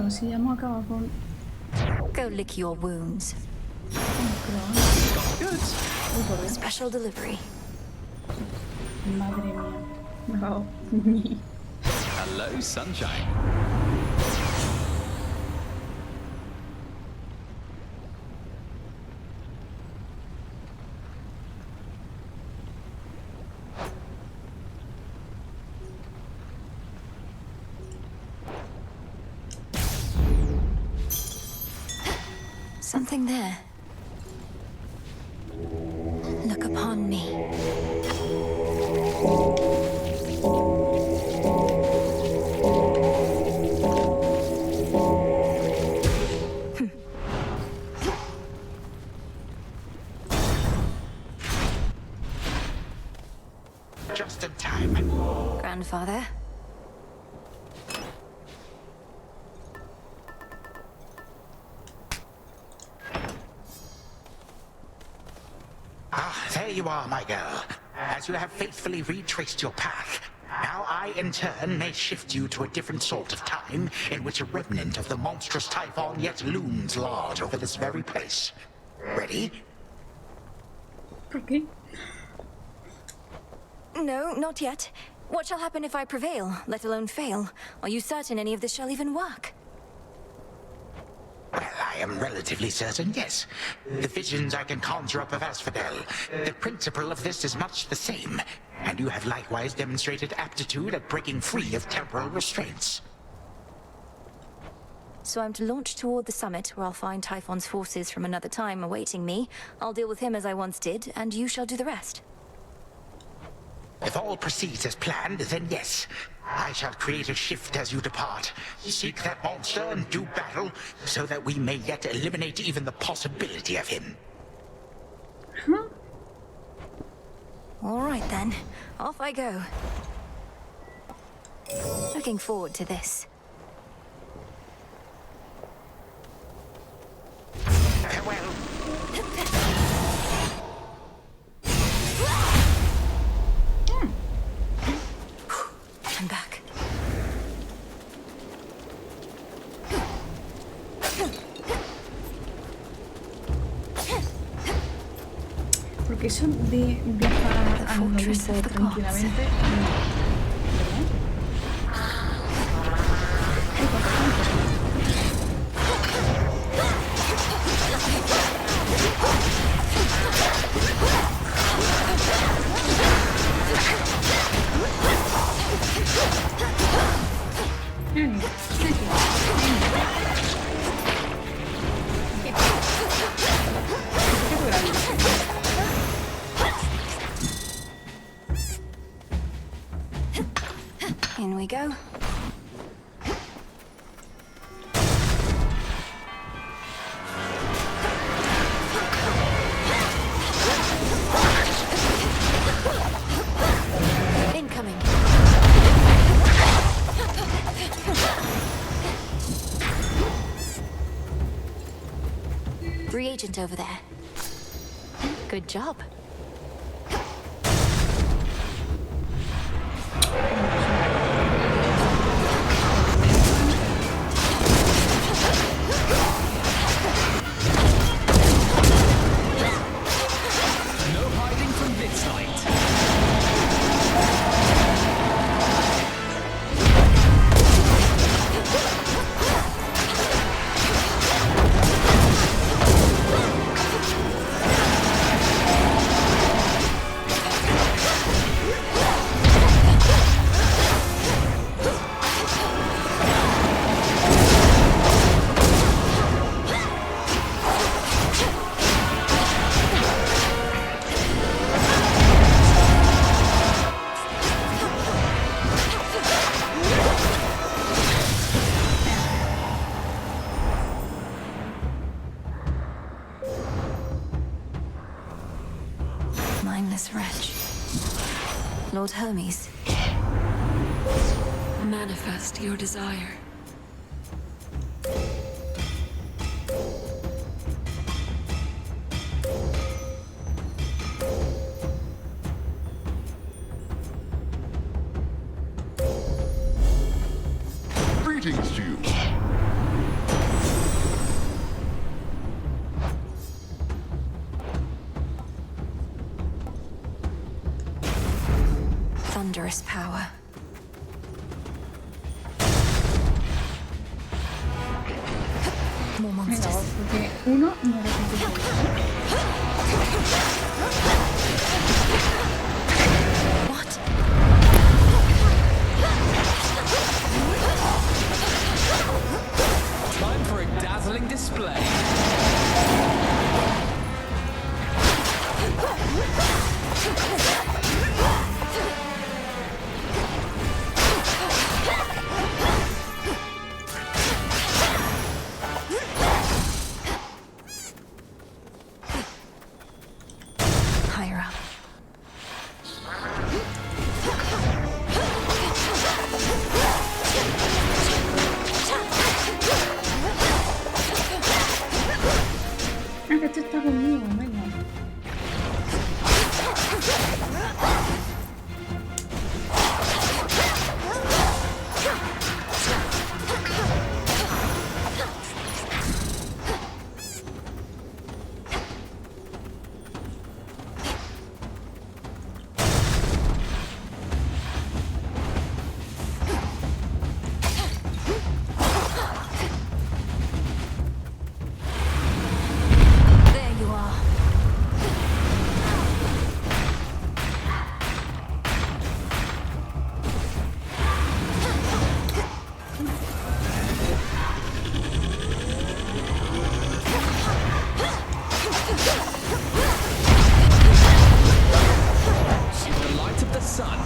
Si ya hemos acabado con... Go lick your wounds. Special delivery. Madre mía. No. Hello, sunshine. Something there. Look upon me. Just in time. Grandfather. There you are, my girl. As you have faithfully retraced your path, now I, in turn, may shift you to a different sort of time in which a remnant of the monstrous Typhon yet looms large over this very place. Ready? Okay. No, not yet. What shall happen if I prevail, let alone fail? Are you certain any of this shall even work? Well, I am relatively certain, yes. The visions I can conjure up of Asphodel, the principle of this is much the same, and you have likewise demonstrated aptitude at breaking free of temporal restraints. So I'm to launch toward the summit, where I'll find Typhon's forces from another time awaiting me. I'll deal with him as I once did, and you shall do the rest. If all proceeds as planned, then yes. I shall create a shift as you depart. Seek that monster and do battle, so that we may yet eliminate even the possibility of him. All right then, off I go. Looking forward to this. Farewell. I'm back. Porque eso de viajar al Olimpo tranquilamente. In we go. Incoming. Reagent over there. Good job. find this wretch. Lord Hermes. Manifest your desire. Greetings to you. Thunderous power. More monsters. Porque uno no era What? Time for a dazzling display. Higher up. Ah, que tú estás conmigo, venga. There you are. The light of the sun.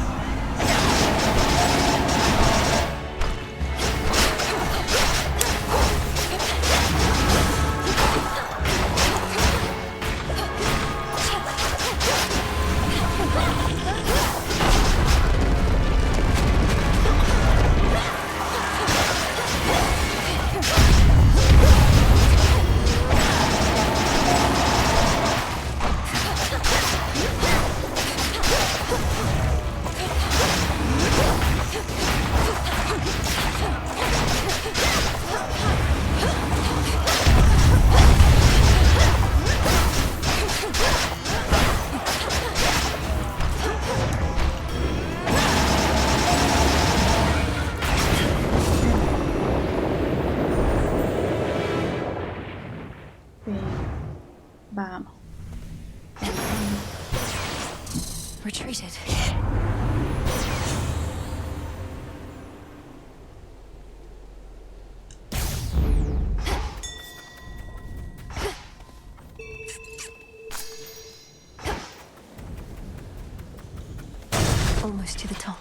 Vamos. Retreated. Almost to the top.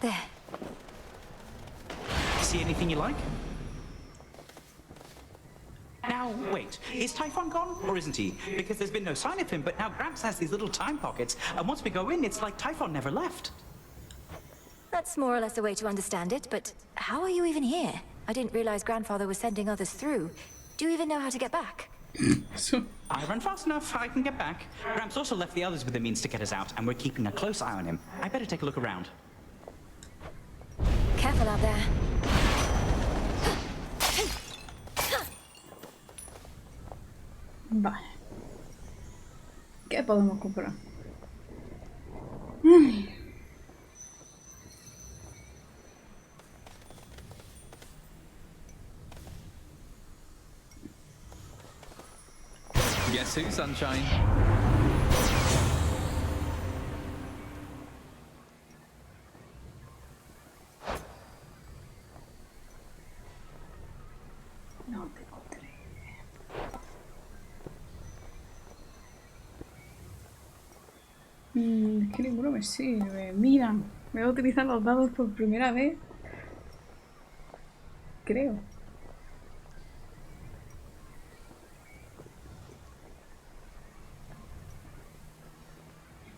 There. See anything you like? Now, wait, is Typhon gone, or isn't he? Because there's been no sign of him, but now Gramps has these little time pockets, and once we go in, it's like Typhon never left. That's more or less a way to understand it, but how are you even here? I didn't realize Grandfather was sending others through. Do you even know how to get back? I run fast enough, I can get back. Gramps also left the others with the means to get us out, and we're keeping a close eye on him. I better take a look around. Careful out there. Vale. ¿Qué podemos comprar? Ay. Guess who, sunshine? No tengo tres. Es que ninguno me sirve. Mira, voy a utilizar los dados por primera vez. Creo.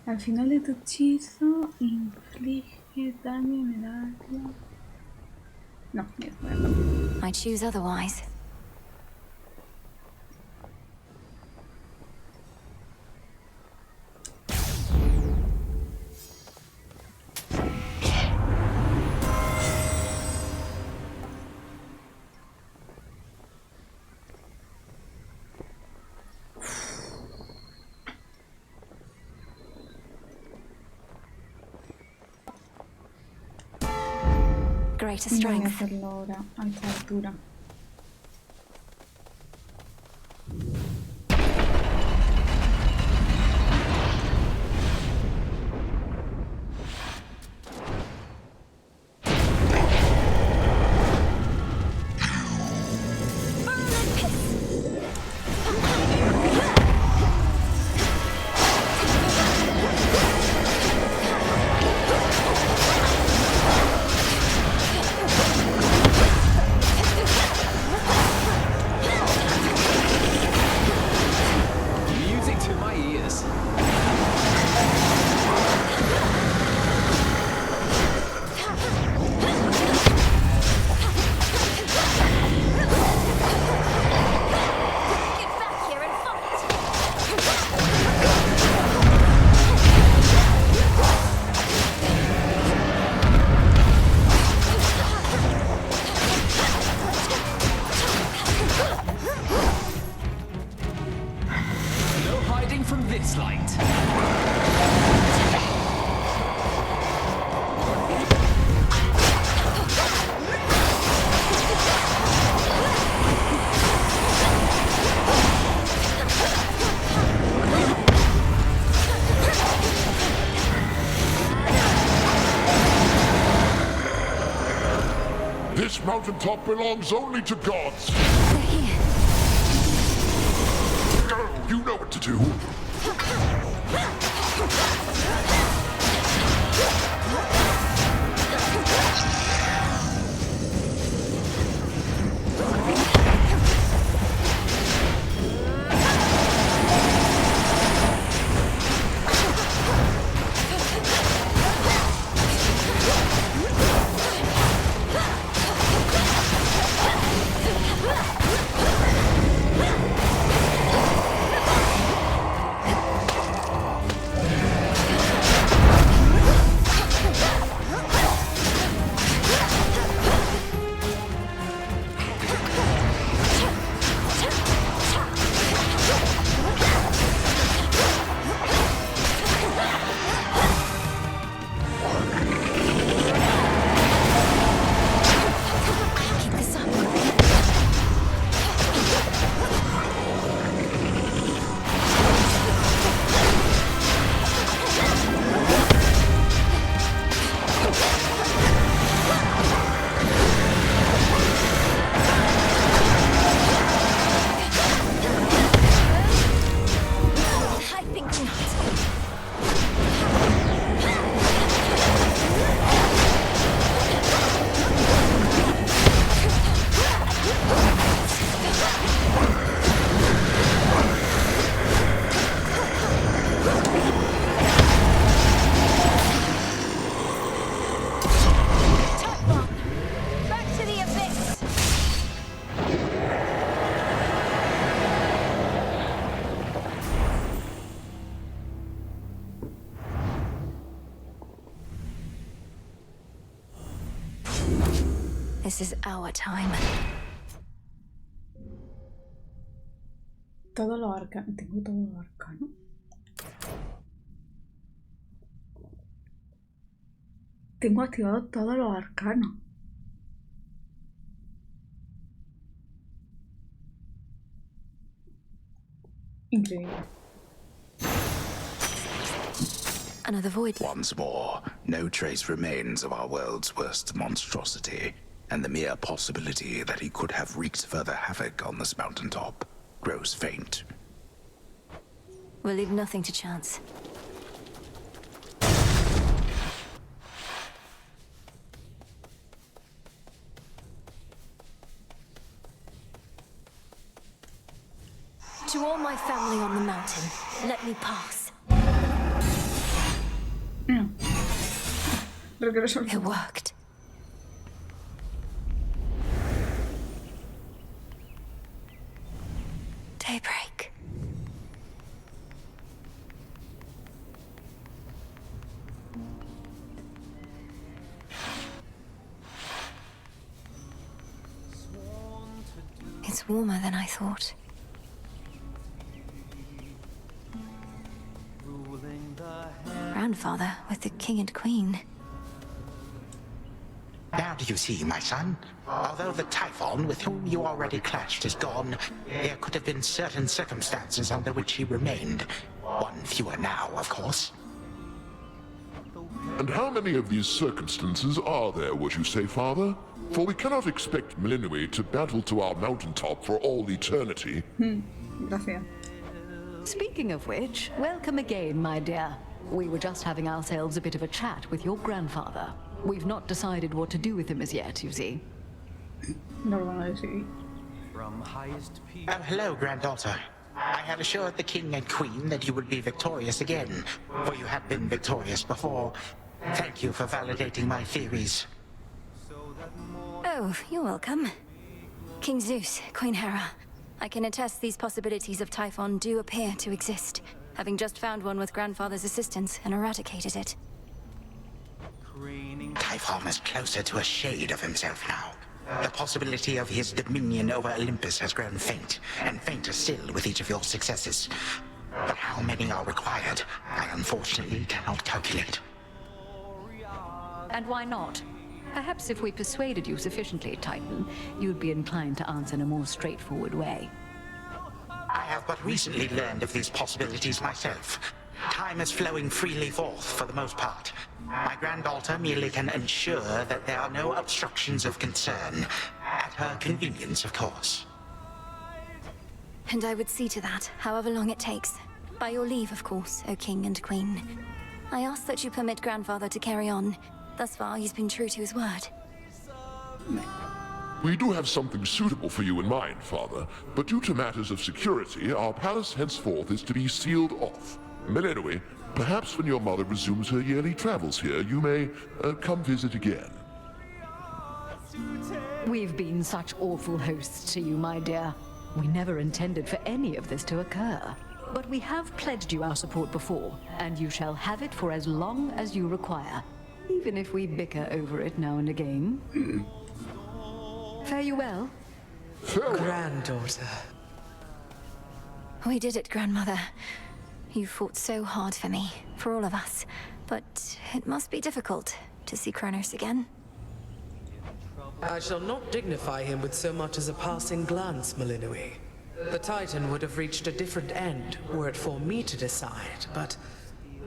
Al final de tu hechizo, inflige daño en el área. No, I choose otherwise. Greater Voy a strength. hacerlo ahora a esta altura. This mountaintop belongs only to gods. Go, you know what to do. This is our time. Todos los arcanos. Tengo todos los arcanos. Tengo activados todos los arcanos. Increíble. Another void. Once more, no trace remains of our world's worst monstrosity, and the mere possibility that he could have wreaked further havoc on this mountaintop grows faint. We'll leave nothing to chance. To all my family on the mountain, let me pass. No. Regreso al It worked. Daybreak. It's warmer than I thought. Grandfather with the king and queen. Now do you see, my son? Although the Typhon with whom you already clashed is gone, there could have been certain circumstances under which he remained. One fewer now, of course. And how many of these circumstances are there, would you say, Father? For we cannot expect Melinui to battle to our mountaintop for all eternity. Gracias. Speaking of which, welcome again, my dear. We were just having ourselves a bit of a chat with your grandfather. We've not decided what to do with him as yet, you see. No lo van a decidir. Oh, hello, granddaughter. I had assured the king and queen that you would be victorious again, for you have been victorious before. Thank you for validating my theories. Oh, you're welcome. King Zeus, Queen Hera. I can attest these possibilities of Typhon do appear to exist, having just found one with Grandfather's assistance and eradicated it. Typhon is closer to a shade of himself now. The possibility of his dominion over Olympus has grown faint, and fainter still with each of your successes. But how many are required, I unfortunately cannot calculate. And why not? Perhaps if we persuaded you sufficiently, Titan, you'd be inclined to answer in a more straightforward way. I have but recently learned of these possibilities myself. Time is flowing freely forth for the most part. My granddaughter merely can ensure that there are no obstructions of concern. At her convenience, of course. And I would see to that, however long it takes. By your leave, of course, O King and Queen. I ask that you permit Grandfather to carry on. Thus far, he's been true to his word. We do have something suitable for you in mind, Father, but due to matters of security, our palace henceforth is to be sealed off. Melinui, perhaps when your mother resumes her yearly travels here, you may come visit again. We've been such awful hosts to you, my dear. We never intended for any of this to occur. But we have pledged you our support before, and you shall have it for as long as you require, even if we bicker over it now and again. Fare you well. Granddaughter. We did it, Grandmother. You fought so hard for me, for all of us. But it must be difficult to see Kronos again. I shall not dignify him with so much as a passing glance, Melinui. The Titan would have reached a different end were it for me to decide, but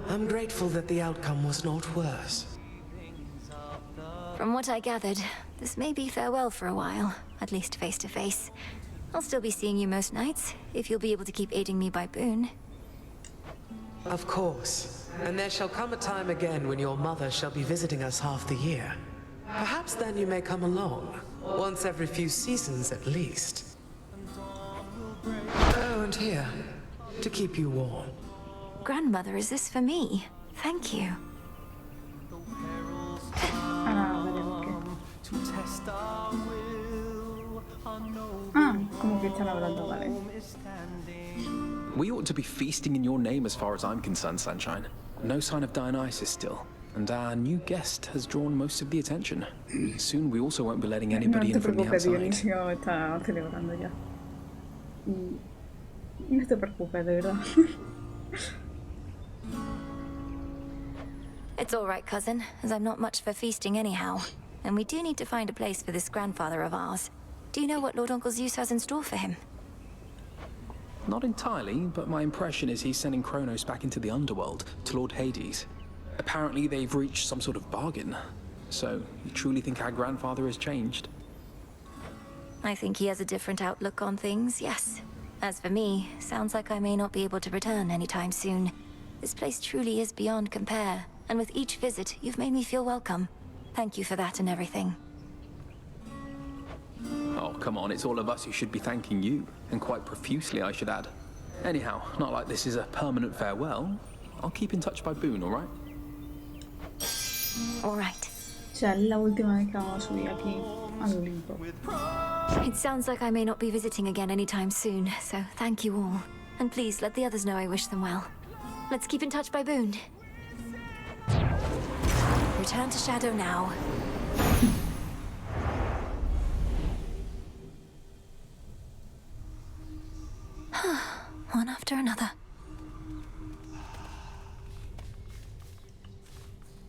I'm grateful that the outcome was not worse. From what I gathered, this may be farewell for a while, at least face to face. I'll still be seeing you most nights, if you'll be able to keep aiding me by boon. Of course. And there shall come a time again when your mother shall be visiting us half the year. Perhaps then you may come along, once every few seasons at least. Oh, and here, to keep you warm. Grandmother, is this for me? Thank you. Como que están hablando, vale. We ought to be feasting in your name as far as I'm concerned, Sunshine. No sign of Dionysus still, and our new guest has drawn most of the attention. Soon we also won't be letting anybody in from the outside. Dionisio está celebrando ya. No te preocupes, de verdad. It's all right, cousin, as I'm not much for feasting anyhow. And we do need to find a place for this grandfather of ours. Do you know what Lord Uncle Zeus has in store for him? Not entirely, but my impression is he's sending Kronos back into the underworld, to Lord Hades. Apparently they've reached some sort of bargain. So, you truly think our grandfather has changed? I think he has a different outlook on things, yes. As for me, sounds like I may not be able to return anytime soon. This place truly is beyond compare, and with each visit, you've made me feel welcome. Thank you for that and everything. Oh, come on, it's all of us who should be thanking you, and quite profusely, I should add. Anyhow, not like this is a permanent farewell. I'll keep in touch by boon, all right? All right. O sea, es la última vez que vamos a subir aquí al Olimpo. It sounds like I may not be visiting again anytime soon, so thank you all. And please let the others know I wish them well. Let's keep in touch by Boone. Return to Shadow now. One after another.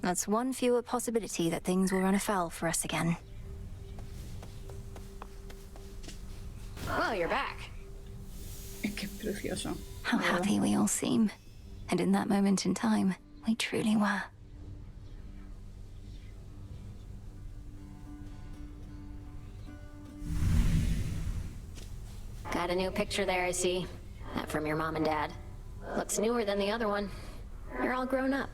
That's one fewer possibility that things will run afoul for us again. Well, you're back. Es que es precioso. How happy we all seem. And in that moment in time, we truly were. Got a new picture there, I see. That from your mom and dad. Looks newer than the other one. You're all grown up.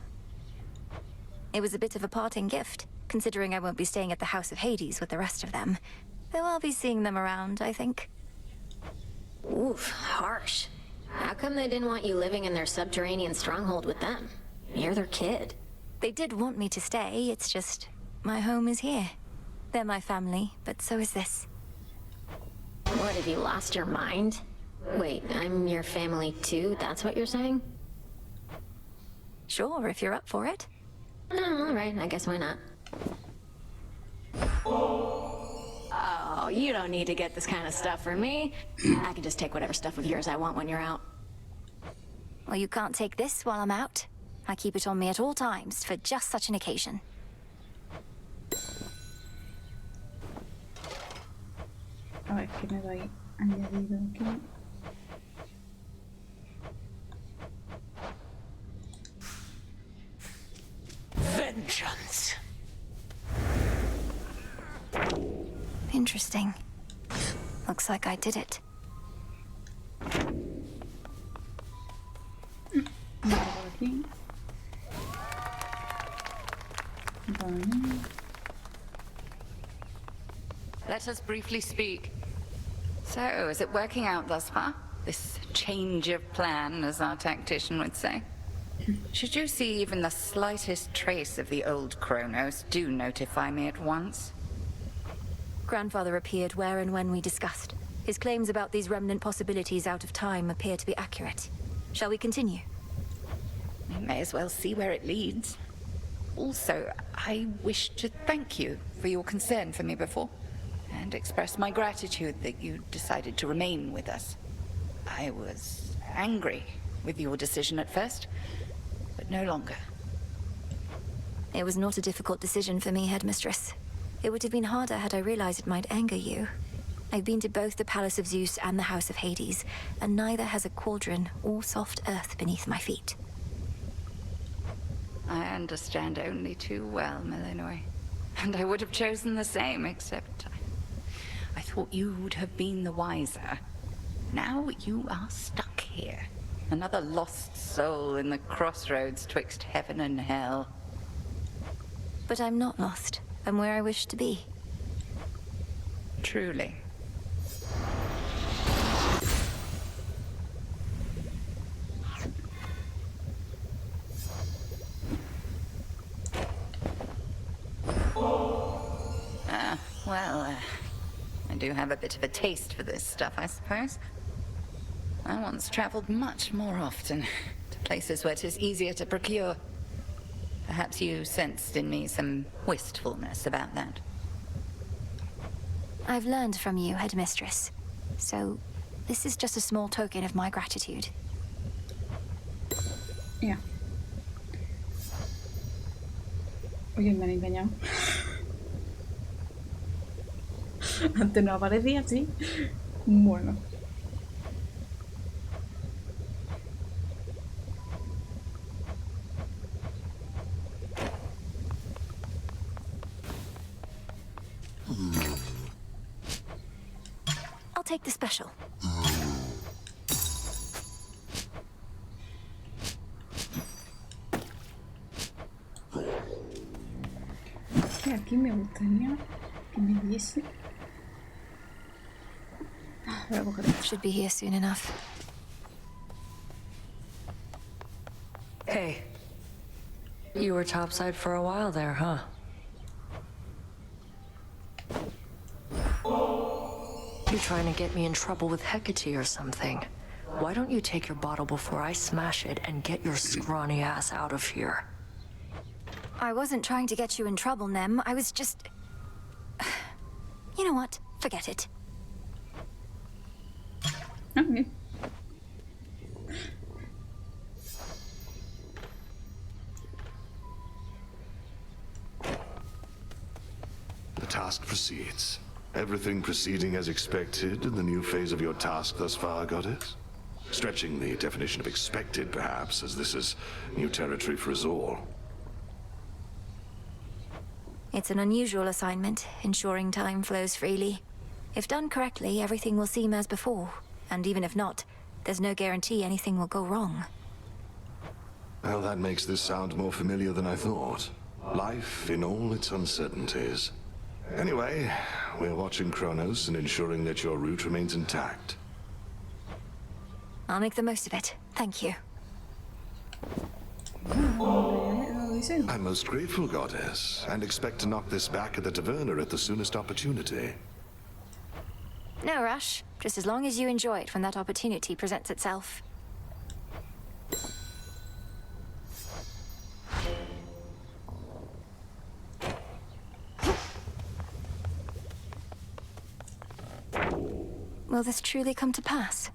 It was a bit of a parting gift, considering I won't be staying at the House of Hades with the rest of them. Though I'll be seeing them around, I think. Oof, harsh. How come they didn't want you living in their subterranean stronghold with them? You're their kid. They did want me to stay, it's just my home is here. They're my family, but so is this. What, have you lost your mind? Wait, I'm your family too, that's what you're saying? Sure, if you're up for it. Oh, alright, I guess why not. Oh, you don't need to get this kind of stuff for me. I can just take whatever stuff of yours I want when you're out. Well, you can't take this while I'm out. I keep it on me at all times for just such an occasion. A ver, que me doy añadido aquí. Vengeance. Interesting. Looks like I did it. Aquí. Vale. Let us briefly speak. So, is it working out thus far? This change of plan, as our tactician would say? Should you see even the slightest trace of the old Kronos, do notify me at once. Grandfather appeared where and when we discussed. His claims about these remnant possibilities out of time appear to be accurate. Shall we continue? We may as well see where it leads. Also, I wish to thank you for your concern for me before, and express my gratitude that you decided to remain with us. I was angry with your decision at first, but no longer. It was not a difficult decision for me, Headmistress. It would have been harder had I realized it might anger you. I've been to both the Palace of Zeus and the House of Hades, and neither has a cauldron or soft earth beneath my feet. I understand only too well, Melinoy. And I would have chosen the same, except I thought you would have been the wiser. Now you are stuck here. Another lost soul in the crossroads twixt heaven and hell. But I'm not lost. I'm where I wish to be. Truly. I do have a bit of a taste for this stuff, I suppose. I once traveled much more often, to places where it is easier to procure. Perhaps you sensed in me some wistfulness about that. I've learned from you, Headmistress. So, this is just a small token of my gratitude. Ya. Oye, me han engañado. Antes no aparecía así. Bueno. I'll take the special. Y aquí me gustaría que me diese. Voy a coger esto. Should be here soon enough. Hey. You were topside for a while there, huh? You trying to get me in trouble with Hecate or something? Why don't you take your bottle before I smash it and get your scrawny ass out of here? I wasn't trying to get you in trouble, Nem. I was just... You know what? Forget it. The task proceeds. Everything proceeding as expected in the new phase of your task thus far, Goddess? Stretching the definition of expected, perhaps, as this is new territory for us all. It's an unusual assignment, ensuring time flows freely. If done correctly, everything will seem as before. And even if not, there's no guarantee anything will go wrong. Well, that makes this sound more familiar than I thought. Life in all its uncertainties. Anyway, we're watching Kronos and ensuring that your route remains intact. I'll make the most of it. Thank you. I'm most grateful, Goddess, and expect to knock this back at the taverna at the soonest opportunity. No rush. Just as long as you enjoy it when that opportunity presents itself. Will this truly come to pass?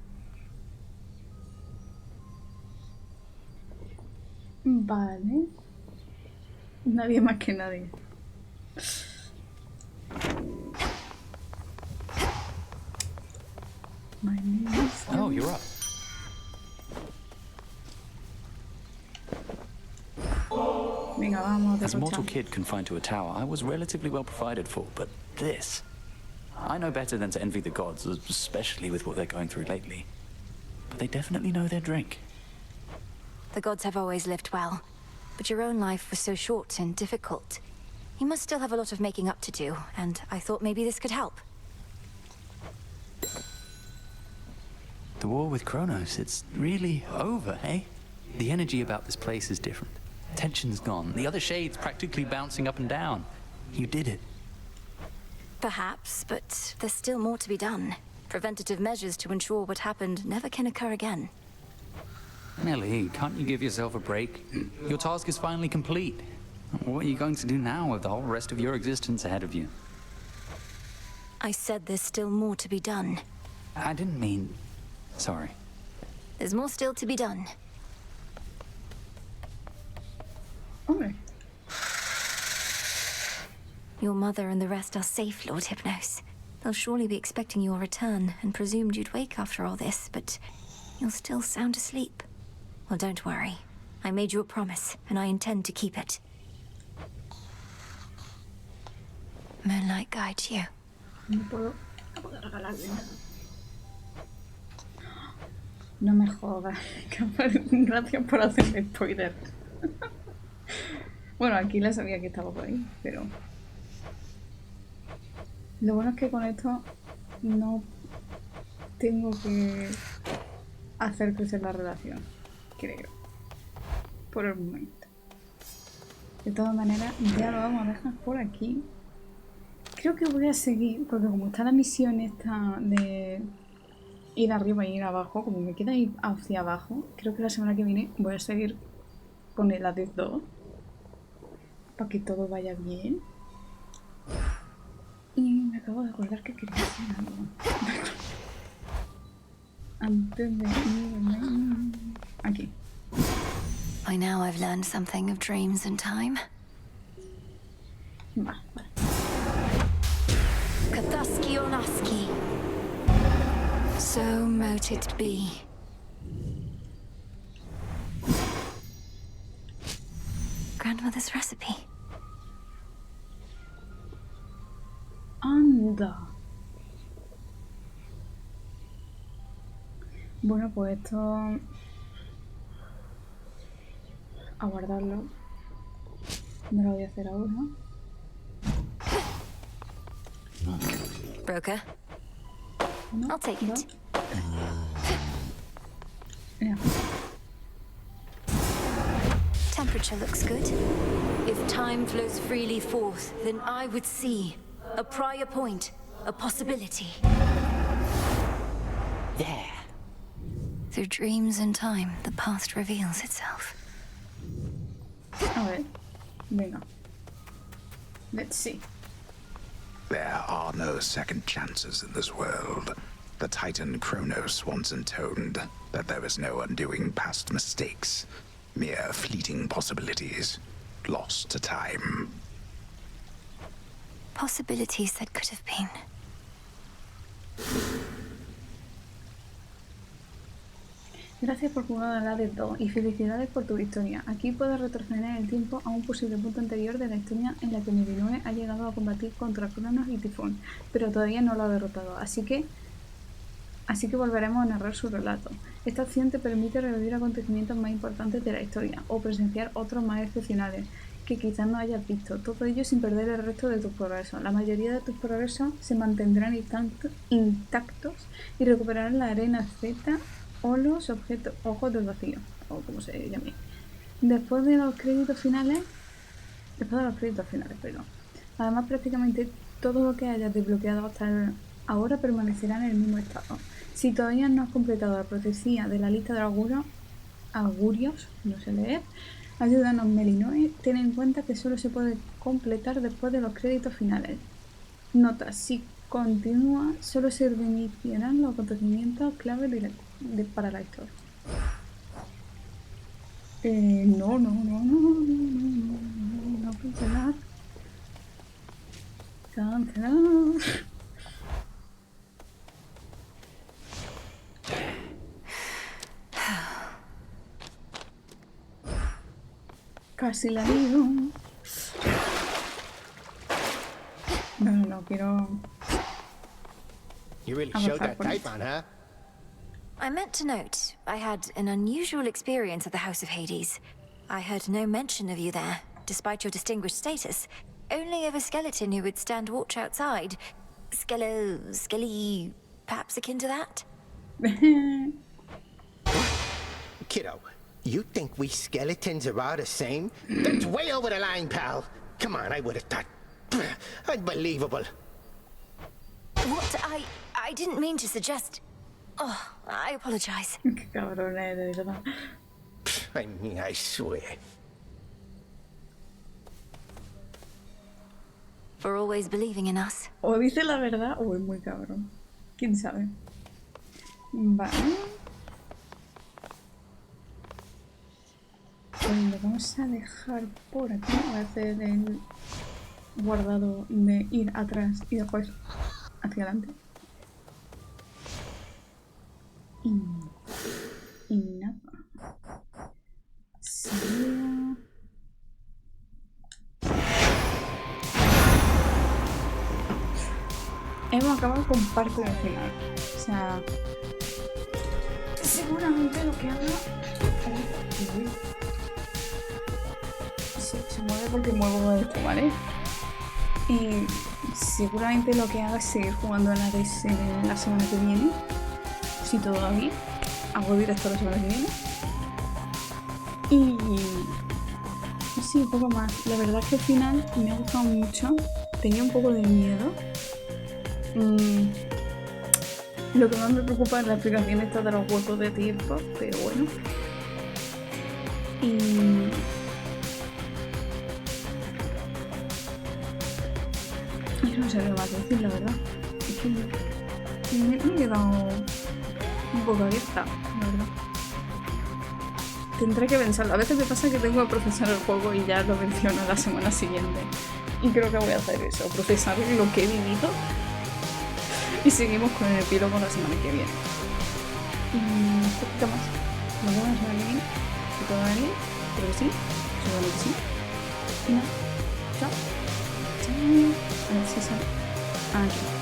Vale. Nadie más que nadie. Oh, you're up. Venga, vamos, As a mortal derrochar. kid confined to a tower, I was relatively well provided for, but this... I know better than to envy the gods, especially with what they're going through lately. But they definitely know their drink. The gods have always lived well, but your own life was so short and difficult. You must still have a lot of making up to do, and I thought maybe this could help. The war with Kronos, it's really over, eh? The energy about this place is different. Tension's gone. The other shades practically bouncing up and down. You did it. Perhaps, but there's still more to be done. Preventative measures to ensure what happened never can occur again. Nelly, can't you give yourself a break? Your task is finally complete. What are you going to do now with the whole rest of your existence ahead of you? I said there's still more to be done. I didn't mean... Sorry. There's more still to be done. Hombre. Your mother and the rest are safe, Lord Hypnos. They'll surely be expecting your return and presumed you'd wake after all this, but you'll still sound asleep. Well, don't worry. I made you a promise, and I intend to keep it. Moonlight guides you. No puedo regalar nada. No me jodas. Gracias por hacerme spoiler. Bueno, aquí la sabía que estaba por ahí, pero... Lo bueno es que con esto no tengo que hacer crecer la relación, creo. Por el momento. De todas maneras, ya lo vamos a dejar por aquí. Creo que voy a seguir, porque como está la misión esta de ir arriba y ir abajo, como me queda ir hacia abajo, creo que la semana que viene voy a seguir con el HADES 2 para que todo vaya bien. Y me acabo de acordar que quería hacer algo antes de irme aquí. By now I've learned something of dreams and time. Vale. Kathaski Onaski. So mote it be. Grandmother's recipe. Anda. Bueno, pues esto... A guardarlo. No lo voy a hacer ahora. Broker? I'll take it. Yeah. Temperature picture looks good. If time flows freely forth, then I would see a prior point, a possibility. There. Through dreams and time, the past reveals itself. A ver, venga. Let's see. There are no second chances in this world. The Titan Kronos once intoned that there is no undoing past mistakes, mere fleeting possibilities, lost to time. Possibilities that could have been. Gracias por jugar al Hades 2 y felicidades por tu victoria. Aquí puedes retroceder el tiempo a un posible punto anterior de la historia en la que Melinue ha llegado a combatir contra Cronos y Tifón, pero todavía no lo ha derrotado, así que volveremos a narrar su relato. Esta acción te permite revivir acontecimientos más importantes de la historia o presenciar otros más excepcionales que quizás no hayas visto, todo ello sin perder el resto de tus progresos. La mayoría de tus progresos se mantendrán intactos y recuperarán la arena Z o los objetos ojos del vacío, o como se llame. Después de los créditos finales, perdón. Además, prácticamente todo lo que hayas desbloqueado hasta ahora permanecerá en el mismo estado. Si todavía no has completado la profecía de la lista de augurios, no sé leer, ayúdanos Melinue, ten en cuenta que solo se puede completar después de los créditos finales. Nota, si continúa, solo se reiniciarán los acontecimientos clave para la historia. No cancelar. Casi la digo. No quiero. You really showed that Typhon, huh? I meant to note, I had an unusual experience at the House of Hades. I heard no mention of you there, despite your distinguished status. Only of a skeleton who would stand watch outside. Skelly, perhaps akin to that? Kiddo, you think we skeletons are all the same? That's way over the line, pal. Come on, I would have thought. Unbelievable. What? I didn't mean to suggest. Oh, I apologize. Qué cabrón eres, ¿verdad? I mean, I swear. For always believing in us. O dice la verdad o es muy cabrón. ¿Quién sabe? Vale. Pues lo vamos a dejar por aquí. Voy a hacer el guardado de ir atrás y después hacia adelante. Y nada. Salida. Hemos acabado con parte del final. O sea, seguramente lo que haga. Sí, se mueve porque muevo esto, ¿vale? Y seguramente lo que haga es seguir jugando a Análisis la semana que viene. Si todo va bien, hago directo la semana que viene. Y sí, un poco más. La verdad es que el final me ha gustado mucho. Tenía un poco de miedo. Lo que más me preocupa es la explicación esta de los huecos de tiempo, pero bueno. Y no sé qué más decir, la verdad. Es que me he quedado un poco abierta, la verdad. Tendré que pensarlo. A veces me pasa que tengo que procesar el juego y ya lo menciono la semana siguiente. Y creo que voy a hacer eso, procesar lo que he vivido. Y seguimos con el epílogo la semana que viene. Y un poquito más. Nos vemos la semana que viene. Si todo va bien, creo que sí. Seguramente sí. Y nada. Chao. Chao. A ver si sale. Aquí.